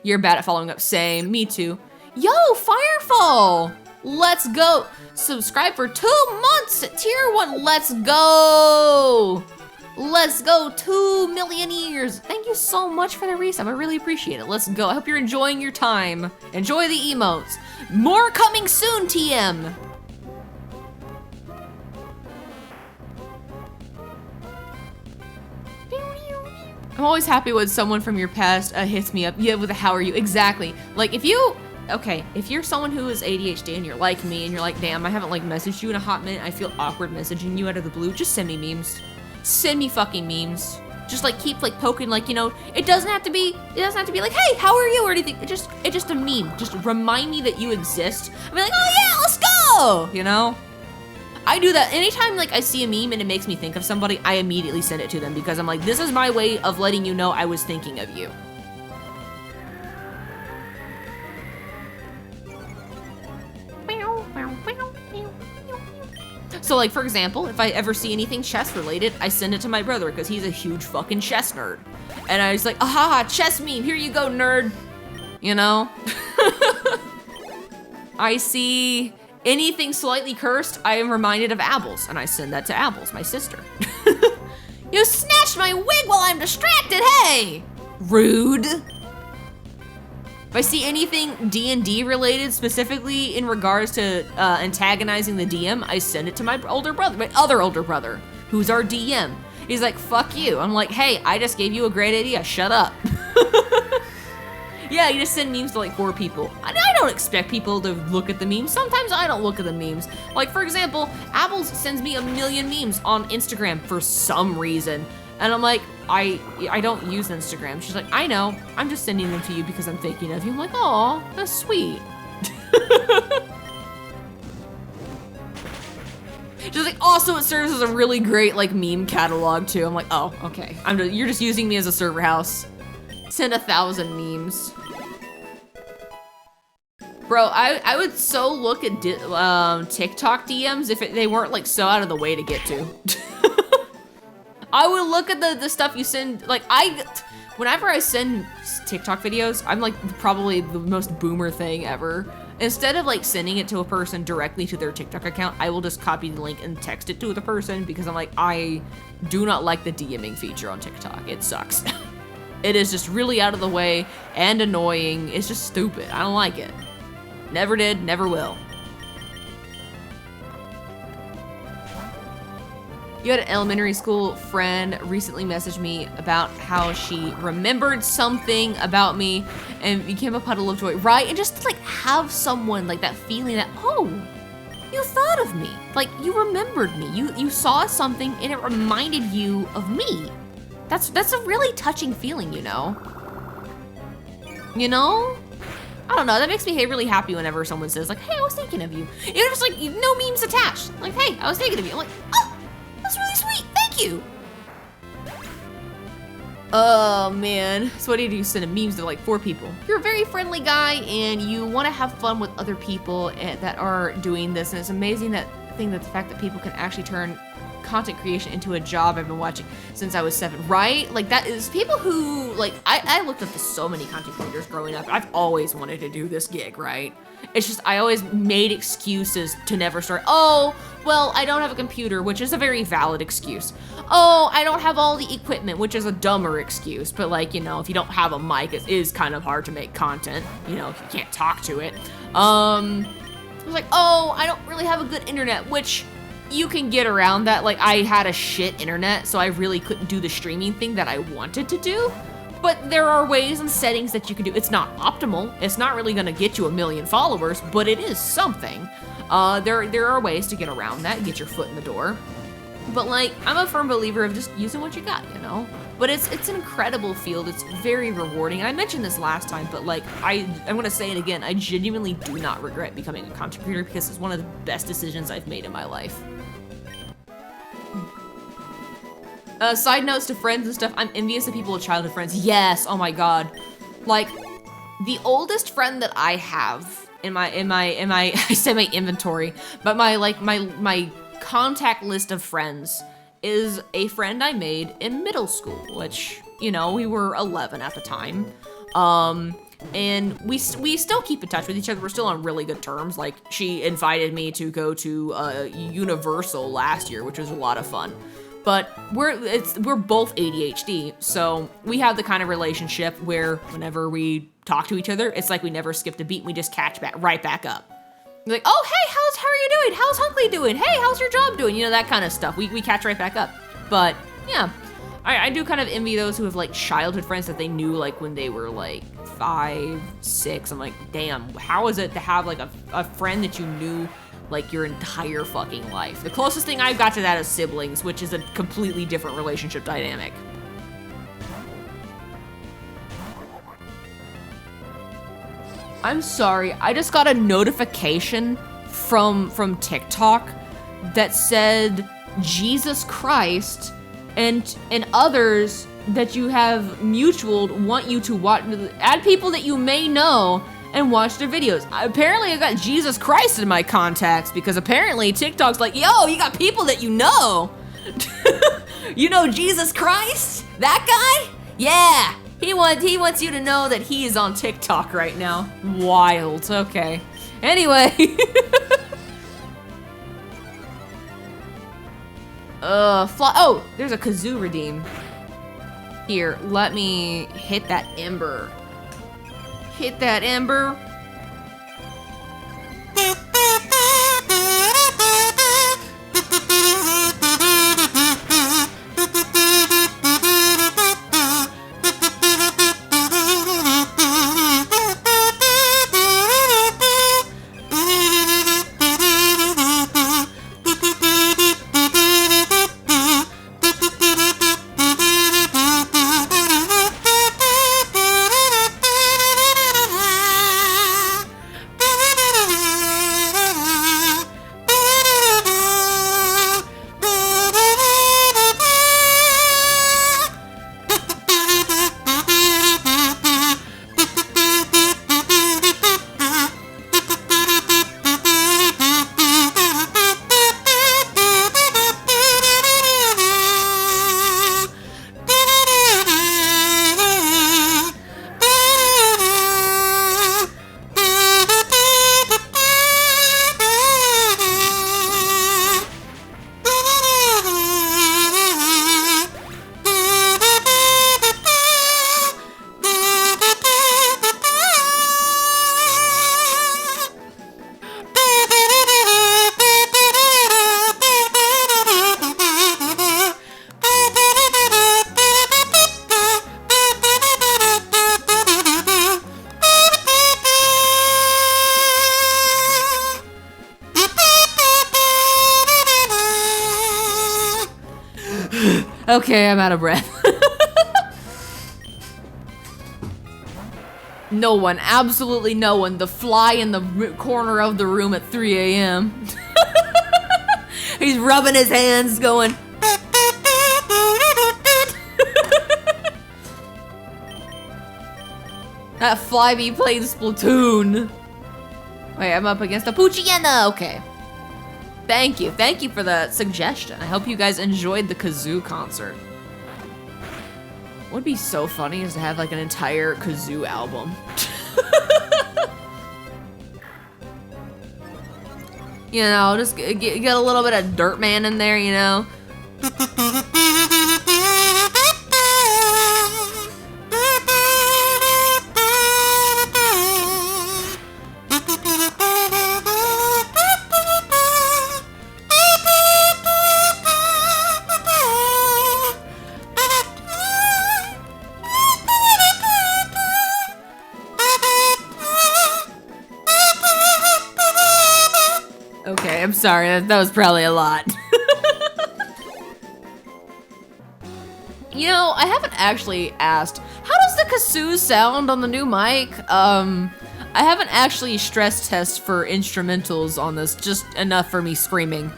You're bad at following up, same, me too. Yo, Firefall! Let's go. Subscribe for 2 months at tier 1. Let's go. Let's go. 2 million years. Thank you so much for the resub. I really appreciate it. Let's go. I hope you're enjoying your time. Enjoy the emotes. More coming soon, TM. I'm always happy when someone from your past hits me up. Yeah, with a how are you? Exactly. Like if you're someone who is ADHD and you're like me and you're like, damn, I haven't messaged you in a hot minute. I feel awkward messaging you out of the blue. Just send me memes. Send me fucking memes. Just keep poking it doesn't have to be like, hey, how are you or anything. It's just a meme. Just remind me that you exist. I'll be like, oh yeah, let's go. I do that anytime I see a meme and it makes me think of somebody, I immediately send it to them because I'm like, this is my way of letting you know I was thinking of you. So for example, if I ever see anything chess related, I send it to my brother because he's a huge fucking chess nerd. And I was like, aha, chess meme, here you go, nerd. I see anything slightly cursed, I am reminded of Abels, and I send that to Abels, my sister. You snatched my wig while I'm distracted, hey! Rude. If I see anything D&D related, specifically in regards to antagonizing the DM, I send it to my other older brother, who's our DM. He's like, fuck you. I'm like, hey, I just gave you a great idea, shut up. Yeah, you just send memes to 4 people. I don't expect people to look at the memes. Sometimes I don't look at the memes. For example, Apples sends me 1 million memes on Instagram for some reason. And I'm like, I don't use Instagram. She's like, I know, I'm just sending them to you because I'm thinking of you. I'm like, aw, that's sweet. She's like, also it serves as a really great meme catalog too. I'm like, oh, okay. You're just using me as a server house. Send 1,000 memes. Bro, I would so look at TikTok DMs if they weren't so out of the way to get to. I would look at the stuff you send, whenever I send TikTok videos, I'm probably the most boomer thing ever. Instead of sending it to a person directly to their TikTok account, I will just copy the link and text it to the person because I'm like, I do not like the DMing feature on TikTok. It sucks. It is just really out of the way and annoying. It's just stupid. I don't like it. Never did, never will. You had an elementary school friend recently messaged me about how she remembered something about me and became a puddle of joy, right? And just to have someone that feeling that, oh, you thought of me. You remembered me. You saw something and it reminded you of me. That's a really touching feeling, I don't know, that makes me really happy whenever someone says hey, I was thinking of you. Even if it's no memes attached. Hey, I was thinking of you. I'm like, oh, that's really sweet, thank you. Oh man, so what do you do? Send memes to 4 people. You're a very friendly guy and you want to have fun with other people that are doing this, and it's amazing the fact that people can actually turn content creation into a job. I've been watching since I was 7, right? That is people who I looked up to so many content creators growing up. I've always wanted to do this gig, right? It's just I always made excuses to never start. Oh, well, I don't have a computer, which is a very valid excuse. Oh, I don't have all the equipment, which is a dumber excuse. But if you don't have a mic, it is kind of hard to make content, if you can't talk to it. I was like, oh, I don't really have a good internet, which you can get around that. I had a shit internet, so I really couldn't do the streaming thing that I wanted to do. But there are ways and settings that you can do. It's not optimal. It's not really gonna get you 1 million followers, but it is something. There are ways to get around that and get your foot in the door. But like, I'm a firm believer of just using what you got, you know? But it's an incredible field. It's very rewarding. And I mentioned this last time, but like, I'm gonna say it again. I genuinely do not regret becoming a content creator because it's one of the best decisions I've made in my life. Side notes to friends and stuff. I'm envious of people with childhood friends. Yes, oh my God. Like, the oldest friend that I have in my I say my inventory, but my contact list of friends is a friend I made in middle school, which, you know, we were 11 at the time. And we still keep in touch with each other. We're still on really good terms. Like, she invited me to go to Universal last year, which was a lot of fun. But we're both ADHD, so we have the kind of relationship where whenever we talk to each other, it's like we never skipped a beat. We just catch right back up. We're like, oh, hey, how are you doing? How's Hunkley doing? Hey, how's your job doing? You know, that kind of stuff. We catch right back up. But yeah, I do kind of envy those who have like childhood friends that they knew like when they were like 5, 6. I'm like, damn, how is it to have like a friend that you knew like your entire fucking life? The closest thing I've got to that is siblings, which is a completely different relationship dynamic. I'm sorry, I just got a notification from TikTok that said Jesus Christ and others that you have mutual want you to watch, add people that you may know and watch their videos. Apparently I got Jesus Christ in my contacts because apparently TikTok's like, yo, you got people that you know. You know Jesus Christ? That guy? Yeah, he wants you to know that he is on TikTok right now. Wild, okay. Anyway. Oh, there's a kazoo redeem. Here, let me hit that ember. Hit that ember. Okay, I'm out of breath. No one, absolutely no one. The fly in the corner of the room at 3 a.m. He's rubbing his hands going. That fly be playing Splatoon. Wait, I'm up against a Poochyena. Okay. Thank you for the suggestion. I hope you guys enjoyed the kazoo concert. What would be so funny is to have like an entire kazoo album. You know, just get a little bit of Dirt Man in there, you know. Okay, I'm sorry, that was probably a lot. You know, I haven't actually asked, how does the kazoo sound on the new mic? I haven't actually stress test for instrumentals on this, just enough for me screaming.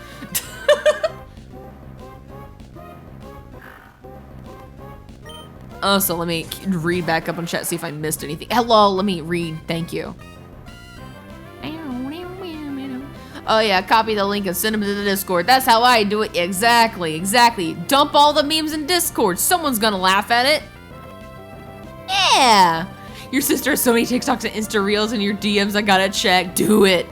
Oh, so let me read back up on chat, see if I missed anything. Hello, let me read, thank you. Oh yeah, copy the link and send them to the Discord. That's how I do it. Exactly, exactly. Dump all the memes in Discord. Someone's gonna laugh at it. Yeah. Your sister has so many TikToks and Insta Reels in your DMs, I gotta check. Do it.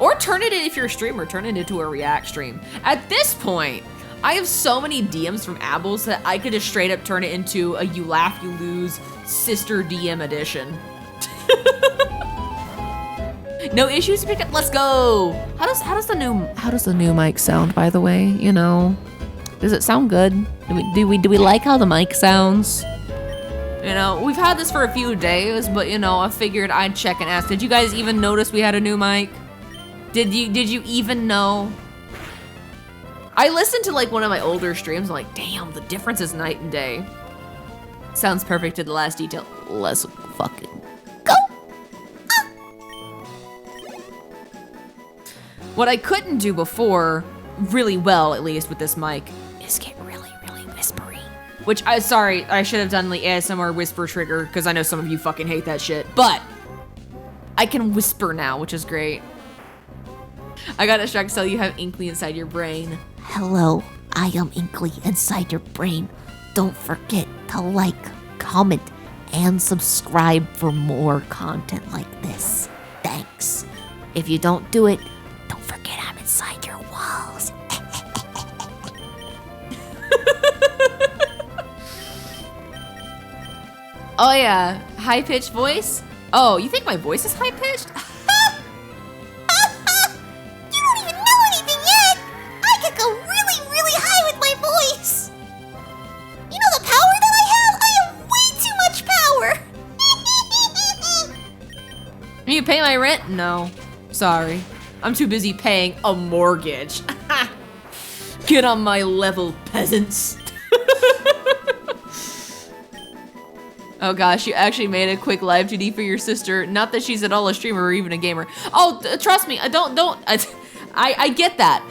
Or turn it in, if you're a streamer, turn it into a react stream. At this point, I have so many DMs from Abels that I could just straight up turn it into a you laugh, you lose sister DM edition. No issues to pick up. Let's go. How does the new mic sound, by the way? You know, does it sound good? Do we like how the mic sounds? You know, we've had this for a few days, but you know, I figured I'd check and ask. Did you guys even notice we had a new mic? Did you even know? I listened to like one of my older streams, I'm like, damn, the difference is night and day. Sounds perfect to the last detail. Let's fucking go. What I couldn't do before, really well at least with this mic, is get really, really whispery. Which, sorry, I should have done the ASMR whisper trigger, because I know some of you fucking hate that shit, but I can whisper now, which is great. I got distracted, so you have Inkly inside your brain. Hello, I am Inkly inside your brain. Don't forget to like, comment, and subscribe for more content like this. Thanks. If you don't do it, don't forget I'm inside your walls. Oh yeah, high-pitched voice? Oh, you think my voice is high-pitched? You don't even know anything yet! I could go really, really high with my voice! You know the power that I have? I have way too much power! You pay my rent? No, sorry. I'm too busy paying a mortgage. Get on my level, peasants. Oh gosh, you actually made a quick live 2D for your sister. Not that she's at all a streamer or even a gamer. Oh, trust me, I get that.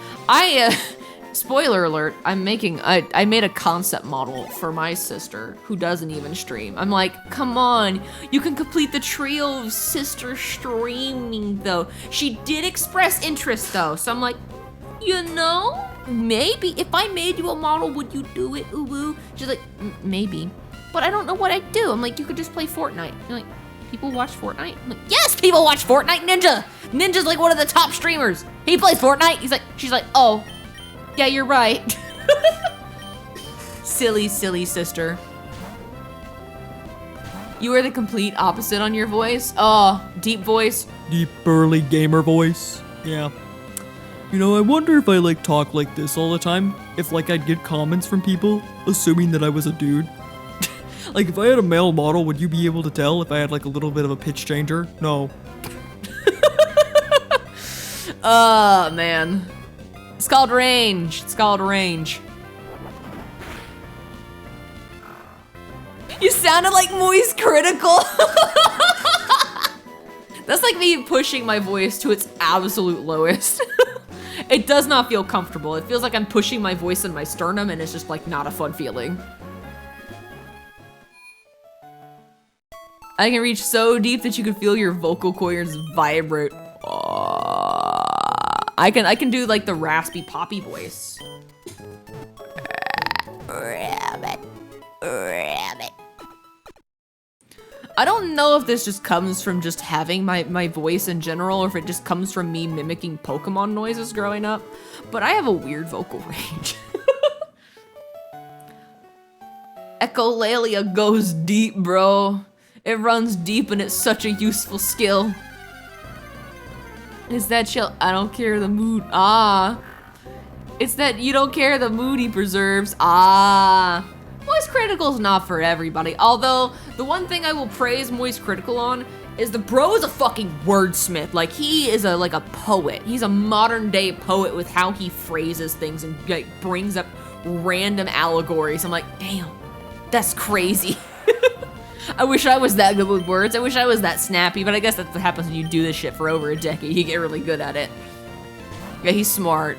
Spoiler alert, I made a concept model for my sister who doesn't even stream. I'm like, come on, you can complete the trio of sister streaming though. She did express interest though, so I'm like, you know, maybe if I made you a model, would you do it, uwu? She's like, maybe, but I don't know what I'd do. I'm like, you could just play Fortnite. You're like, people watch Fortnite? I'm like, yes, people watch Fortnite. Ninja's like one of the top streamers. He plays Fortnite. She's like, oh. Yeah, you're right. Silly, silly sister. You are the complete opposite on your voice. Oh, deep voice. Deep, burly gamer voice. Yeah. You know, I wonder if I like talk like this all the time. If like I'd get comments from people, assuming that I was a dude. Like if I had a male model, would you be able to tell if I had like a little bit of a pitch changer? No. Oh, man. It's called range. It's called range. You sounded like Moist Critical. That's like me pushing my voice to its absolute lowest. It does not feel comfortable. It feels like I'm pushing my voice in my sternum and it's just like not a fun feeling. I can reach so deep that you can feel your vocal cords vibrate. I can do like the raspy poppy voice. Rabbit. Rabbit. I don't know if this just comes from just having my voice in general or if it just comes from me mimicking Pokemon noises growing up, but I have a weird vocal range. Echolalia goes deep, bro. It runs deep and it's such a useful skill. Is that chill? I don't care the mood. Ah. It's that you don't care the mood he preserves. Ah. Moist Critical's not for everybody. Although, the one thing I will praise Moist Critical on is the bro is a fucking wordsmith. Like, he is like a poet. He's a modern day poet with how he phrases things and like brings up random allegories. I'm like, damn. That's crazy. I wish I was that good with words. I wish I was that snappy, but I guess that's what happens when you do this shit for over a decade. You get really good at it. Yeah, he's smart.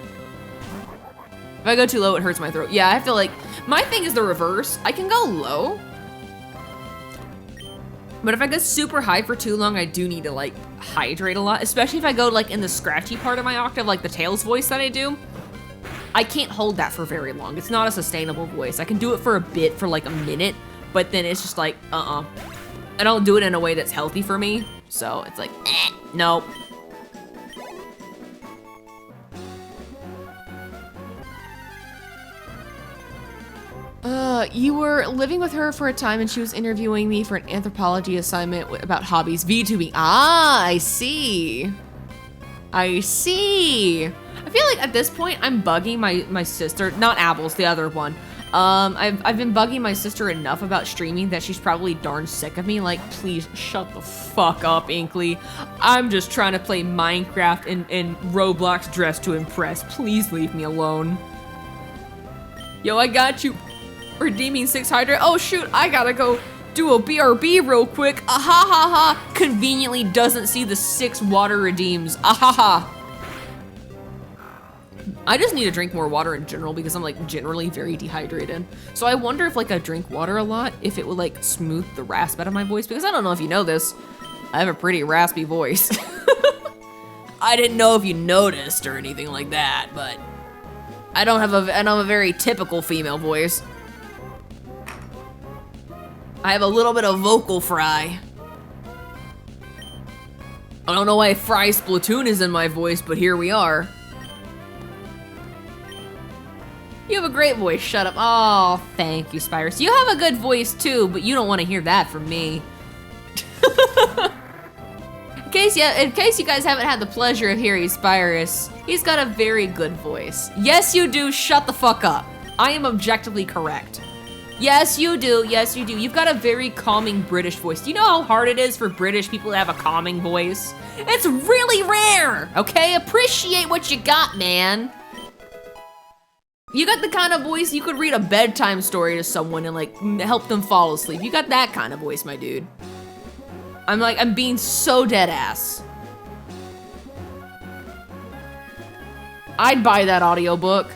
If I go too low, it hurts my throat. Yeah, I feel like my thing is the reverse. I can go low, but if I go super high for too long, I do need to like hydrate a lot, especially if I go like in the scratchy part of my octave, like the tails voice that I do. I can't hold that for very long. It's not a sustainable voice. I can do it for a bit, for like a minute, but then it's just like, I don't do it in a way that's healthy for me. So it's like, nope. You were living with her for a time and she was interviewing me for an anthropology assignment about hobbies, VTubing. Ah, I see. I see. I feel like at this point I'm bugging my sister, not Apples, the other one. I've been bugging my sister enough about streaming that she's probably darn sick of me. Like, please shut the fuck up, Inkly. I'm just trying to play Minecraft and Roblox dressed to impress. Please leave me alone. Yo, I got you. Redeeming 6 Hydra. Oh shoot, I gotta go do a BRB real quick. Ah ha ha ha. Conveniently doesn't see the 6 water redeems. Ah ha ha. I just need to drink more water in general because I'm like generally very dehydrated. So I wonder if like I drink water a lot, if it would like smooth the rasp out of my voice, because I don't know if you know this, I have a pretty raspy voice. I didn't know if you noticed or anything like that, but I don't have a very typical female voice. I have a little bit of vocal fry. I don't know why Fry Splatoon is in my voice, but here we are. You have a great voice, shut up. Oh, thank you, Spyrus. You have a good voice too, but you don't want to hear that from me. In case you guys haven't had the pleasure of hearing Spyrus, he's got a very good voice. Yes, you do, shut the fuck up. I am objectively correct. Yes, you do, yes, you do. You've got a very calming British voice. Do you know how hard it is for British people to have a calming voice? It's really rare, okay? Appreciate what you got, man. You got the kind of voice you could read a bedtime story to someone and like help them fall asleep. You got that kind of voice, my dude. I'm being so dead ass. I'd buy that audiobook.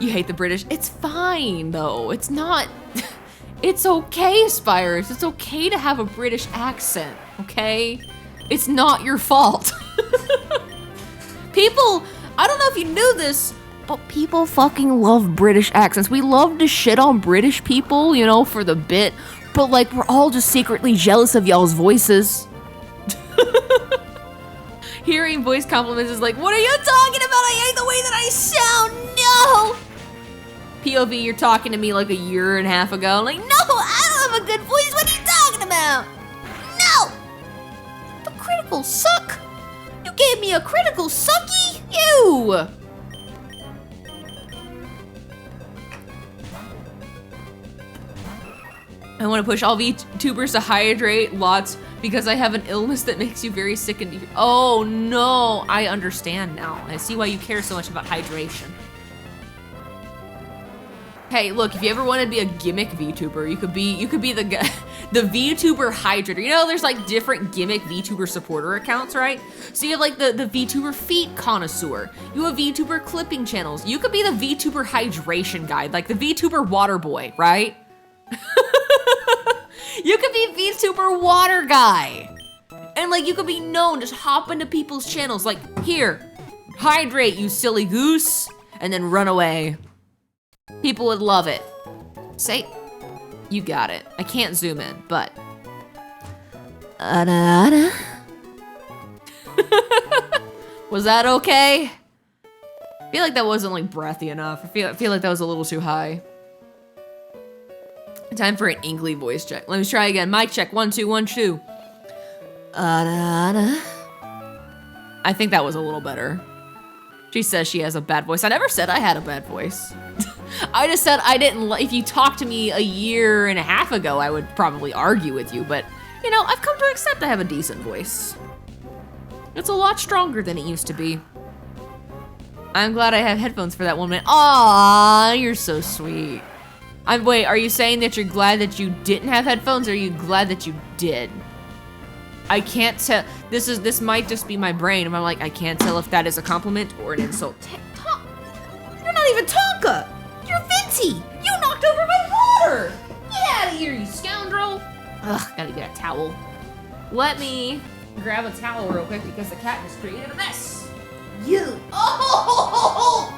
You hate the British. It's fine though. It's not, it's okay, Spyrus. It's okay to have a British accent, okay? It's not your fault. People, I don't know if you knew this, but people fucking love British accents. We love to shit on British people, you know, for the bit, but like we're all just secretly jealous of y'all's voices. Hearing voice compliments is like, what are you talking about? I hate the way that I sound, no! POV, you're talking to me like a year and a half ago. I'm like, no, I don't have a good voice, what are you talking about? No! The critical suck! You gave me a critical sucky? Ew! I want to push all VTubers to hydrate lots because I have an illness that makes you very sick and oh no, I understand now. I see why you care so much about hydration. Hey, look, if you ever want to be a gimmick VTuber, you could be the VTuber hydrator. You know, there's like different gimmick VTuber supporter accounts, right? So you have like the VTuber feet connoisseur. You have VTuber clipping channels. You could be the VTuber hydration guide, like the VTuber water boy, right? You could be VTuber water guy. And like you could be known, just hop into people's channels like, here, hydrate you silly goose, and then run away. People would love it. Say, you got it. I can't zoom in, but. Was that okay? I feel like that wasn't like breathy enough. I feel like that was a little too high. Time for an Inkly voice check. Let me try again. Mic check. 1, 2, 1, 2. I think that was a little better. She says she has a bad voice. I never said I had a bad voice. I just said I didn't. If you talked to me a year and a half ago, I would probably argue with you. But, you know, I've come to accept I have a decent voice. It's a lot stronger than it used to be. I'm glad I have headphones for that 1 minute. Aw, you're so sweet. Wait, are you saying that you're glad that you didn't have headphones, or are you glad that you did? I can't tell. This might just be my brain. And I'm like, I can't tell if that is a compliment or an insult. You're not even Tonka. You're Venti. You knocked over my water. Get out of here, you scoundrel. Ugh, gotta get a towel. Let me grab a towel real quick because the cat just created a mess. You. Oh!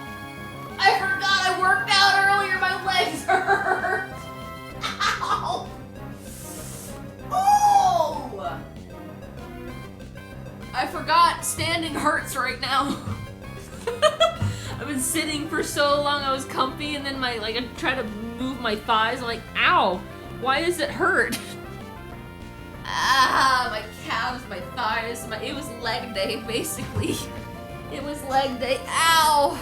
I forgot I worked out earlier. My legs hurt. Ow! Oh! I forgot standing hurts right now. I've been sitting for so long. I was comfy, and then I try to move my thighs. I'm like, ow! Why does it hurt? Ah, my calves, my thighs. It was leg day, basically. It was leg day. Ow!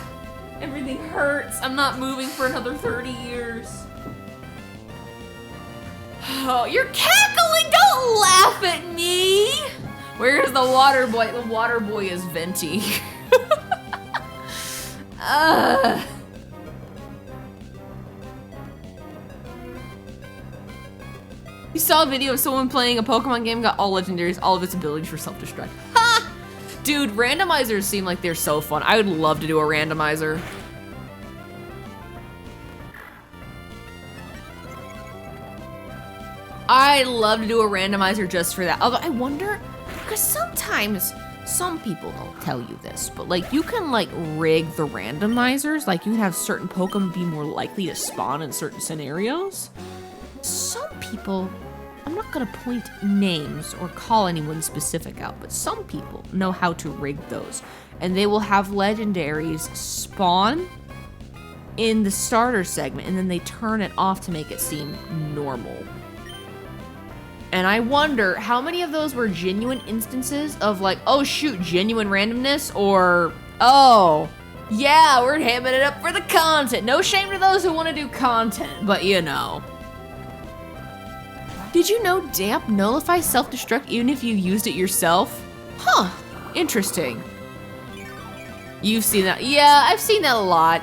Everything hurts. I'm not moving for another 30 years. Oh, you're cackling! Don't laugh at me! Where's the water boy? The water boy is Venti. You saw a video of someone playing a Pokemon game, got all legendaries, all of its abilities for self-destruct. Ha! Dude, randomizers seem like they're so fun. I would love to do a randomizer. I'd love to do a randomizer just for that. Although I wonder, because sometimes some people don't tell you this, but like you can like rig the randomizers. Like you can have certain Pokemon be more likely to spawn in certain scenarios. Some people, I'm not gonna point names or call anyone specific out, but some people know how to rig those. And they will have legendaries spawn in the starter segment and then they turn it off to make it seem normal. And I wonder how many of those were genuine instances of like, oh shoot, genuine randomness, or, oh, yeah, we're hamming it up for the content. No shame to those who want to do content, but you know. Did you know damp nullifies self-destruct even if you used it yourself? Huh, interesting. You've seen that? Yeah, I've seen that a lot.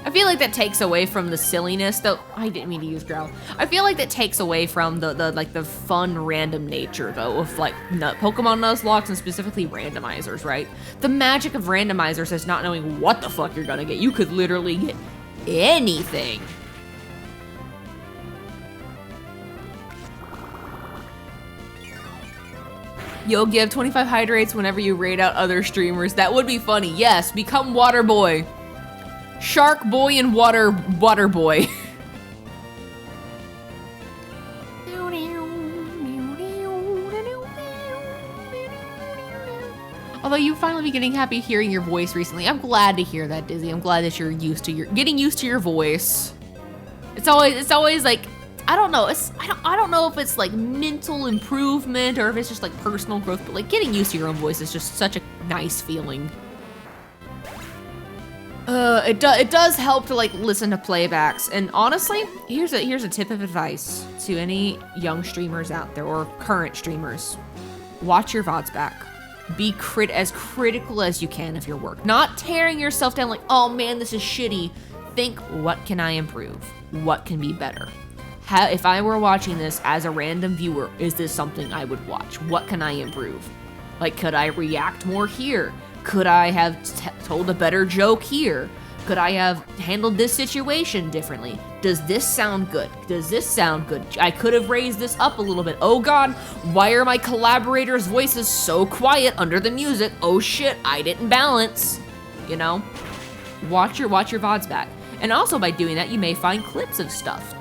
I feel like that takes away from the silliness, though. I didn't mean to use growl. I feel like that takes away from the fun random nature, though, of like Pokemon Nuzlocke and specifically randomizers, right? The magic of randomizers is not knowing what the fuck you're gonna get. You could literally get anything. You'll give 25 hydrates whenever you raid out other streamers. That would be funny. Yes, become Water Boy. Shark Boy and Water Boy. Although you finally be getting happy hearing your voice recently. I'm glad to hear that, Dizzy. I'm glad that you're getting used to your voice. It's always like, I don't know. I don't know if it's like mental improvement or if it's just like personal growth, but like getting used to your own voice is just such a nice feeling. It does help to like listen to playbacks, and honestly, here's a tip of advice to any young streamers out there or current streamers: watch your VODs back. Be as critical as you can of your work, not tearing yourself down like, oh man, this is shitty. Think, what can I improve? What can be better? If I were watching this as a random viewer, is this something I would watch? What can I improve? Like, could I react more here? Could I have told a better joke here? Could I have handled this situation differently? Does this sound good? Does this sound good? I could have raised this up a little bit. Oh God, why are my collaborators' voices so quiet under the music? Oh shit, I didn't balance. You know? Watch your VODs back. And also by doing that, you may find clips of stuff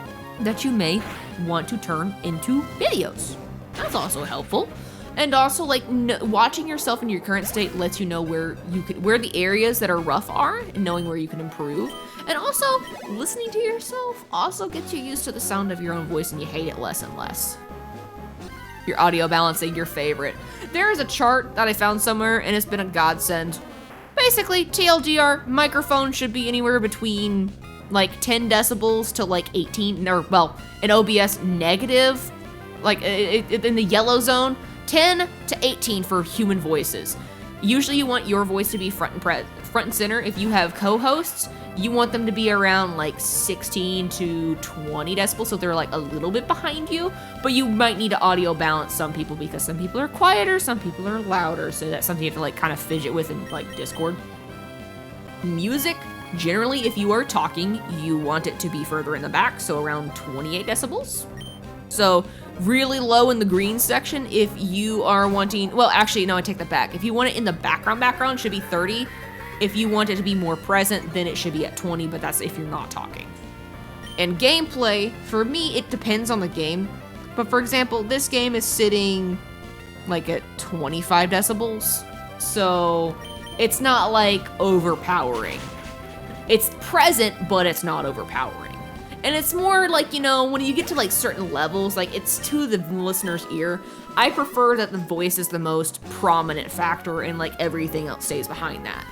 that you may want to turn into videos. That's also helpful. And also, like, watching yourself in your current state lets you know where the areas that are rough are, and knowing where you can improve. And also, listening to yourself also gets you used to the sound of your own voice, and you hate it less and less. Your audio balancing, your favorite. There is a chart that I found somewhere, and it's been a godsend. Basically, TLDR, microphone should be anywhere between like 10 decibels to like 18, or well, an OBS negative, like in the yellow zone. 10 to 18 for human voices. Usually you want your voice to be front and center. If you have co-hosts, you want them to be around like 16 to 20 decibels, so they're like a little bit behind you, but you might need to audio balance some people because some people are quieter, some people are louder, so that's something you have to like kind of fidget with in like Discord. Music, generally if you are talking, you want it to be further in the back, so around 28 decibels. So really low in the green section if you are wanting, well actually no, I take that back. If you want it in the background, it should be 30. If you want it to be more present, then it should be at 20, but that's if you're not talking. And gameplay, for me, it depends on the game. But for example, this game is sitting like at 25 decibels. So it's not like overpowering. It's present, but it's not overpowering. And it's more like, you know, when you get to like certain levels, like it's to the listener's ear. I prefer that the voice is the most prominent factor and like everything else stays behind that.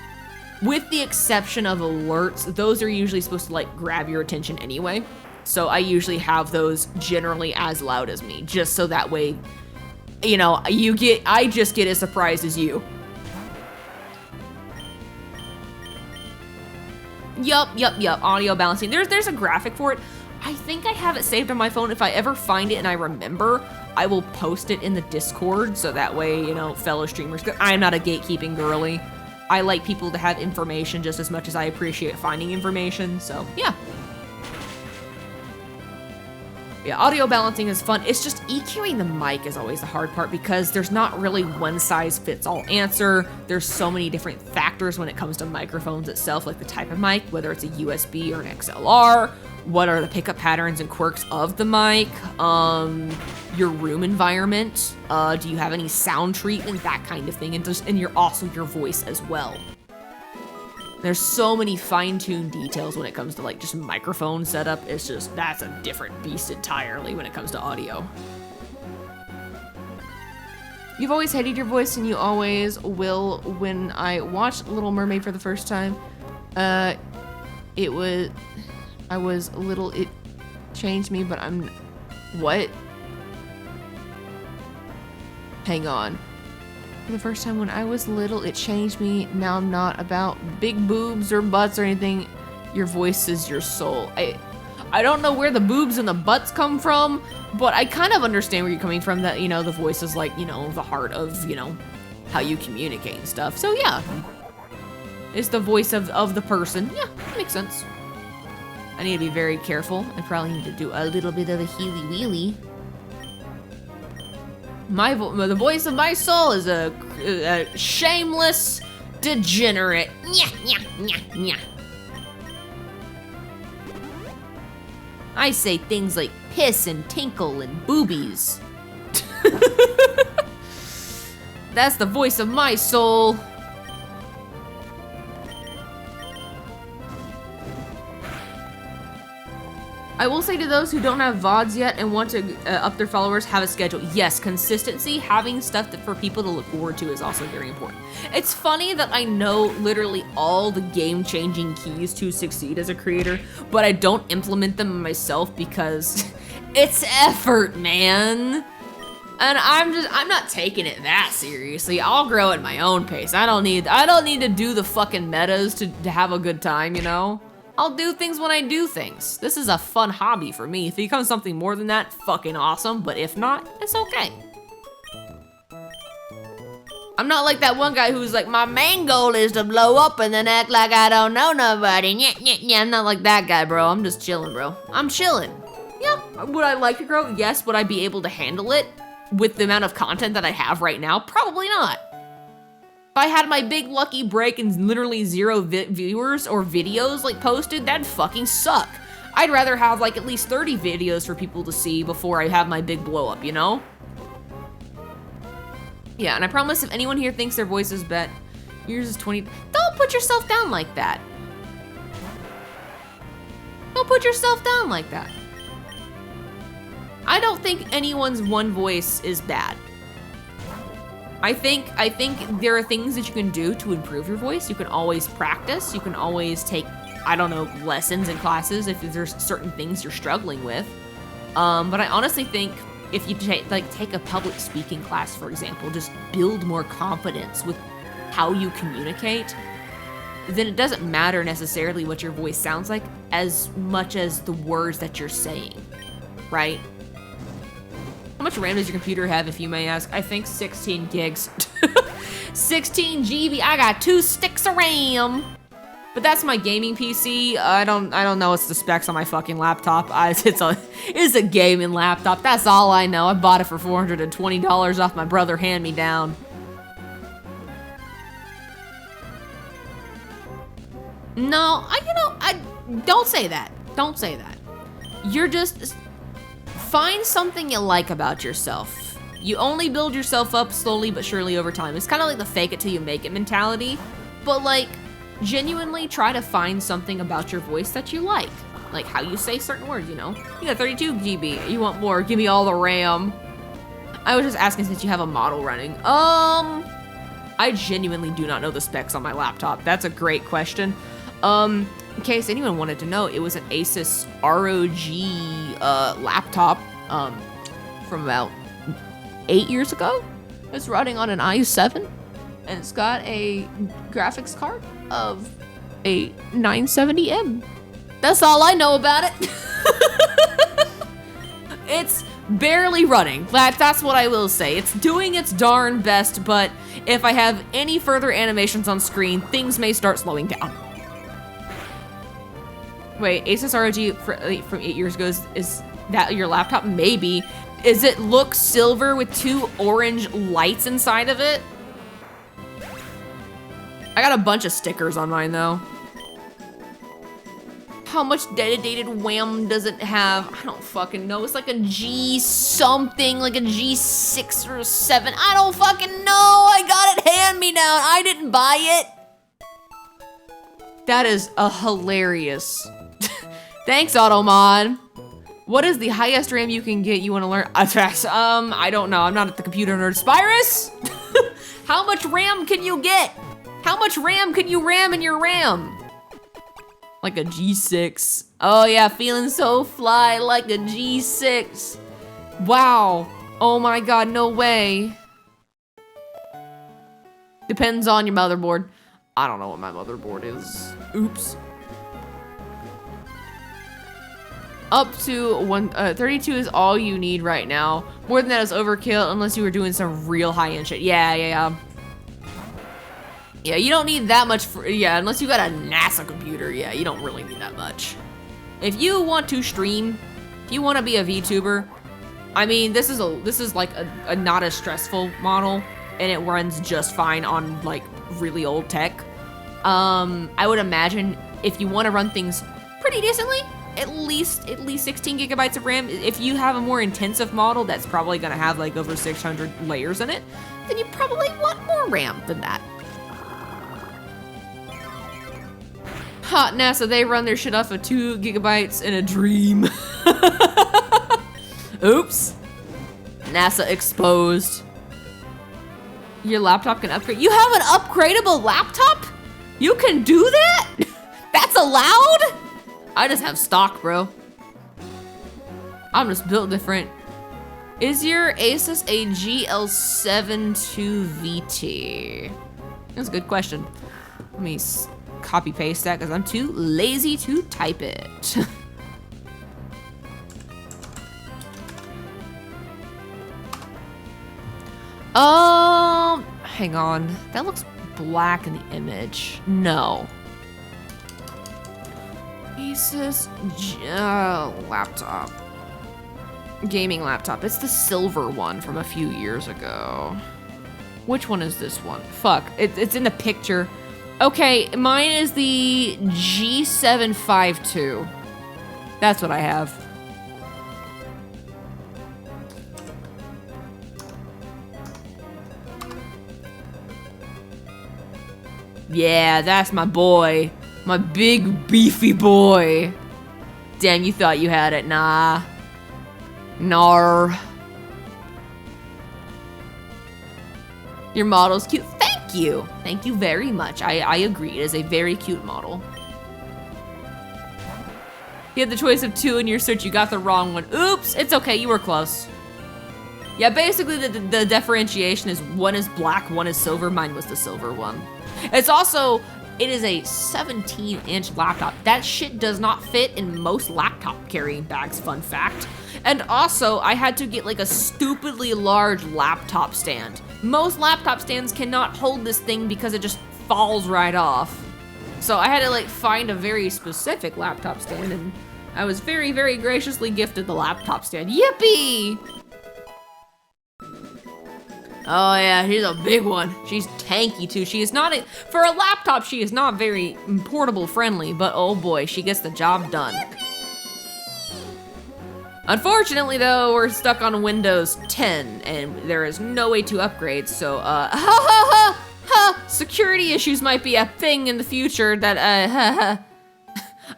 With the exception of alerts, those are usually supposed to like grab your attention anyway. So I usually have those generally as loud as me, just so that way, you know, I just get as surprised as you. Yup, audio balancing. There's a graphic for it. I think I have it saved on my phone. If I ever find it and I remember, I will post it in the Discord, so that way, you know, fellow streamers, I'm not a gatekeeping girly. I like people to have information just as much as I appreciate finding information, so yeah. Yeah, audio balancing is fun. It's just EQing the mic is always the hard part because there's not really one size fits all answer. There's so many different factors when it comes to microphones itself, like the type of mic, whether it's a USB or an XLR, what are the pickup patterns and quirks of the mic, your room environment, do you have any sound treatment, that kind of thing, and your voice as well. There's so many fine-tuned details when it comes to like just microphone setup. It's just, that's a different beast entirely when it comes to audio. You've always hated your voice and you always will. When I watched Little Mermaid for the first time, I was little, it changed me, but what? Hang on. For the first time when I was little, it changed me. Now I'm not about big boobs or butts or anything. Your voice is your soul. I don't know where the boobs and the butts come from, but I kind of understand where you're coming from, that, you know, the voice is like, you know, the heart of, you know, how you communicate and stuff. So yeah, it's the voice of the person. Yeah, that makes sense. I need to be very careful. I probably need to do a little bit of a heely wheelie. The voice of my soul is a shameless degenerate. Nya, nya, nya, nya. I say things like piss and tinkle and boobies. That's the voice of my soul. I will say to those who don't have VODs yet and want to up their followers, have a schedule. Yes, consistency, having stuff that for people to look forward to is also very important. It's funny that I know literally all the game-changing keys to succeed as a creator, but I don't implement them myself because it's effort, man. And I'm not taking it that seriously. I'll grow at my own pace. I don't need to do the fucking metas to have a good time, you know? I'll do things when I do things. This is a fun hobby for me. If it becomes something more than that, fucking awesome. But if not, it's okay. I'm not like that one guy who's like, my main goal is to blow up and then act like I don't know nobody. Nyeh, nyeh, nyeh. I'm not like that guy, bro. I'm just chilling, bro. I'm chilling. Yeah, would I like to grow? Yes. Would I be able to handle it with the amount of content that I have right now? Probably not. If I had my big lucky break and literally zero viewers or videos like posted, that'd fucking suck. I'd rather have like at least 30 videos for people to see before I have my big blow up, you know? Yeah, and I promise if anyone here thinks their voice is bad, yours is 20, don't put yourself down like that. Don't put yourself down like that. I don't think anyone's one voice is bad. I think there are things that you can do to improve your voice. You can always practice. You can always take, I don't know, lessons and classes if there's certain things you're struggling with. But I honestly think if you take a public speaking class, for example, just build more confidence with how you communicate, then it doesn't matter necessarily what your voice sounds like as much as the words that you're saying, right? How much RAM does your computer have, if you may ask? I think 16 gigs. 16 GB, I got 2 sticks of RAM. But that's my gaming PC. I don't know what's the specs on my fucking laptop. It's a gaming laptop. That's all I know. I bought it for $420 off my brother hand-me-down. No, I don't say that. Don't say that. You're just find something you like about yourself. You only build yourself up slowly but surely over time. It's kind of like the fake it till you make it mentality, but like genuinely try to find something about your voice that you like how you say certain words, you know? You got 32 GB, you want more, give me all the RAM. I was just asking since you have a model running. I genuinely do not know the specs on my laptop. That's a great question. In case anyone wanted to know, it was an Asus ROG laptop from about 8 years ago. It's running on an i7, and it's got a graphics card of a 970M. That's all I know about it. It's barely running. That's what I will say. It's doing its darn best, but if I have any further animations on screen, things may start slowing down. Wait, Asus ROG from 8 years ago, is that your laptop? Maybe. Is it look silver with 2 orange lights inside of it? I got a bunch of stickers on mine though. How much dedicated RAM does it have? I don't fucking know. It's like a G something, like a G6 or 7. I don't fucking know. I got it hand me down. I didn't buy it. That is a hilarious. Thanks, Automod. What is the highest RAM you can get? You want to learn? I don't know. I'm not at the computer nerd. Spyrus? How much RAM can you get? How much RAM can you ram in your RAM? Like a G6. Oh yeah, feeling so fly like a G6. Wow. Oh my god, no way. Depends on your motherboard. I don't know what my motherboard is. Oops. Up to 32 is all you need right now. More than that is overkill unless you were doing some real high-end shit. Yeah, you don't need that much unless you got a NASA computer. Yeah, you don't really need that much. If you want to stream, if you want to be a VTuber, I mean, this is like a not as stressful model, and it runs just fine on like really old tech. I would imagine if you want to run things pretty decently, at least 16 gigabytes of RAM. If you have a more intensive model that's probably gonna have like over 600 layers in it, then you probably want more RAM than that. Hot NASA, they run their shit off of 2 gigabytes in a dream. Oops. NASA exposed. Your laptop can upgrade. You have an upgradable laptop? You can do that? That's allowed? I just have stock, bro. I'm just built different. Is your Asus a GL72 VT? That's a good question. Let me copy paste that because I'm too lazy to type it. Hang on. That looks black in the image. No. Asus laptop. Gaming laptop. It's the silver one from a few years ago. Which one is this one? Fuck. It's in the picture. Okay, mine is the G752. That's what I have. Yeah, that's my boy. My big, beefy boy. Damn, you thought you had it. Nah. Nar. Your model's cute. Thank you. Thank you very much. I agree. It is a very cute model. You had the choice of 2 in your search. You got the wrong one. Oops. It's okay. You were close. Yeah, basically the differentiation is one is black, one is silver. Mine was the silver one. It's also, it is a 17-inch laptop. That shit does not fit in most laptop carrying bags, fun fact. And also, I had to get like a stupidly large laptop stand. Most laptop stands cannot hold this thing because it just falls right off. So I had to like find a very specific laptop stand, and I was very, very graciously gifted the laptop stand. Yippee! Oh yeah, she's a big one. She's tanky too. She is not, for a laptop, she is not very portable friendly, but oh boy, she gets the job done. Unfortunately though, we're stuck on Windows 10 and there is no way to upgrade, so security issues might be a thing in the future that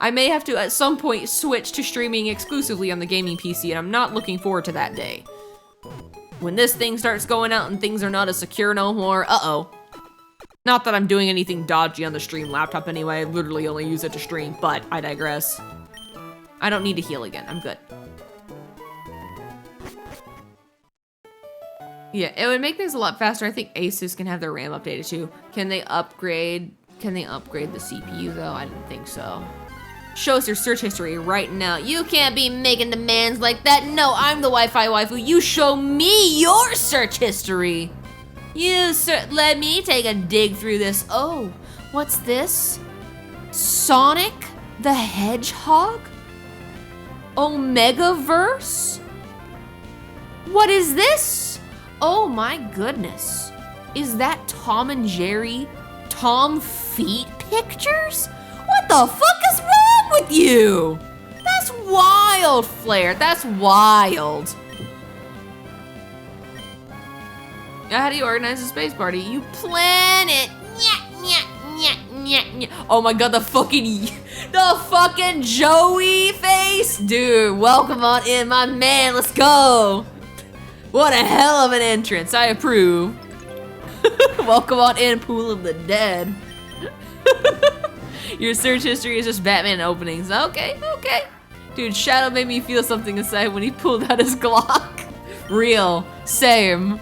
I may have to at some point switch to streaming exclusively on the gaming PC, and I'm not looking forward to that day. When this thing starts going out and things are not as secure no more, uh-oh. Not that I'm doing anything dodgy on the stream laptop anyway, I literally only use it to stream, but I digress. I don't need to heal again, I'm good. Yeah, it would make things a lot faster. I think Asus can have their RAM updated too. Can they upgrade the CPU though? I didn't think so. Show us your search history right now. You can't be making demands like that. No, I'm the Wi-Fi waifu. You show me your search history. Let me take a dig through this. Oh, what's this? Sonic the Hedgehog? Omegaverse? What is this? Oh my goodness. Is that Tom and Jerry Tom Feet pictures? What the fuck is wrong with you? That's wild, Flair. That's wild. How do you organize a space party? You plan it. Oh my god, the fucking Joey face. Dude, welcome on in, my man. Let's go. What a hell of an entrance. I approve. Welcome on in, Pool of the Dead. Your search history is just Batman openings. Okay. Dude, Shadow made me feel something inside when he pulled out his Glock. Real. Same.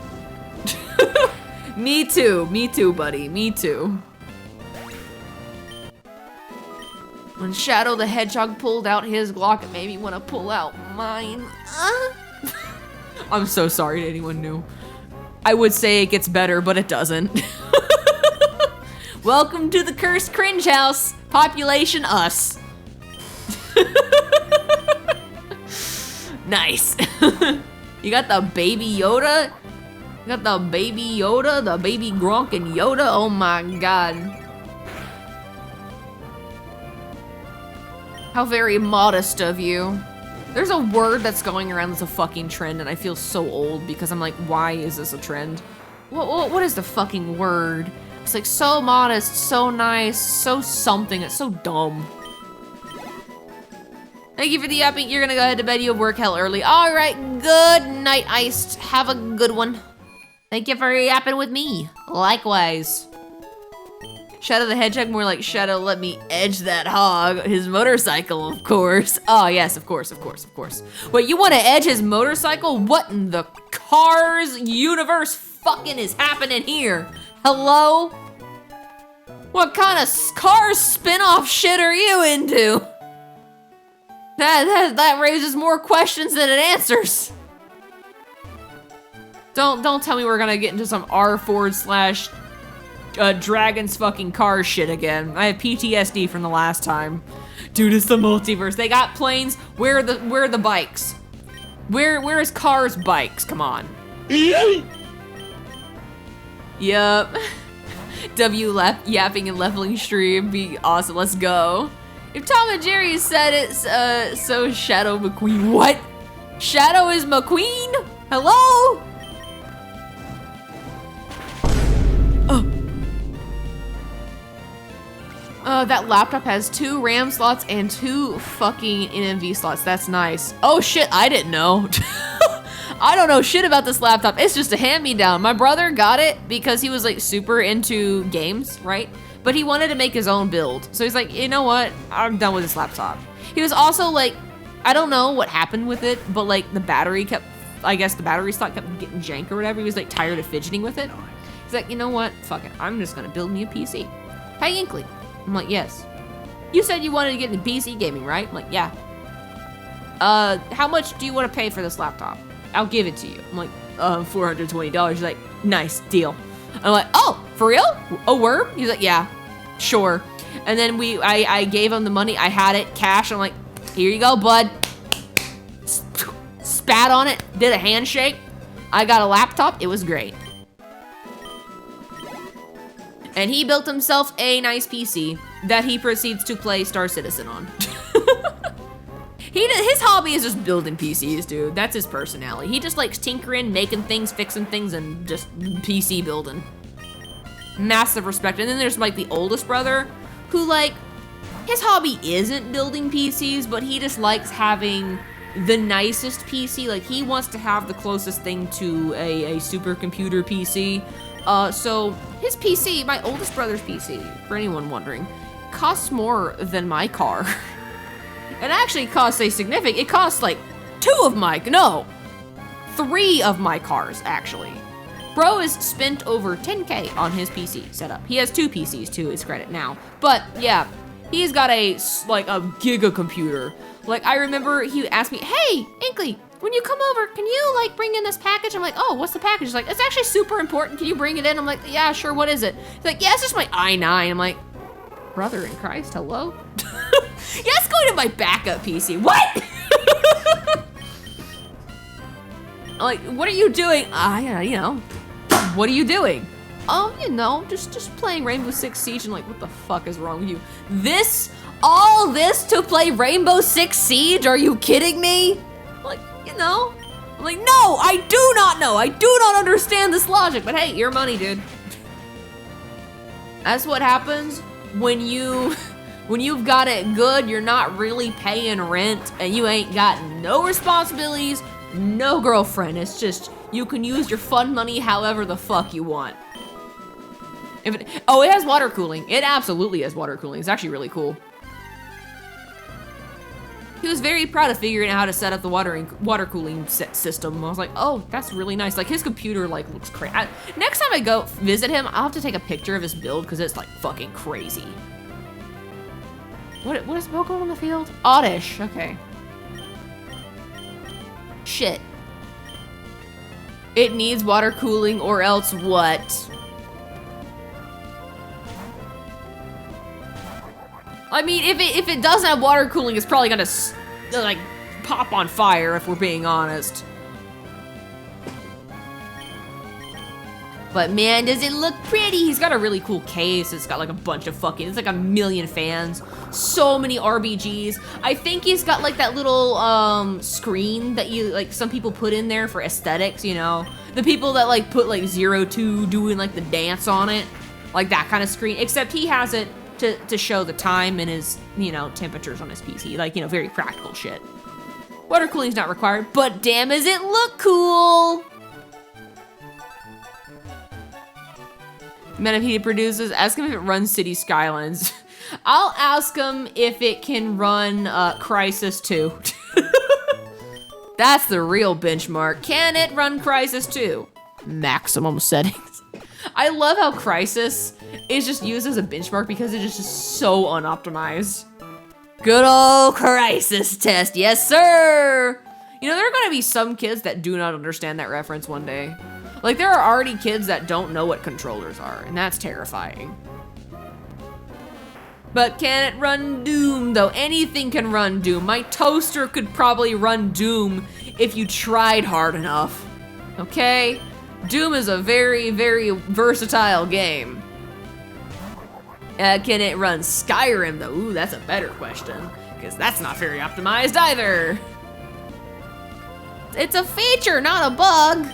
Me too, buddy. Me too. When Shadow the Hedgehog pulled out his Glock, it made me want to pull out mine. I'm so sorry to anyone new. I would say it gets better, but it doesn't. Welcome to the cursed cringe house. Population us. Nice. You got the baby Yoda? You got the baby Yoda, the baby Gronk and Yoda? Oh my god. How very modest of you. There's a word that's going around that's a fucking trend, and I feel so old because I'm like, why is this a trend? What is the fucking word? It's like so modest, so nice, so something. It's so dumb. Thank you for the yapping. You're gonna go ahead to bed. You have work hell early. All right, good night, Iced. Have a good one. Thank you for yapping with me. Likewise. Shadow the Hedgehog, more like Shadow, let me edge that hog. His motorcycle, of course. Oh, yes, of course. Wait, you want to edge his motorcycle? What in the Cars universe fucking is happening here? Hello? What kind of Cars spin-off shit are you into? That raises more questions than it answers. Don't tell me we're gonna get into some r// Dragon's fucking Cars shit again. I have PTSD from the last time. Dude, it's the multiverse. They got planes. Where are the bikes? Where is Cars bikes? Come on. Yup. Yapping and leveling stream. Be awesome. Let's go. If Tom and Jerry said it, so Shadow McQueen. What? Shadow is McQueen? Hello? That laptop has 2 RAM slots and 2 fucking NMV slots. That's nice. Oh shit, I didn't know. I don't know shit about this laptop. It's just a hand-me-down. My brother got it because he was like super into games, right? But he wanted to make his own build. So he's like, you know what? I'm done with this laptop. He was also like, I don't know what happened with it, but like the battery kept I guess the battery slot kept getting jank or whatever. He was like tired of fidgeting with it. He's like, you know what? Fuck it. I'm just gonna build me a PC. Hey, Inkly. I'm like, yes. You said you wanted to get into PC gaming, right? I'm like, yeah. How much do you want to pay for this laptop? I'll give it to you. I'm like, $420. He's like, nice deal. I'm like, oh, for real? A worm? He's like, yeah, sure. And then I gave him the money. I had it cash. I'm like, here you go, bud. Spat on it, did a handshake. I got a laptop. It was great. And he built himself a nice PC that he proceeds to play Star Citizen on. His hobby is just building PCs, dude. That's his personality. He just likes tinkering, making things, fixing things, and just PC building. Massive respect. And then there's like the oldest brother who like, his hobby isn't building PCs, but he just likes having the nicest PC. Like he wants to have the closest thing to a supercomputer PC. So his PC, my oldest brother's PC, for anyone wondering, costs more than my car. It actually costs it costs like 3 of my cars, actually. Bro has spent over 10K on his PC setup. He has 2 PCs to his credit now. But yeah, he's got a giga computer. Like I remember he asked me, hey, Inkly, when you come over, can you like bring in this package? I'm like, oh, what's the package? He's like, it's actually super important. Can you bring it in? I'm like, yeah, sure, what is it? He's like, yeah, it's just my i9. I'm like, brother in Christ, hello? Yeah, it's going to my backup PC. What? I'm like, what are you doing? You know, what are you doing? You know, just playing Rainbow Six Siege. And like, what the fuck is wrong with you? All this to play Rainbow Six Siege? Are you kidding me? Like, you know, I'm like, no, I do not know. I do not understand this logic, but hey, your money, dude. That's what happens when you've got it good. You're not really paying rent and you ain't got no responsibilities, no girlfriend. It's just, you can use your fun money however the fuck you want. It has water cooling. It absolutely has water cooling. It's actually really cool. He was very proud of figuring out how to set up the water cooling system. I was like, oh, that's really nice. Like his computer like looks crazy. Next time I go visit him, I'll have to take a picture of his build because it's like fucking crazy. What is Bo going on the field? Oddish, okay. Shit. It needs water cooling or else what? I mean, if it doesn't have water cooling, it's probably gonna like pop on fire if we're being honest. But man, does it look pretty? He's got a really cool case. It's got like a bunch of it's like 1 million fans. So many RBGs. I think he's got like that little screen that you like some people put in there for aesthetics, you know? The people that like put like 02 doing like the dance on it. Like that kind of screen. Except he has it to show the time and his, you know, temperatures on his PC. Like, you know, very practical shit. Water cooling's not required, but damn, does it look cool? Man, if he produces, ask him if it runs City Skylines. I'll ask him if it can run Crysis 2. That's the real benchmark. Can it run Crysis 2? Maximum settings. I love how Crysis is just used as a benchmark because it is just so unoptimized. Good old Crysis test, yes sir! You know, there are gonna be some kids that do not understand that reference one day. Like, there are already kids that don't know what controllers are, and that's terrifying. But can it run Doom, though? Anything can run Doom. My toaster could probably run Doom if you tried hard enough. Okay? Doom is a very, very versatile game. Can it run Skyrim, though? Ooh, that's a better question, because that's not very optimized either. It's a feature, not a bug.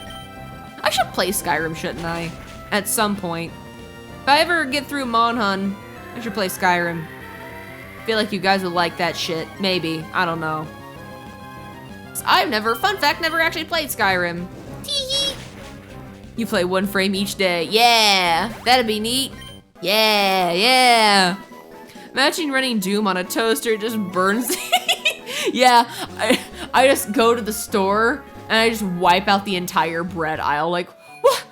I should play Skyrim, shouldn't I? At some point. If I ever get through Monhun, I should play Skyrim. I feel like you guys would like that shit. Maybe. I don't know. Fun fact, never actually played Skyrim. Tee-hee. You play 1 frame each day. Yeah, that'd be neat. Yeah. Imagine running Doom on a toaster, it just burns. Yeah, I just go to the store And I just wipe out the entire bread aisle. Like, what?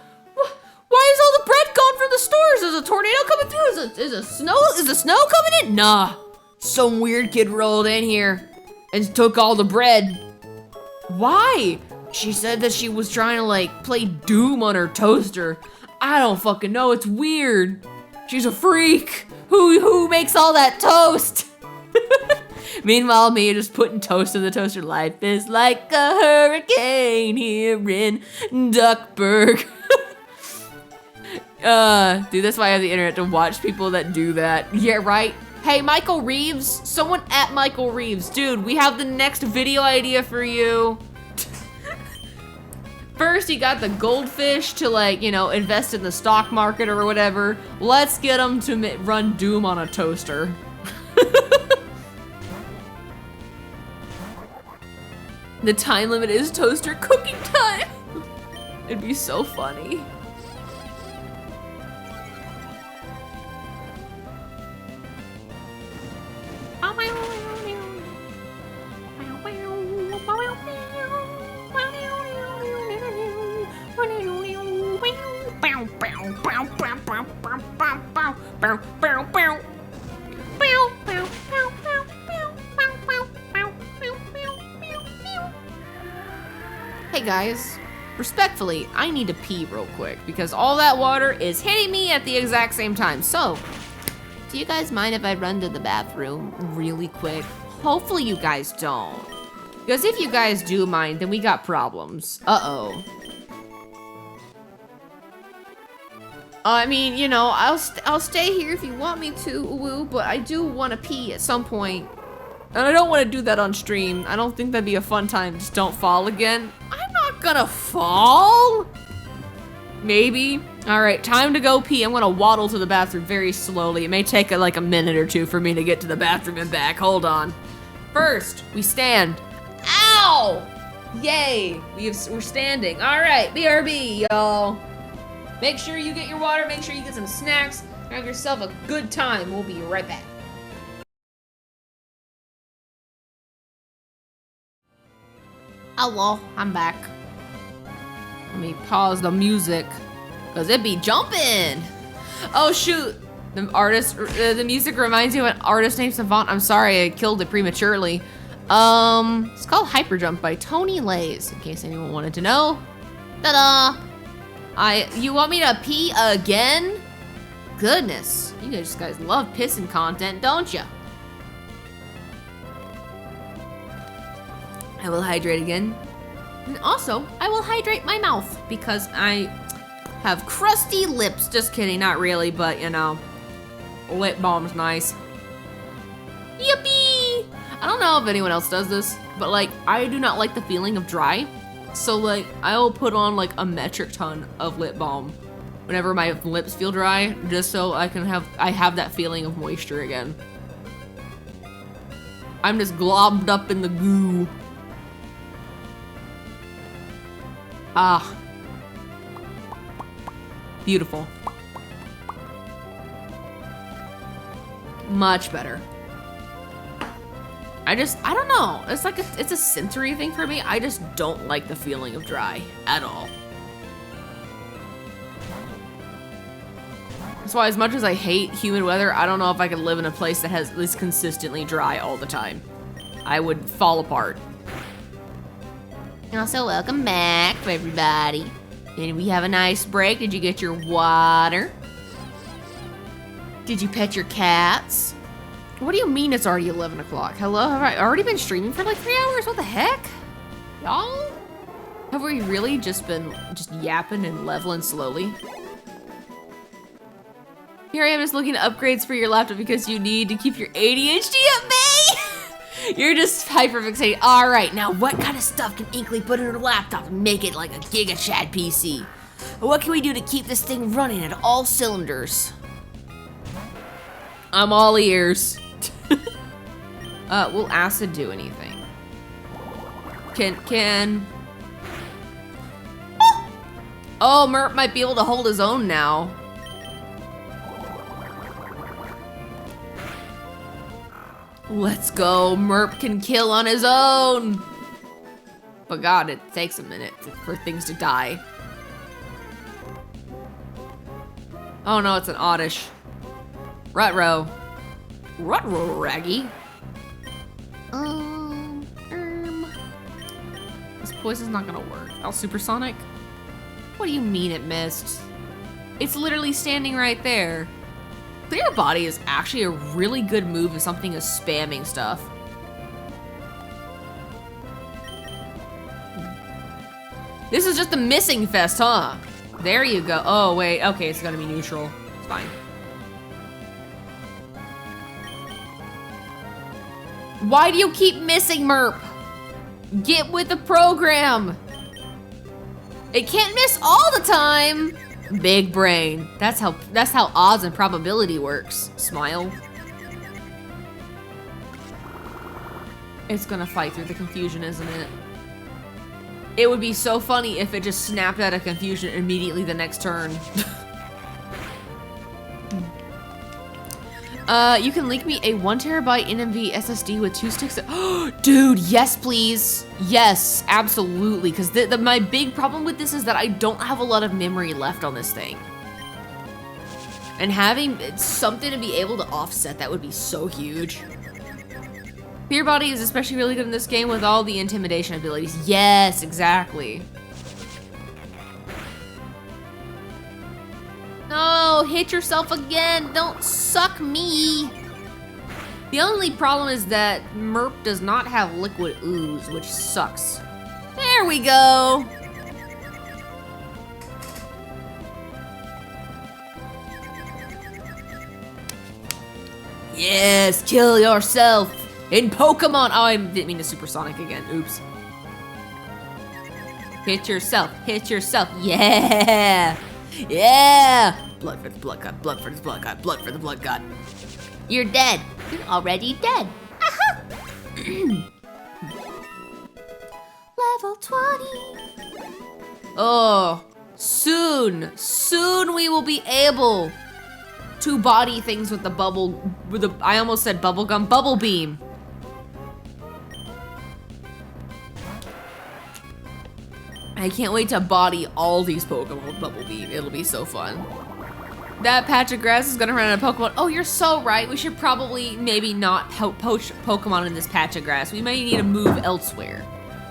Why is all the bread gone from the stores? Is a tornado coming through? Is the snow coming in? Nah, some weird kid rolled in here and took all the bread. Why? She said that she was trying to like play Doom on her toaster. I don't fucking know, it's weird. She's a freak. Who makes all that toast? Meanwhile, me just putting toast in the toaster. Life is like a hurricane here in Duckburg. Dude, that's why I have the internet to watch people that do that. Yeah, right? Hey, Michael Reeves, someone at Michael Reeves. Dude, we have the next video idea for you. First, he got the goldfish to like, you know, invest in the stock market or whatever. Let's get him to run Doom on a toaster. The time limit is toaster cooking time. It'd be so funny. Hey guys, respectfully, I need to pee real quick because all that water is hitting me at the exact same time. So, do you guys mind if I run to the bathroom really quick? Hopefully you guys don't. Because if you guys do mind, then we got problems. Uh-oh. I mean, you know, I'll stay here if you want me to, woo, but I do want to pee at some point. And I don't want to do that on stream. I don't think that'd be a fun time. Just don't fall again. I'm not gonna fall. Maybe. All right, time to go pee. I'm gonna waddle to the bathroom very slowly. It may take like a minute or two for me to get to the bathroom and back. Hold on. First, we stand. Ow! Yay, we're standing. All right, BRB, y'all. Make sure you get your water, make sure you get some snacks, have yourself a good time. We'll be right back. Hello, I'm back. Let me pause the music, cause it be jumping. Oh shoot, the music reminds me of an artist named Savant. I'm sorry, I killed it prematurely. It's called Hyper Jump by Tony Lays, in case anyone wanted to know. Ta-da! You want me to pee again? Goodness, you guys love pissing content, don't you? I will hydrate again. And also, I will hydrate my mouth because I have crusty lips. Just kidding, not really, but you know, lip balm's nice. Yippee! I don't know if anyone else does this, but like, I do not like the feeling of dry. So like, I will put on like a metric ton of lip balm whenever my lips feel dry, just so I have that feeling of moisture again. I'm just globbed up in the goo. Ah. Beautiful. Much better. I don't know. It's like it's a sensory thing for me. I just don't like the feeling of dry at all. That's why as much as I hate humid weather, I don't know if I could live in a place that is consistently dry all the time. I would fall apart. Also, welcome back, everybody. Did we have a nice break? Did you get your water? Did you pet your cats? What do you mean it's already 11 o'clock? Hello? Have I already been streaming for like 3 hours? What the heck? Y'all? Have we really just been yapping and leveling slowly? Here I am just looking at upgrades for your laptop because you need to keep your ADHD at bay. You're just hyperfixated. All right, now what kind of stuff can Inkly put in her laptop and make it like a Giga Chad PC? What can we do to keep this thing running at all cylinders? I'm all ears. Will acid do anything? Can... Oh, Merp might be able to hold his own now. Let's go, Merp can kill on his own. But God, it takes a minute for things to die. Oh no, it's an oddish. Rutro. Rutro Raggy. This poison's not gonna work. Oh, supersonic? What do you mean it missed? It's literally standing right there. Clear Body is actually a really good move if something is spamming stuff. This is just a missing fest, huh? There you go. Oh, wait. Okay, it's gonna be neutral. It's fine. Why do you keep missing, Merp? Get with the program. It can't miss all the time. Big brain. That's how odds and probability works. Smile. It's gonna fight through the confusion, isn't it? It would be so funny if it just snapped out of confusion immediately the next turn. You can link me a 1 terabyte NMV SSD with 2 sticks. Dude, yes, please. Yes, absolutely. Because my big problem with this is that I don't have a lot of memory left on this thing. And having something to be able to offset that would be so huge. Clear Body is especially really good in this game with all the intimidation abilities. Yes, exactly. No, hit yourself again. Don't suck me. The only problem is that Merp does not have liquid ooze, which sucks. There we go. Yes, kill yourself. In Pokemon. Oh, I didn't mean to supersonic again. Oops. Hit yourself. Hit yourself. Yeah. Yeah. Blood for the blood god. Blood for the blood god. Blood for the blood god. You're dead. You're already dead. Level 20. Oh, soon we will be able to body things with the bubble. I almost said bubblegum. Bubble beam. I can't wait to body all these Pokemon with Bubble Beam. It'll be so fun. That patch of grass is gonna run out of Pokemon. Oh, you're so right. We should probably maybe not poach Pokemon in this patch of grass. We may need to move elsewhere.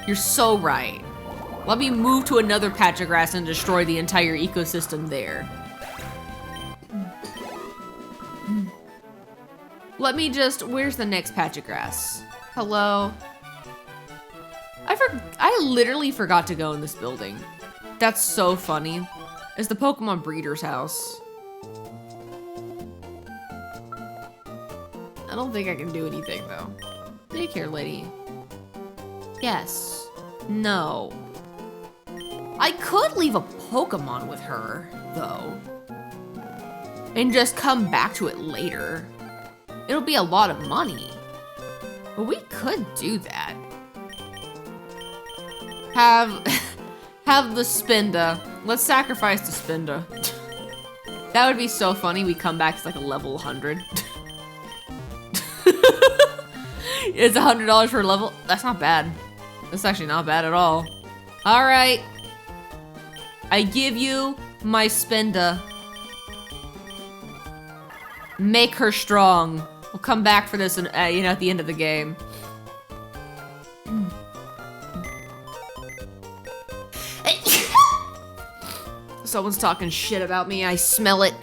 You're so right. Let me move to another patch of grass and destroy the entire ecosystem there. Let me just, where's the next patch of grass? Hello? I literally forgot to go in this building. That's so funny. It's the Pokemon breeder's house. I don't think I can do anything though. Daycare lady. Yes. No. I could leave a Pokemon with her though. And just come back to it later. It'll be a lot of money. But we could do that. Have the Spinda. Let's sacrifice the Spinda. That would be so funny. We come back to like a level 100. It's $100 for a level. That's not bad. That's actually not bad at all. All right. I give you my Spinda. Make her strong. We'll come back for this, at the end of the game. Someone's talking shit about me. I smell it.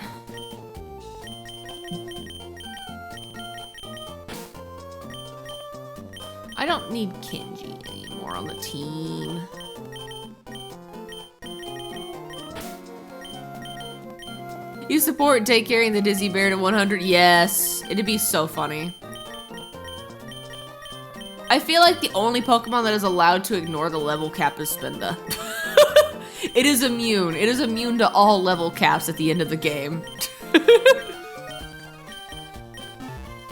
I don't need Kenji anymore on the team. You support take carrying the Dizzy Bear to 100? Yes. It'd be so funny. I feel like the only Pokemon that is allowed to ignore the level cap is Spinda. It is immune. It is immune to all level caps at the end of the game.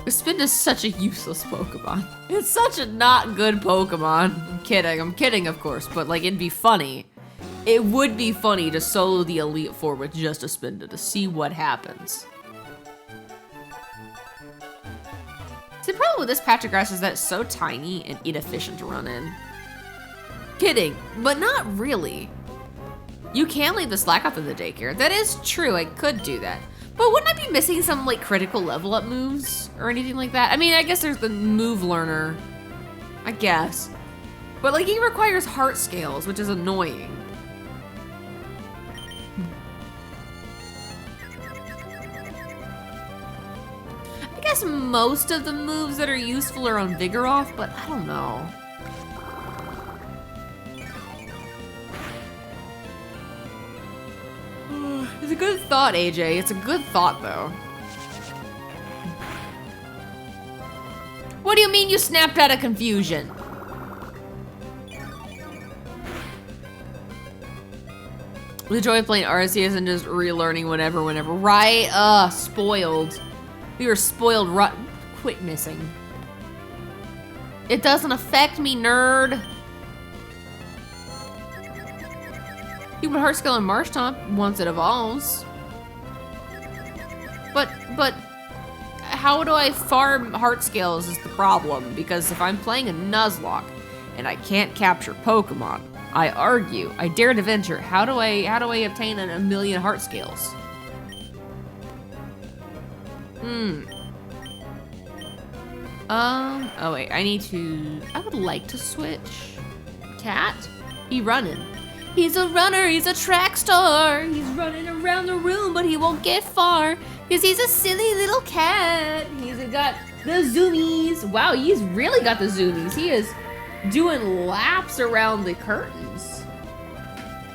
Spinda is such a useless Pokemon. It's such a not good Pokemon. I'm kidding, of course, but like it'd be funny. It would be funny to solo the Elite Four with just a Spinda to see what happens. See, the problem with this patch of grass is that it's so tiny and inefficient to run in. kidding, but not really. You can leave the slack off in the daycare. That is true, I could do that. But wouldn't I be missing some like critical level up moves or anything like that? I mean, I guess there's the move learner, I guess. But like he requires heart scales, which is annoying. I guess most of the moves that are useful are on Vigoroth, but I don't know. It's a good thought, AJ. It's a good thought, though. What do you mean you snapped out of confusion? The joy of playing Arceus and just relearning whenever. Right? Spoiled. We were spoiled rotten. Quit missing. It doesn't affect me, nerd. Human heart skill in Marshtomp once it evolves. But how do I farm heart scales is the problem, because if I'm playing a Nuzlocke and I can't capture Pokemon, I argue, I dare to venture, how do I obtain a million heart scales? Oh wait, I would like to switch. Cat? He running. He's a runner, he's a track star. He's running around the room, but he won't get far, because he's a silly little cat. He's got the zoomies. Wow, he's really got the zoomies. He is doing laps around the curtains.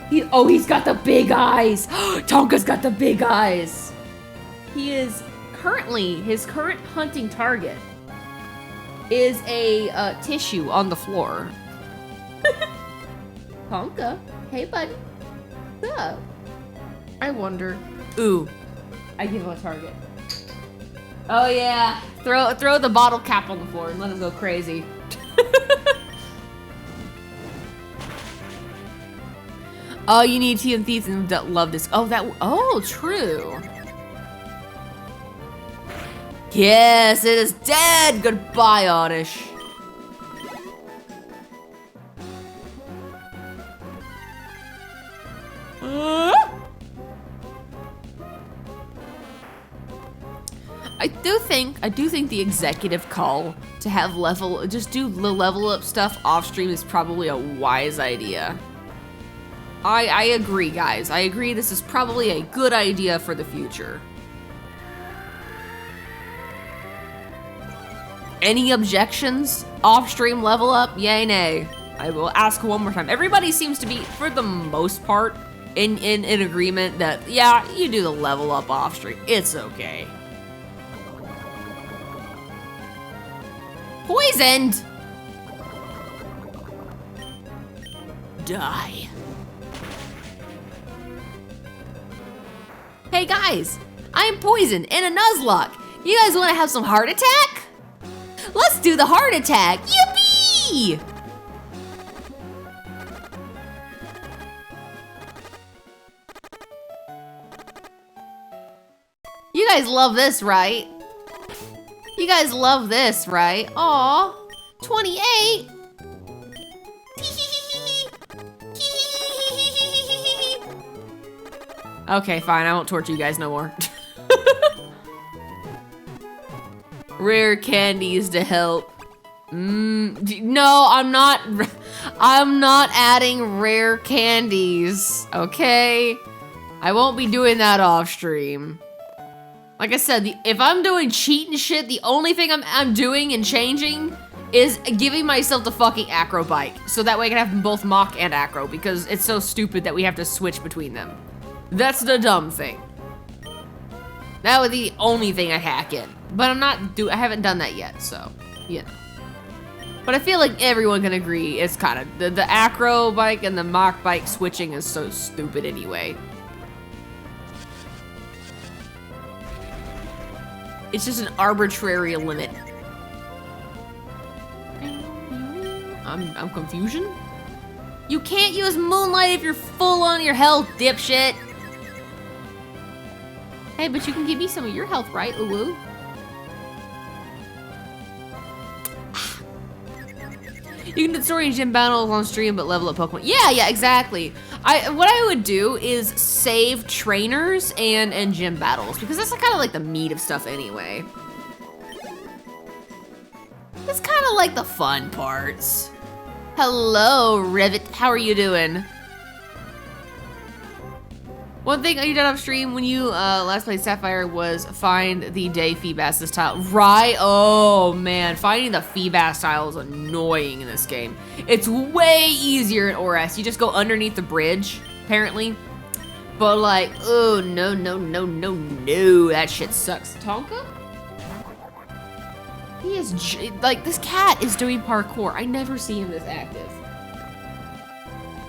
He's got the big eyes. Tonka's got the big eyes. He is his current hunting target is a tissue on the floor. Tonka, hey buddy, what's up? I wonder. Ooh, I give him a target. Oh yeah, throw the bottle cap on the floor and let him go crazy. Oh, you need tea and thieves and love this. Oh, true. Yes, it is dead. Goodbye, Oddish. I do think the executive call to have just do the level up stuff off stream is probably a wise idea. I agree, guys. I agree this is probably a good idea for the future. Any objections? Off-stream level up? Yay, nay. I will ask one more time. Everybody seems to be, for the most part, in agreement that, yeah, you do the level up off-stream. It's okay. Poisoned! Die. Hey guys, I am poisoned in a Nuzlocke. You guys want to have some heart attack? Let's do the heart attack. Yippee! You guys love this, right? You guys love this, right? Aw, 28. Okay, fine. I won't torture you guys no more. Rare candies to help. No, I'm not. I'm not adding rare candies. Okay, I won't be doing that off stream. Like I said, if I'm doing cheat and shit, the only thing I'm doing and changing is giving myself the fucking acro bike, so that way I can have both mock and acro, because it's so stupid that we have to switch between them. That's the dumb thing. That was the only thing I hack in. But I haven't done that yet, so, you know. But I feel like everyone can agree it's kind of, the acro bike and the mock bike switching is so stupid anyway. It's just an arbitrary limit. I'm confusion? You can't use Moonlight if you're full on your health, dipshit. Hey, but you can give me some of your health, right, Uwu? You can do story and gym battles on stream, but level up Pokemon. Yeah, exactly. What I would do is save trainers and gym battles, because that's kind of like the meat of stuff anyway. It's kind of like the fun parts. Hello, Revit. How are you doing? One thing you did off stream when you last played Sapphire was find the day Feebas tile. Right? Oh man, finding the Feebas tile is annoying in this game. It's way easier in ORS. You just go underneath the bridge, apparently. But like, oh no, that shit sucks. Tonka? He is, like, this cat is doing parkour. I never see him this active.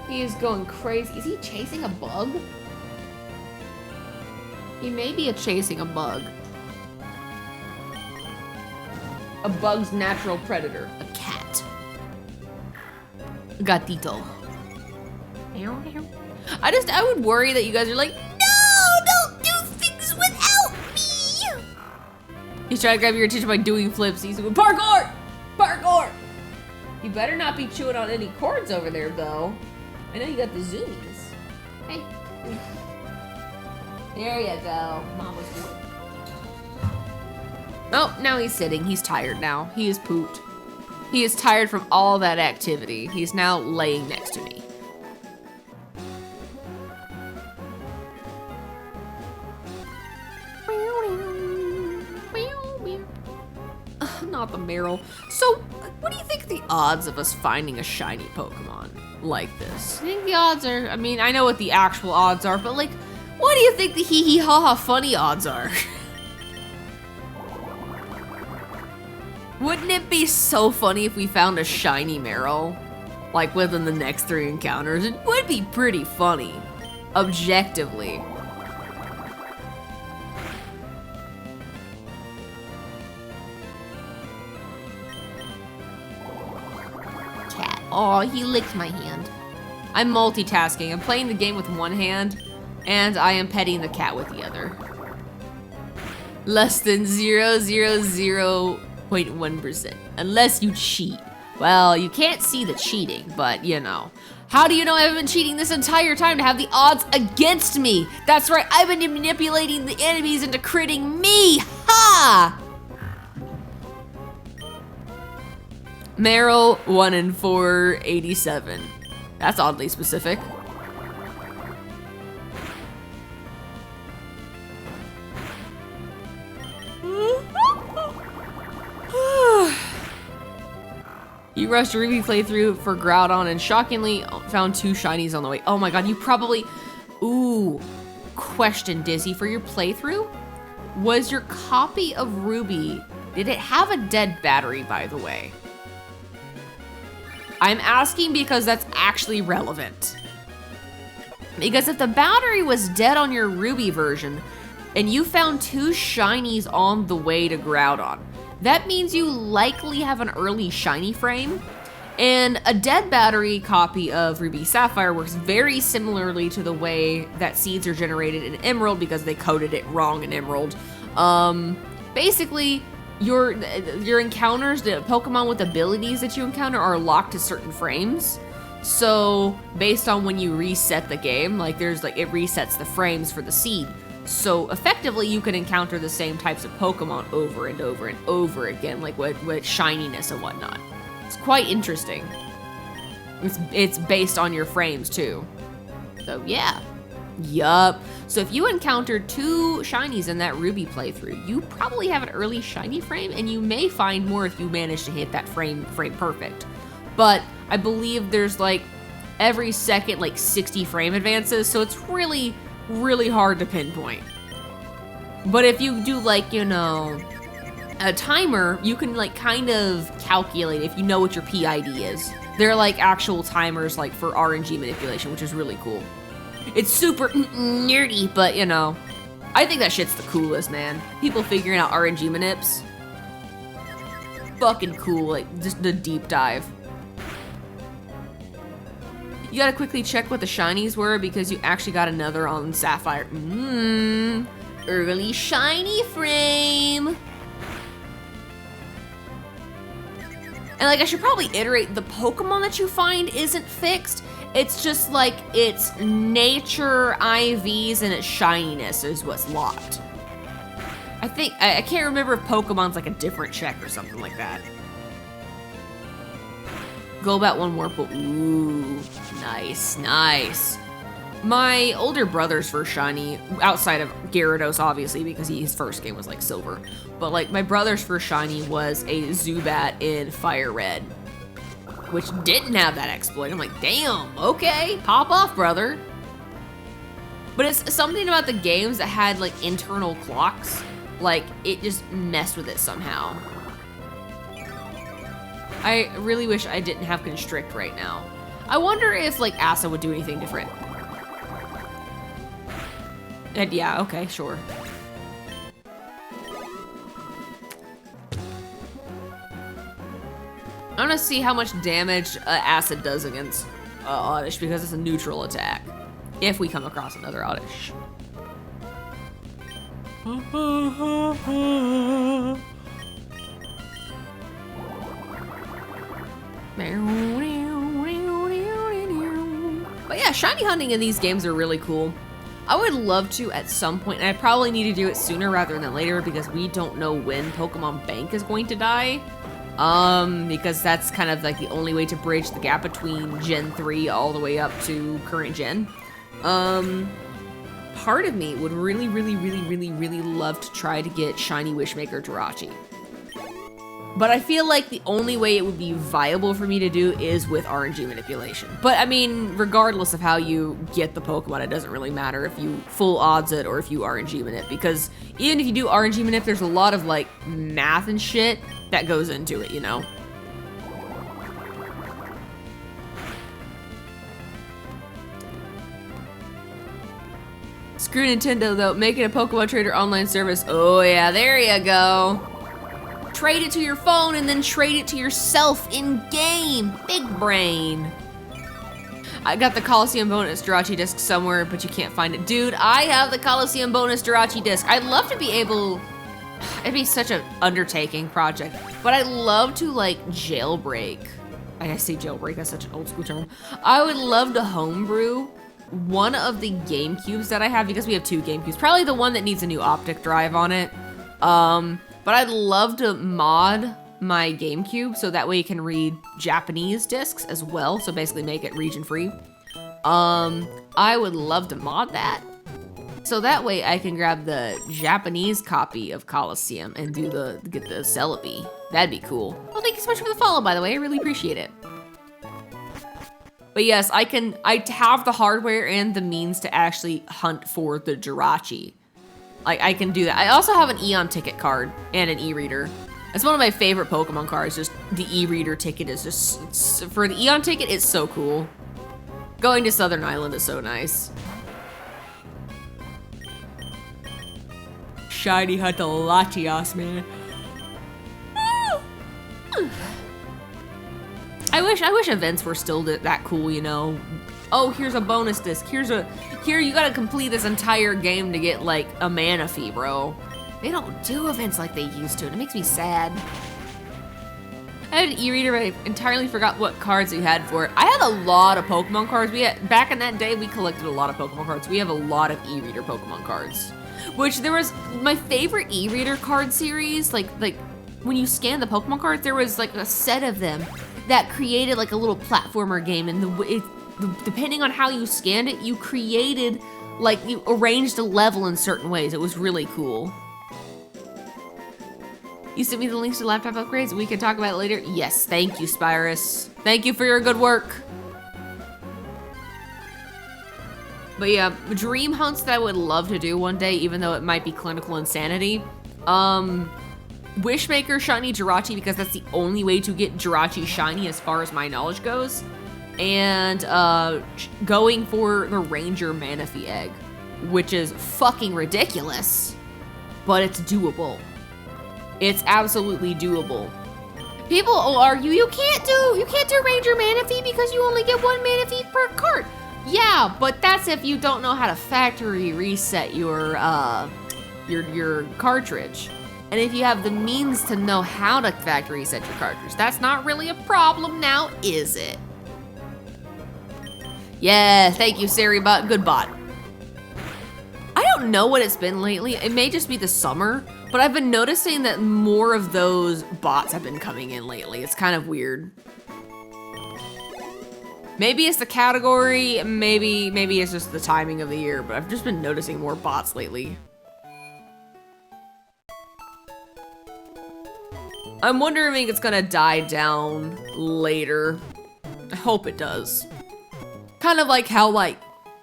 He is going crazy. Is he chasing a bug? He may be chasing a bug. A bug's natural predator. A cat. Gatito. I would worry that you guys are like, no, don't do things without me. He's trying to grab your attention by doing flips. He's going, parkour! Parkour! You better not be chewing on any cords over there, though. I know you got the zoomies. Hey. There you go. Mama's doing. Oh, now he's sitting. He's tired now. He is pooped. He is tired from all that activity. He's now laying next to me. Not the Meryl. So, what do you think the odds of us finding a shiny Pokemon like this? I think the odds are, I mean, I know what the actual odds are, but like, what do you think the hee hee ha ha funny odds are? Wouldn't it be so funny if we found a shiny Meryl? Like within the next 3 encounters? It would be pretty funny. Objectively. Cat. Aw, he licked my hand. I'm multitasking. I'm playing the game with one hand, and I am petting the cat with the other. Less than 0.1%. Unless you cheat. Well, you can't see the cheating, but you know. How do you know I haven't been cheating this entire time to have the odds against me? That's right, I've been manipulating the enemies into critting me! Ha! Meryl 1 in 487. That's oddly specific. You rushed a Ruby playthrough for Groudon and shockingly found 2 shinies on the way. Oh my god, you probably... Ooh. Question, Dizzy, for your playthrough? Was your copy of Ruby... Did it have a dead battery, by the way? I'm asking because that's actually relevant. Because if the battery was dead on your Ruby version, and you found 2 shinies on the way to Groudon, that means you likely have an early shiny frame, and a dead battery copy of Ruby Sapphire works very similarly to the way that seeds are generated in Emerald because they coded it wrong in Emerald. Basically, your encounters, the Pokemon with abilities that you encounter are locked to certain frames. So based on when you reset the game, like it resets the frames for the seed. So effectively, you can encounter the same types of Pokemon over and over and over again, like with shininess and whatnot. It's quite interesting. It's based on your frames too. So yeah. Yup. So if you encountered 2 shinies in that Ruby playthrough, you probably have an early shiny frame, and you may find more if you manage to hit that frame perfect. But I believe there's like every second like 60 frame advances, so it's really hard to pinpoint. But if you do like, you know, a timer, you can like kind of calculate if you know what your PID is. They're like actual timers like for RNG manipulation, which is really cool. It's super nerdy, but you know, I think that shit's the coolest, man. People figuring out RNG manips. Fucking cool, like just the deep dive. You gotta quickly check what the shinies were because you actually got another on Sapphire. Early shiny frame. And like I should probably iterate, the Pokemon that you find isn't fixed. It's just like its nature, IVs, and its shininess is what's locked. I think, I can't remember if Pokemon's like a different check or something like that. Golbat one more, but ooh, nice, nice. My older brother's first shiny, outside of Gyarados obviously, because his first game was like silver, but like my brother's first shiny was a Zubat in Fire Red, which didn't have that exploit. I'm like, damn, okay, pop off, brother. But it's something about the games that had like internal clocks, like it just messed with it somehow. I really wish I didn't have Constrict right now. I wonder if like Asa would do anything different. And yeah, okay, sure. I'm gonna see how much damage Acid does against Oddish because it's a neutral attack. If we come across another Oddish. But yeah, shiny hunting in these games are really cool. I would love to at some point, and I probably need to do it sooner rather than later because we don't know when Pokemon Bank is going to die. Because that's kind of like the only way to bridge the gap between Gen 3 all the way up to current gen. Part of me would really love to try to get Shiny Wishmaker Jirachi. But I feel like the only way it would be viable for me to do is with RNG manipulation. But I mean, regardless of how you get the Pokemon, it doesn't really matter if you full odds it or if you RNG manip, because even if you do RNG manip, there's a lot of like math and shit that goes into it, you know? Screw Nintendo though, making a Pokemon Trader online service. Oh yeah, there you go. Trade it to your phone and then trade it to yourself in-game. Big brain. I got the Coliseum bonus Jirachi disc somewhere, but you can't find it. Dude, I have the Coliseum bonus Jirachi disc. I'd love to be able... It'd be such an undertaking project, but I'd love to like jailbreak. I say jailbreak, that's such an old school term. I would love to homebrew one of the GameCubes that I have, because we have 2 GameCubes. Probably the one that needs a new optic drive on it. But I'd love to mod my GameCube so that way you can read Japanese discs as well. So basically make it region free. I would love to mod that. So that way I can grab the Japanese copy of Coliseum and do get the Celebi. That'd be cool. Well, thank you so much for the follow, by the way. I really appreciate it. But yes, I have the hardware and the means to actually hunt for the Jirachi. Like, I can do that. I also have an Eon ticket card and an e-reader. It's one of my favorite Pokemon cards. Just the e-reader ticket is just, for the Eon ticket, it's so cool. Going to Southern Island is so nice. Shiny hunt the Latias, man. I wish events were still that cool, you know. Oh, here's a bonus disc. Here you gotta complete this entire game to get like a Manaphy, bro. They don't do events like they used to, and it makes me sad. I had an e-reader, but I entirely forgot what cards you had for it. I had a lot of Pokemon cards. Back in that day, we collected a lot of Pokemon cards. We have a lot of e-reader Pokemon cards. Which there was my favorite e-reader card series, like when you scan the Pokemon cards, there was like a set of them that created like a little platformer game, and depending on how you scanned it, you created, like, you arranged a level in certain ways. It was really cool. You sent me the links to laptop upgrades. We can talk about it later. Yes, thank you, Spyrus. Thank you for your good work. But yeah, dream hunts that I would love to do one day, even though it might be clinical insanity. Wishmaker Shiny Jirachi, because that's the only way to get Jirachi Shiny as far as my knowledge goes. And going for the Ranger Manaphy egg, which is fucking ridiculous, but it's doable. It's absolutely doable. People will argue you can't do Ranger Manaphy because you only get 1 Manaphy per cart. Yeah, but that's if you don't know how to factory reset your cartridge. And if you have the means to know how to factory reset your cartridge, that's not really a problem now, is it? Yeah, thank you, Saribot. Good bot. I don't know what it's been lately. It may just be the summer, but I've been noticing that more of those bots have been coming in lately. It's kind of weird. Maybe it's the category, maybe it's just the timing of the year, but I've just been noticing more bots lately. I'm wondering if it's gonna die down later. I hope it does. Kind of like how like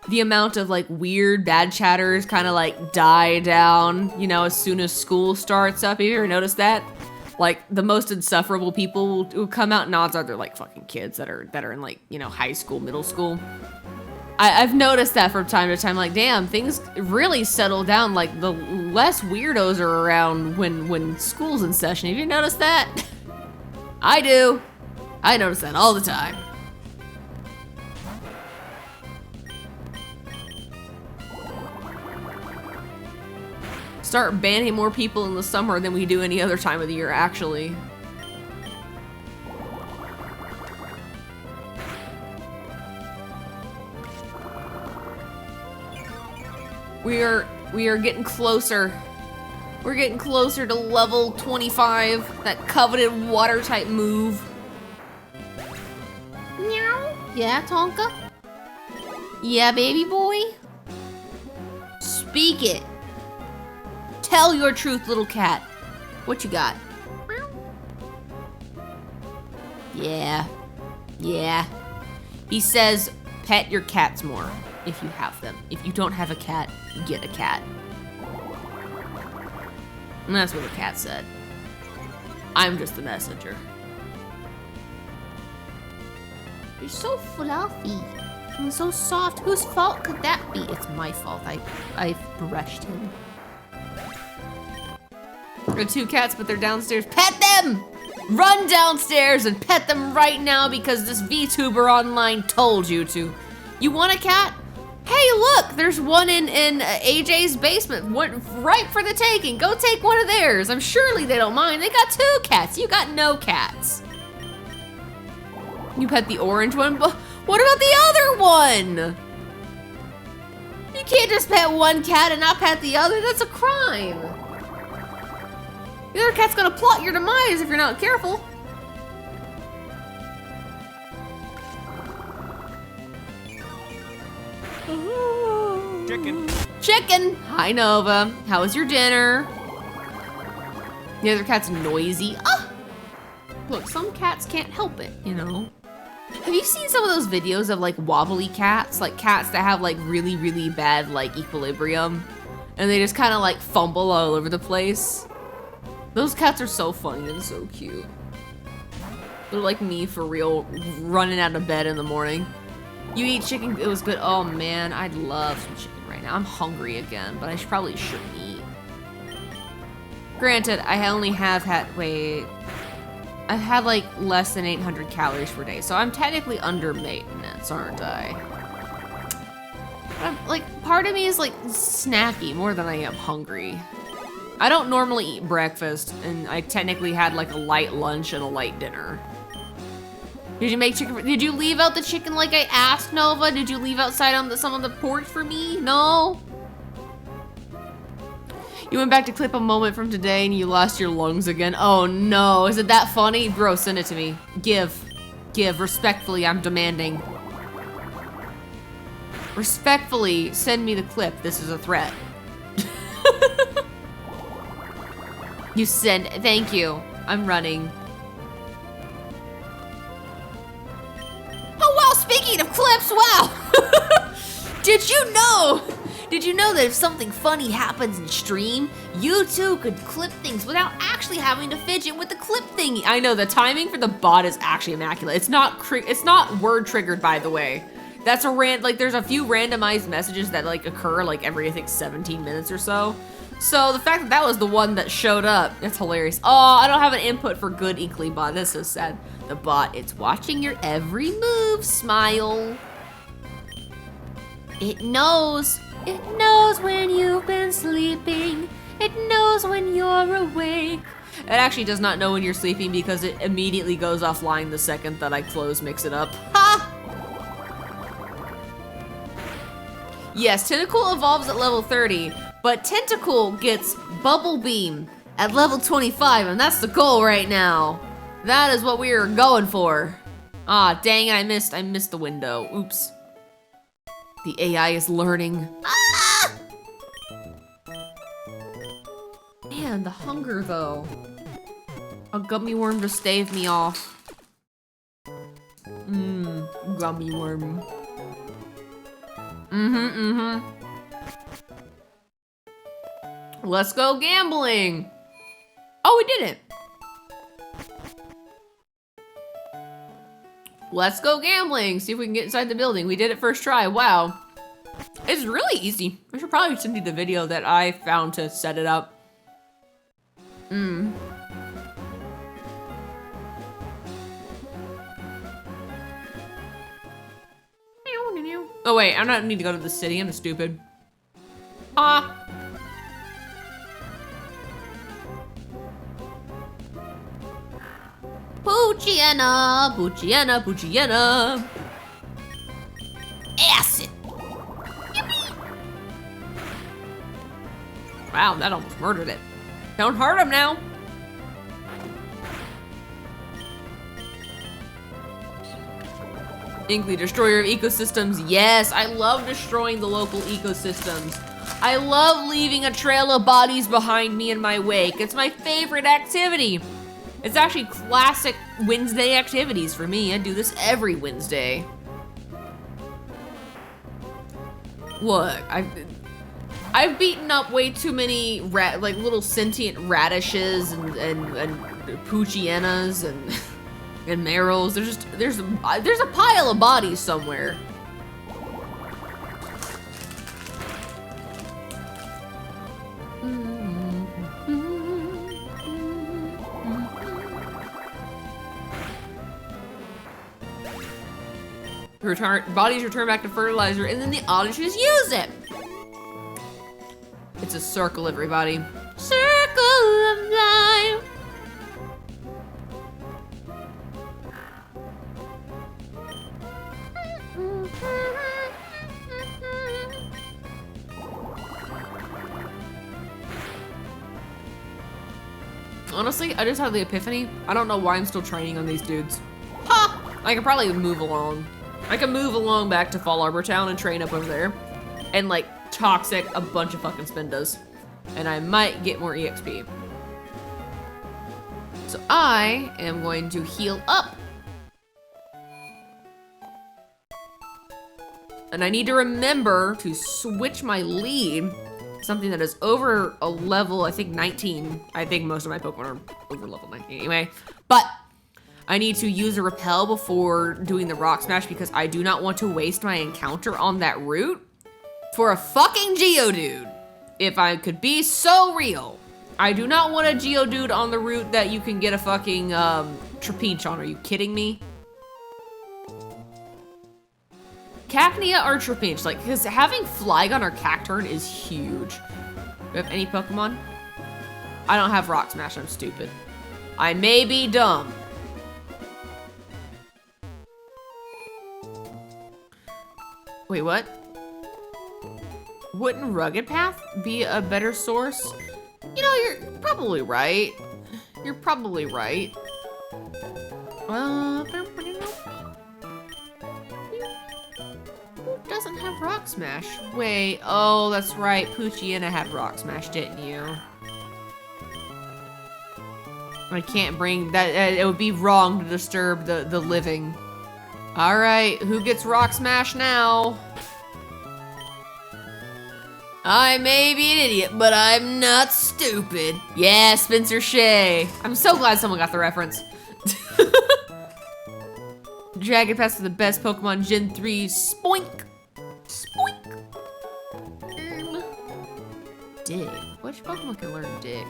the amount of like weird bad chatters kind of like die down, you know, as soon as school starts up. Have you ever noticed that? Like the most insufferable people will come out, and odds are they're like fucking kids that are in like, you know, high school, middle school. I've noticed that from time to time, like, damn, things really settle down. Like the less weirdos are around when school's in session. Have you noticed that? I do. I notice that all the time. Start banning more people in the summer than we do any other time of the year, actually. We are getting closer. We're getting closer to level 25, that coveted water type move. Meow. Yeah, Tonka? Yeah, baby boy? Speak it. Tell your truth, little cat. What you got? Yeah. Yeah. He says, pet your cats more if you have them. If you don't have a cat, get a cat. And that's what the cat said. I'm just the messenger. You're so fluffy and so soft. Whose fault could that be? It's my fault. I brushed him. There are 2 cats, but they're downstairs. Pet them! Run downstairs and pet them right now because this VTuber online told you to. You want a cat? Hey, look, there's one in AJ's basement. One right for the taking. Go take one of theirs. I'm surely they don't mind. They got 2 cats. You got no cats. You pet the orange one, but what about the other one? You can't just pet one cat and not pet the other. That's a crime. The other cat's gonna plot your demise if you're not careful. Chicken. Chicken! Hi, Nova. How was your dinner? The other cat's noisy. Ah! Look, some cats can't help it, you know? Have you seen some of those videos of like wobbly cats? Like cats that have like really, really bad like equilibrium. And they just kind of like fumble all over the place. Those cats are so funny and so cute. They're like me for real, running out of bed in the morning. You eat chicken, it was good. Oh man, I'd love some chicken right now. I'm hungry again, but I probably shouldn't eat. Granted, I only have had, I've had like less than 800 calories per day, so I'm technically under maintenance, aren't I? But I'm, like, part of me is like snacky more than I am hungry. I don't normally eat breakfast, and I technically had like a light lunch and a light dinner. Did you make chicken? Did you leave out the chicken like I asked, Nova? Did you leave outside on some of the porch for me? No? You went back to clip a moment from today and you lost your lungs again. Oh no, is it that funny? Bro, send it to me. Give, respectfully, I'm demanding. Respectfully, send me the clip. This is a threat. You send, thank you. I'm running. Oh wow, speaking of clips, wow. Did you know that if something funny happens in stream, you too could clip things without actually having to fidget with the clip thingy? I know the timing for the bot is actually immaculate. It's not word triggered, by the way. That's there's a few randomized messages that like occur like every, I think, 17 minutes or so. So the fact that that was the one that showed up, it's hilarious. Oh, I don't have an input for good Inklypuff. That's so sad. The bot, it's watching your every move, smile. It knows when you've been sleeping. It knows when you're awake. It actually does not know when you're sleeping because it immediately goes offline the second that I close Mix It Up. Ha! Yes, Tentacle evolves at level 30, but Tentacle gets Bubble Beam at level 25, and that's the goal right now. That is what we are going for. Ah, dang it, I missed the window. Oops. The AI is learning. Ah! Man, the hunger though. A gummy worm to stave me off. Gummy worm. Let's go gambling. Oh, we did it. Let's go gambling. See if we can get inside the building. We did it first try. Wow. It's really easy. I should probably send you the video that I found to set it up. Oh wait, I don't need to go to the city. I'm stupid. Poochiana, Poochiana, Poochiana. Acid. Wow, that almost murdered it. Don't hurt him now. Inkly, destroyer of ecosystems. Yes, I love destroying the local ecosystems. I love leaving a trail of bodies behind me in my wake. It's my favorite activity. It's actually classic Wednesday activities for me. I do this every Wednesday. What? I've beaten up way too many like little sentient radishes and poochienas and marrows. There's a pile of bodies somewhere. Bodies return back to fertilizer, and then the auditors use it. It's a circle, everybody. Circle of life. Honestly, I just had the epiphany. I don't know why I'm still training on these dudes. Ha! I could probably move along. I can move along back to Fall Arbor Town and train up over there. And like toxic a bunch of fucking spindas. And I might get more EXP. So I am going to heal up. And I need to remember to switch my lead. Something that is over a level, I think 19. I think most of my Pokemon are over level 19 anyway. But I need to use a repel before doing the rock smash because I do not want to waste my encounter on that route for a fucking Geodude. If I could be so real. I do not want a Geodude on the route that you can get a fucking Trapinch on. Are you kidding me? Cacnea or Trapinch, like, because having Flygon or Cacturn is huge. Do you have any Pokemon? I don't have Rock Smash, I'm stupid. I may be dumb. Wait, what? Wouldn't Rugged Path be a better source? You know, you're probably right. You're probably right. Who doesn't have Rock Smash? Wait, oh, that's right. Poochyena had Rock Smash, didn't you? I can't bring that. It would be wrong to disturb the living. All right, who gets Rock Smash now? I may be an idiot, but I'm not stupid. Yeah, Spencer Shea. I'm so glad someone got the reference. Dragon Pass is the best Pokemon Gen 3. Spoink. Spoink. Dig. Which Pokemon can learn Dig?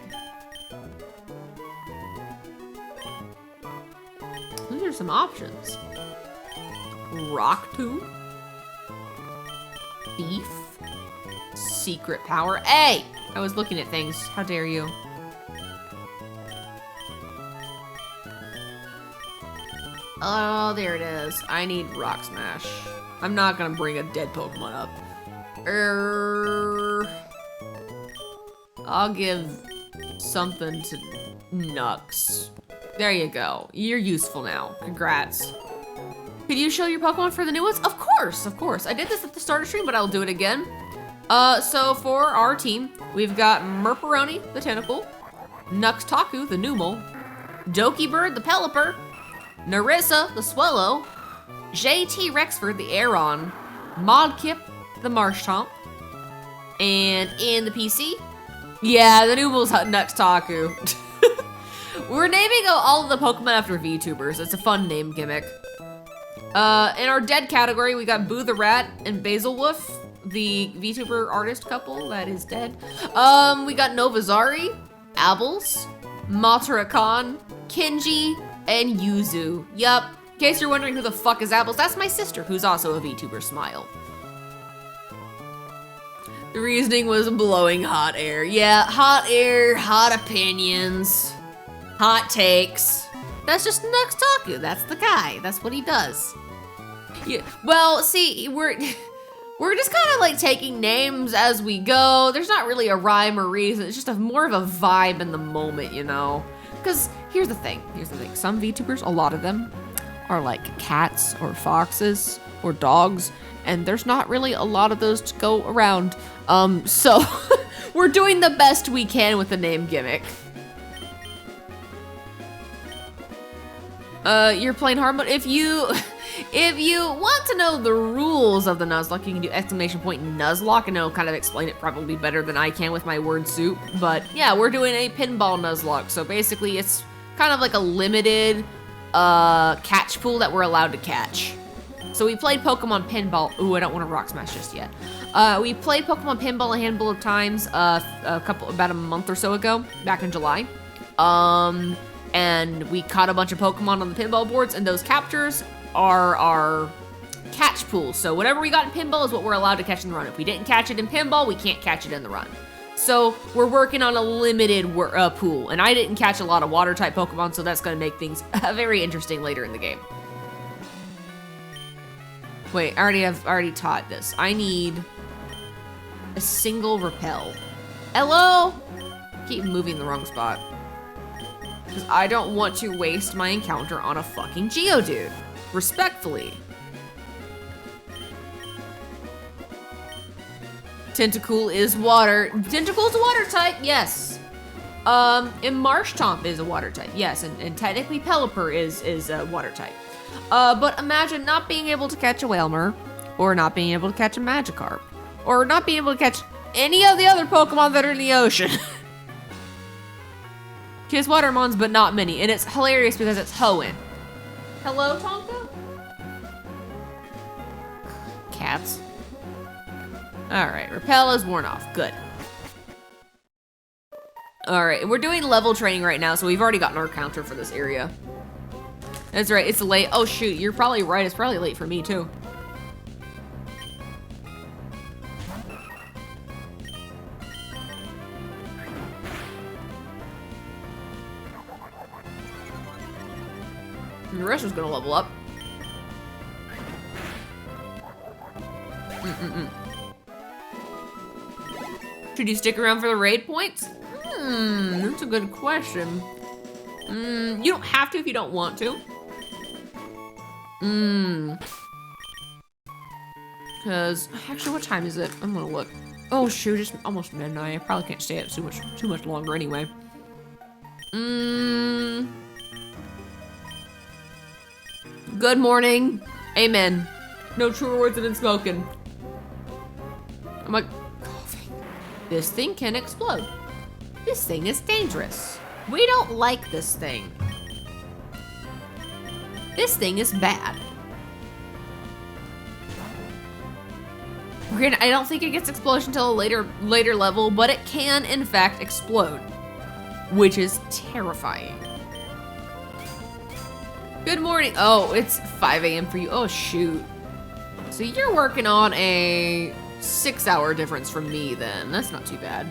Those are some options. Rock Tomb. Beef. Secret Power. Hey, I was looking at things. How dare you? Oh, there it is. I need Rock Smash. I'm not gonna bring a dead Pokemon up. I'll give something to Nux. There you go. You're useful now. Congrats. Could you show your Pokemon for the new ones? Of course, of course. I did this at the start of stream, but I'll do it again. So for our team, we've got Murperoni, the Tentacle, Nuxtaku, the Numel, Dokibird, the Pelipper, Narissa, the Swallow, JT Rexford, the Aeron, Modkip, the Marshtomp, and in the PC, yeah, the Numel's Nuxtaku. We're naming all of the Pokemon after VTubers. It's a fun name gimmick. In our dead category, we got Boo the Rat and BasilWoof, the VTuber artist couple that is dead. We got Novazari, Abels, Matarakan, Kenji, and Yuzu. Yup. In case you're wondering who the fuck is Abels, that's my sister, who's also a VTuber. Smile. The reasoning was blowing hot air. Yeah, hot air, hot opinions, hot takes. That's just Nuxtaku. That's the guy. That's what he does. Yeah. Well, see, we're just kind of like taking names as we go. There's not really a rhyme or reason. It's just more of a vibe in the moment, you know? Because here's the thing. Some VTubers, a lot of them, are like cats or foxes or dogs, and there's not really a lot of those to go around. So we're doing the best we can with the name gimmick. You're playing hard mode. If you want to know the rules of the Nuzlocke, you can do !Nuzlocke, and it'll kind of explain it probably better than I can with my word soup. But yeah, we're doing a pinball Nuzlocke. So basically it's kind of like a limited catch pool that we're allowed to catch. So we played Pokemon Pinball. Ooh, I don't want to Rock Smash just yet. We played Pokemon Pinball a handful of times about a month or so ago, back in July. And we caught a bunch of Pokemon on the pinball boards, and those captures are our catch pools. So whatever we got in pinball is what we're allowed to catch in the run. If we didn't catch it in pinball, we can't catch it in the run. So we're working on a limited pool, and I didn't catch a lot of water-type Pokemon, so that's going to make things very interesting later in the game. Wait, I already taught this. I need a single repel. Hello? Keep moving the wrong spot. Because I don't want to waste my encounter on a fucking Geodude. Respectfully. Tentacool is water. Tentacle's a water type, yes. And Marshtomp is a water type, yes. And technically Pelipper is a water type. But imagine not being able to catch a Wailmer, or not being able to catch a Magikarp, or not being able to catch any of the other Pokemon that are in the ocean. She has Watermons, but not many, and it's hilarious because it's Hoenn. Hello, Tonka? Cats. Alright, Repel is worn off. Good. Alright, we're doing level training right now, so we've already gotten our counter for this area. That's right, it's late. Oh shoot, you're probably right. It's probably late for me too. And the rest is gonna level up. Should you stick around for the raid points? That's a good question. You don't have to if you don't want to. Cause actually, what time is it? I'm gonna look. Oh shoot, it's almost midnight. I probably can't stay up too much longer anyway. Good morning. Amen. No truer words have been spoken. I'm like, coughing. This thing can explode. This thing is dangerous. We don't like this thing. This thing is bad. I don't think it gets explosion until a later level, but it can in fact explode, which is terrifying. Good morning. Oh, it's 5 a.m. for you. Oh shoot. So you're working on a 6-hour difference from me then. That's not too bad.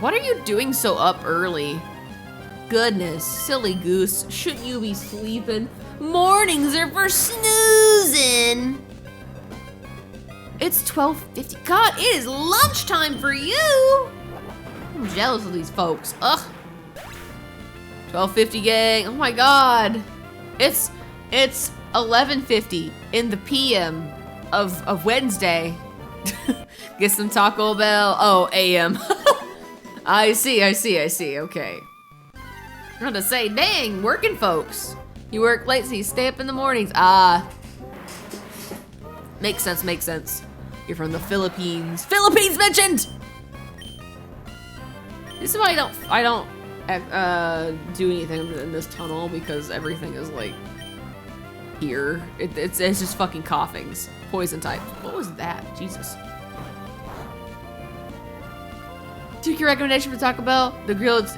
What are you doing so up early? Goodness, silly goose. Shouldn't you be sleeping? Mornings are for snoozing. It's 12:50. God, it is lunchtime for you. I'm jealous of these folks. Ugh. 12:50, gang. Oh my God. It's 11:50 in the PM of Wednesday. Get some Taco Bell. Oh, AM. I see. Okay. I'm gonna say, dang, working folks. You work late, so you stay up in the mornings. Ah. Makes sense. You're from the Philippines. Philippines mentioned! This is why I don't do anything in this tunnel, because everything is like here. It's just fucking coughings. Poison type. What was that? Jesus. Took your recommendation for Taco Bell? The grilled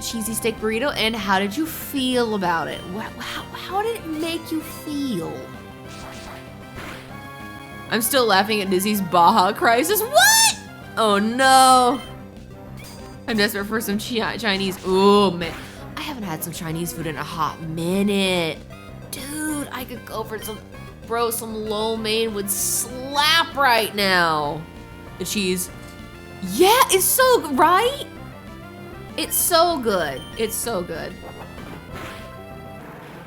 cheesy steak burrito. And how did you feel about it? How did it make you feel? I'm still laughing at Dizzy's Baja crisis. What? Oh no. I'm desperate for some Chinese. Oh man, I haven't had some Chinese food in a hot minute. Dude, I could go for some lo mein would slap right now. The cheese. Yeah, it's so good, right? It's so good. It's so good.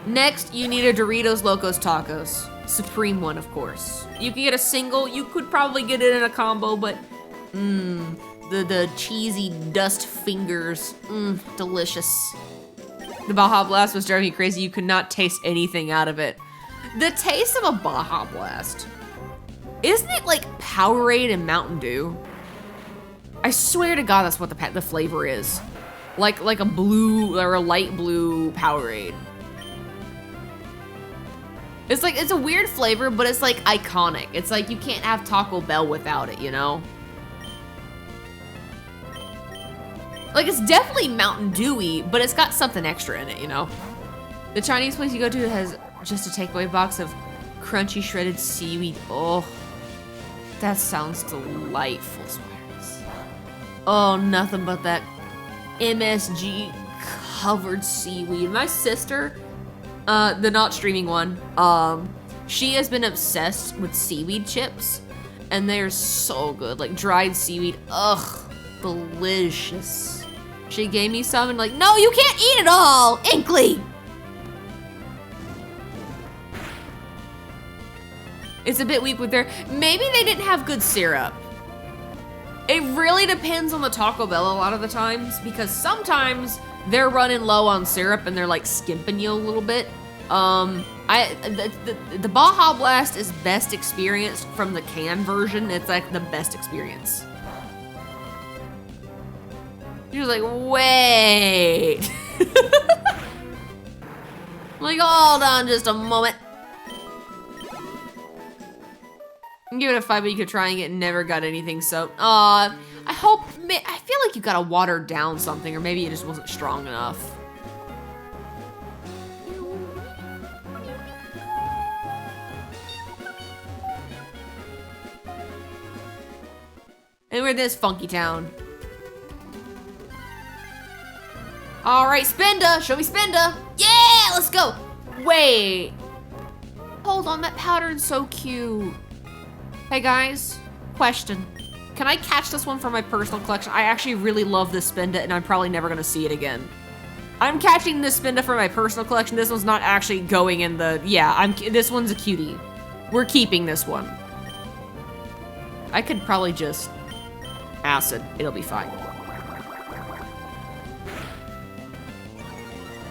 Next, you need a Doritos Locos Tacos. Supreme one, of course. You can get a single. You could probably get it in a combo, but the cheesy dust fingers, delicious. The Baja Blast was driving me crazy. You could not taste anything out of it. The taste of a Baja Blast, isn't it like Powerade and Mountain Dew? I swear to God, that's what the flavor is. Like a blue or a light blue Powerade. It's like, it's a weird flavor, but it's like iconic. It's like you can't have Taco Bell without it, you know? Like, it's definitely Mountain Dewy, but it's got something extra in it, you know? The Chinese place you go to has just a takeaway box of crunchy shredded seaweed. Oh, that sounds delightful, Swears. Oh, nothing but that MSG covered seaweed. My sister, the not streaming one, she has been obsessed with seaweed chips, and they're so good. Like dried seaweed, ugh, delicious. She gave me some and like, no, you can't eat it all, Inkly. It's a bit weak with their, maybe they didn't have good syrup. It really depends on the Taco Bell a lot of the times, because sometimes they're running low on syrup and they're like skimping you a little bit. The Baja Blast is best experienced from the can version. It's like the best experience. You're like, wait. I'm like, hold on just a moment. Give it a 5, but you could try and get never got anything, so I feel like you gotta water down something, or maybe it just wasn't strong enough. And we're this funky town. All right, Spinda, show me Spinda. Yeah, let's go. Wait, hold on, that pattern's so cute. Hey guys, question. Can I catch this one for my personal collection? I actually really love this Spinda, and I'm probably never gonna see it again. I'm catching this Spinda for my personal collection. This one's not actually going in the, this one's a cutie. We're keeping this one. I could probably just acid, it'll be fine.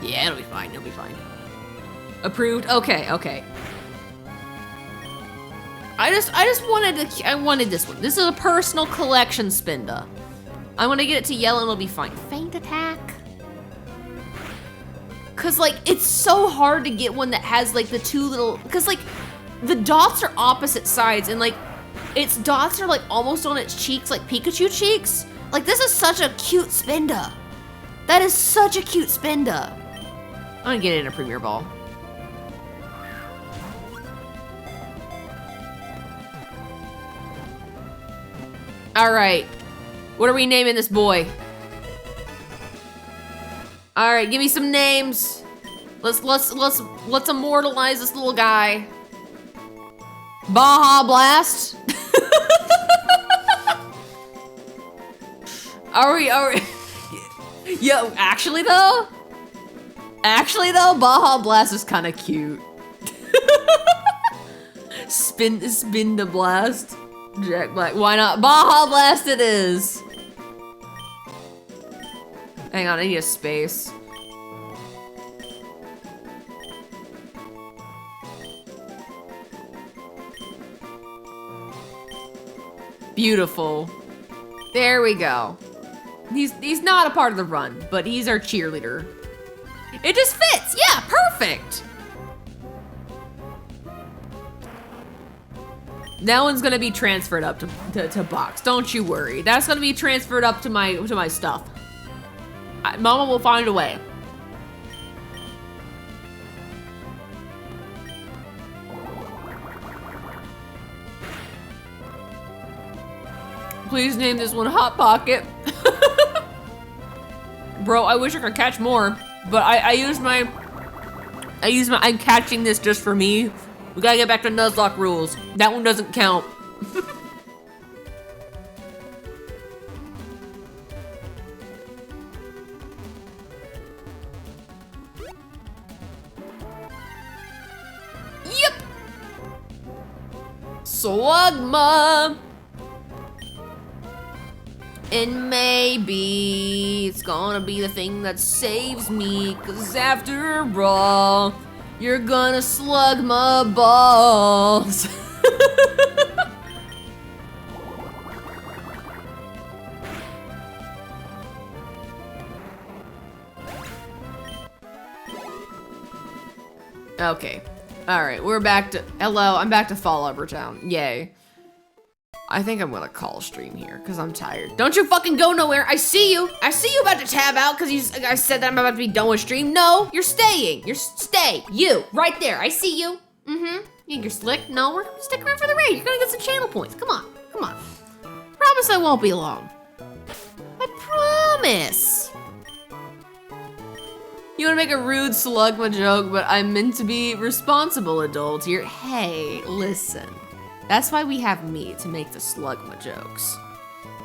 Yeah, it'll be fine, Approved, okay. I wanted this one. This is a personal collection Spinda. I want to get it to yellow and it'll be fine. Faint attack? Cause like, it's so hard to get one that has like the two little, cause like, the dots are opposite sides and like, its dots are like almost on its cheeks, like Pikachu cheeks. Like this is such a cute Spinda. That is such a cute Spinda. I'm gonna get it in a Premier Ball. All right, What are we naming this boy? All right, give me some names. Let's immortalize this little guy. Baja Blast. Are we? Yo, actually though, Baja Blast is kind of cute. Spin the blast. Jack Black, why not? Baja Blast it is. Hang on, I need a space. Beautiful. There we go. He's not a part of the run, but he's our cheerleader. It just fits. Yeah, perfect. That one's gonna be transferred up to box. Don't you worry. That's gonna be transferred up to my stuff. Mama will find a way. Please name this one Hot Pocket. Bro, I wish I could catch more, but I'm catching this just for me. We gotta get back to Nuzlocke rules. That one doesn't count. Yep. Slugma. And maybe it's gonna be the thing that saves me, 'cause after all, you're gonna slug my balls. Okay. Alright, we're back to, hello, I'm back to Fall Upper Town. Yay. I think I'm gonna call stream here because I'm tired. Don't you fucking go nowhere. I see you. I see you about to tab out because I said that I'm about to be done with stream. No, you're staying. Stay. You, right there. I see you. Mm-hmm. You think you're slick? No, we're gonna stick around for the raid. You're gonna get some channel points. Come on. Come on. Promise I won't be long. I promise. You wanna make a rude slugma joke, but I'm meant to be responsible adult here. Hey, listen. That's why we have me to make the slugma jokes.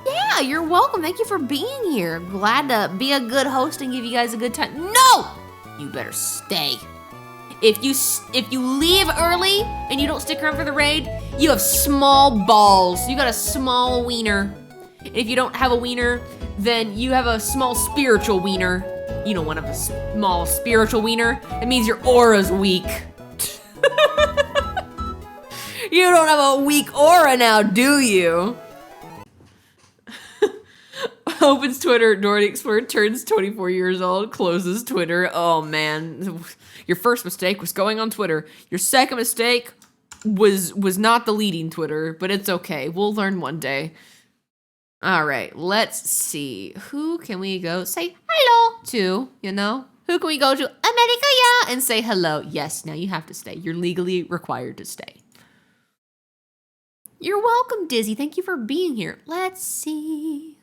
Yeah, you're welcome. Thank you for being here. Glad to be a good host and give you guys a good time. No! You better stay. If you leave early and you don't stick around for the raid, you have small balls. You got a small wiener. If you don't have a wiener, then you have a small spiritual wiener. You don't want to have a small spiritual wiener. It means your aura's weak. You don't have a weak aura now, do you? Opens Twitter, Nordic Explorer turns 24 years old, closes Twitter. Oh man, your first mistake was going on Twitter. Your second mistake was not deleting Twitter, but it's okay. We'll learn one day. All right, let's see. Who can we go say hello to, you know? Who can we go to America, yeah, and say hello? Yes, now you have to stay. You're legally required to stay. You're welcome, Dizzy. Thank you for being here. Let's see.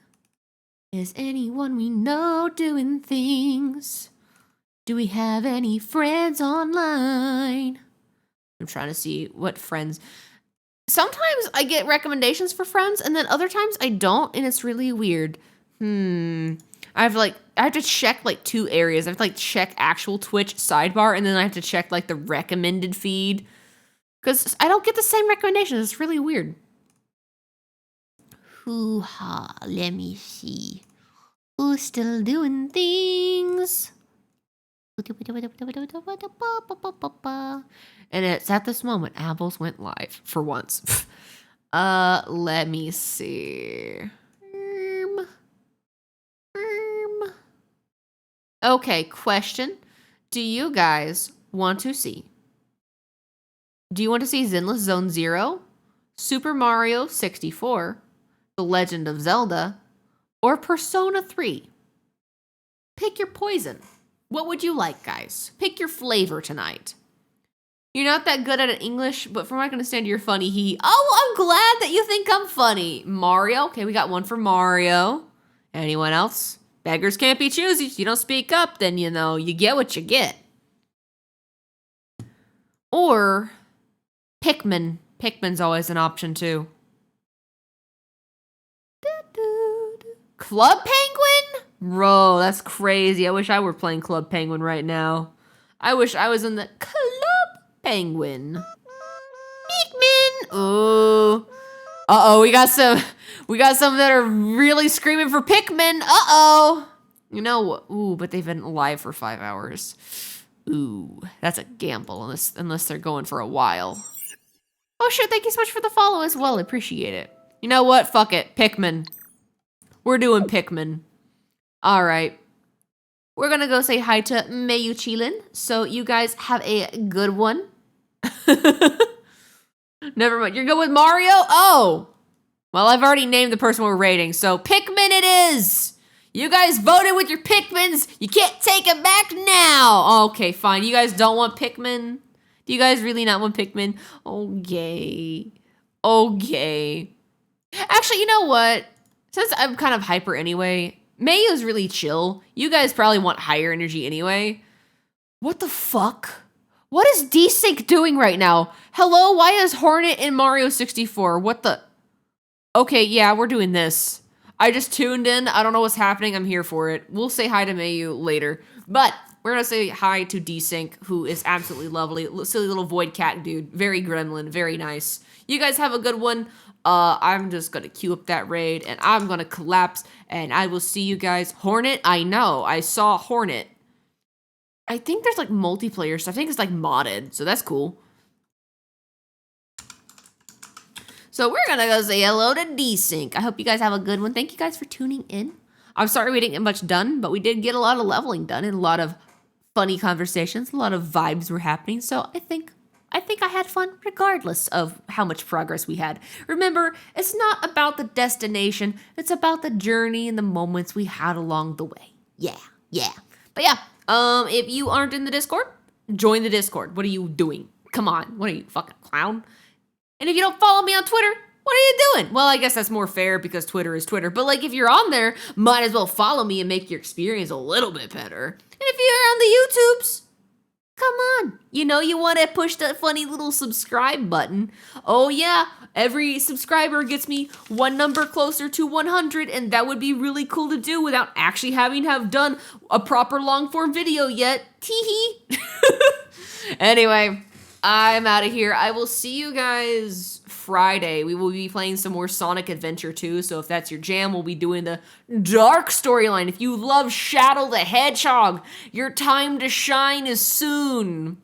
Is anyone we know doing things? Do we have any friends online? I'm trying to see what friends. Sometimes I get recommendations for friends, and then other times I don't, and it's really weird. I have to check like two areas. I have to like check actual Twitch sidebar, and then I have to check like the recommended feed. Because I don't get the same recommendations. It's really weird. Hoo-ha, let me see. Who's still doing things? And it's at this moment, Apples went live for once. Let me see. Okay, question. Do you guys want to see? Do you want to see Zenless Zone Zero, Super Mario 64, The Legend of Zelda, or Persona 3? Pick your poison. What would you like, guys? Pick your flavor tonight. You're not that good at English, but from what I can understand, you're funny. Oh, I'm glad that you think I'm funny. Mario. Okay, we got one for Mario. Anyone else? Beggars can't be choosers. You don't speak up, then, you know, you get what you get. Or Pikmin. Pikmin's always an option, too. Club Penguin? Bro, that's crazy. I wish I were playing Club Penguin right now. I wish I was in the Club Penguin. Pikmin! Ooh. Uh-oh, we got some that are really screaming for Pikmin. Uh-oh. You know what? Ooh, but they've been alive for 5 hours. Ooh, that's a gamble unless they're going for a while. Oh shit, thank you so much for the follow as well. I appreciate it. You know what? Fuck it. Pikmin. We're doing Pikmin. All right. We're gonna go say hi to Mayu Chilin. So you guys have a good one. Never mind. You're good with Mario? Oh. Well, I've already named the person we're rating, so Pikmin it is! You guys voted with your Pikmins! You can't take it back now! Okay, fine. You guys don't want Pikmin? Do you guys really not want Pikmin? Okay. Okay. Actually, you know what? Since I'm kind of hyper anyway, Mayu's really chill. You guys probably want higher energy anyway. What the fuck? What is Desync doing right now? Hello, why is Hornet in Mario 64? What the... Okay, yeah, we're doing this. I just tuned in. I don't know what's happening. I'm here for it. We'll say hi to Mayu later. But we're going to say hi to Desync, who is absolutely lovely. Silly little void cat dude. Very gremlin. Very nice. You guys have a good one. I'm just going to queue up that raid, and I'm going to collapse, and I will see you guys. Hornet? I know. I saw Hornet. I think there's, like, multiplayer stuff. I think it's, like, modded, so that's cool. So we're gonna go say hello to Desync. I hope you guys have a good one. Thank you guys for tuning in. I'm sorry we didn't get much done, but we did get a lot of leveling done and a lot of funny conversations. A lot of vibes were happening. So I think I had fun regardless of how much progress we had. Remember, it's not about the destination. It's about the journey and the moments we had along the way. Yeah. But yeah, if you aren't in the Discord, join the Discord. What are you doing? Come on. What are you, fucking clown? And if you don't follow me on Twitter, what are you doing? Well, I guess that's more fair because Twitter is Twitter. But like if you're on there, might as well follow me and make your experience a little bit better. And if you're on the YouTubes, come on. You know you want to push that funny little subscribe button. Oh yeah, every subscriber gets me one number closer to 100, and that would be really cool to do without actually having to have done a proper long form video yet. Teehee. Anyway, I'm out of here. I will see you guys Friday. We will be playing some more Sonic Adventure 2, so if that's your jam, we'll be doing the Dark storyline. If you love Shadow the Hedgehog, your time to shine is soon.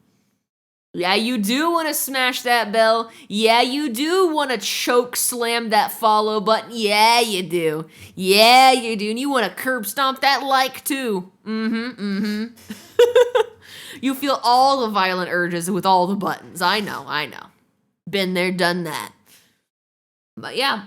Yeah, you do want to smash that bell. Yeah, you do want to choke slam that follow button. Yeah, you do. Yeah, you do. And you want to curb stomp that like, too. You feel all the violent urges with all the buttons. I know. Been there, done that. But yeah,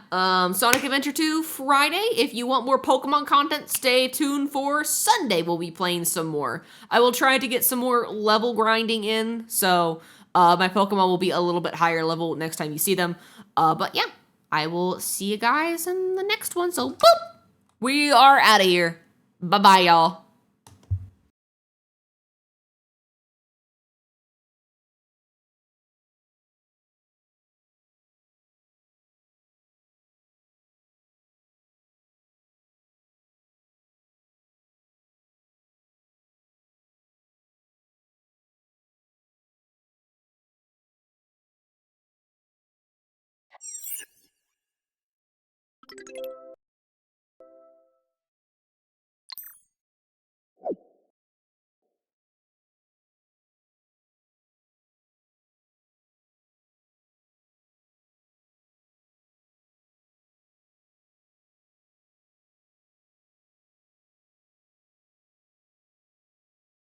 Sonic Adventure 2 Friday. If you want more Pokemon content, stay tuned for Sunday. We'll be playing some more. I will try to get some more level grinding in, so my Pokemon will be a little bit higher level next time you see them. But yeah, I will see you guys in the next one. So, boop! We are out of here. Bye-bye, y'all.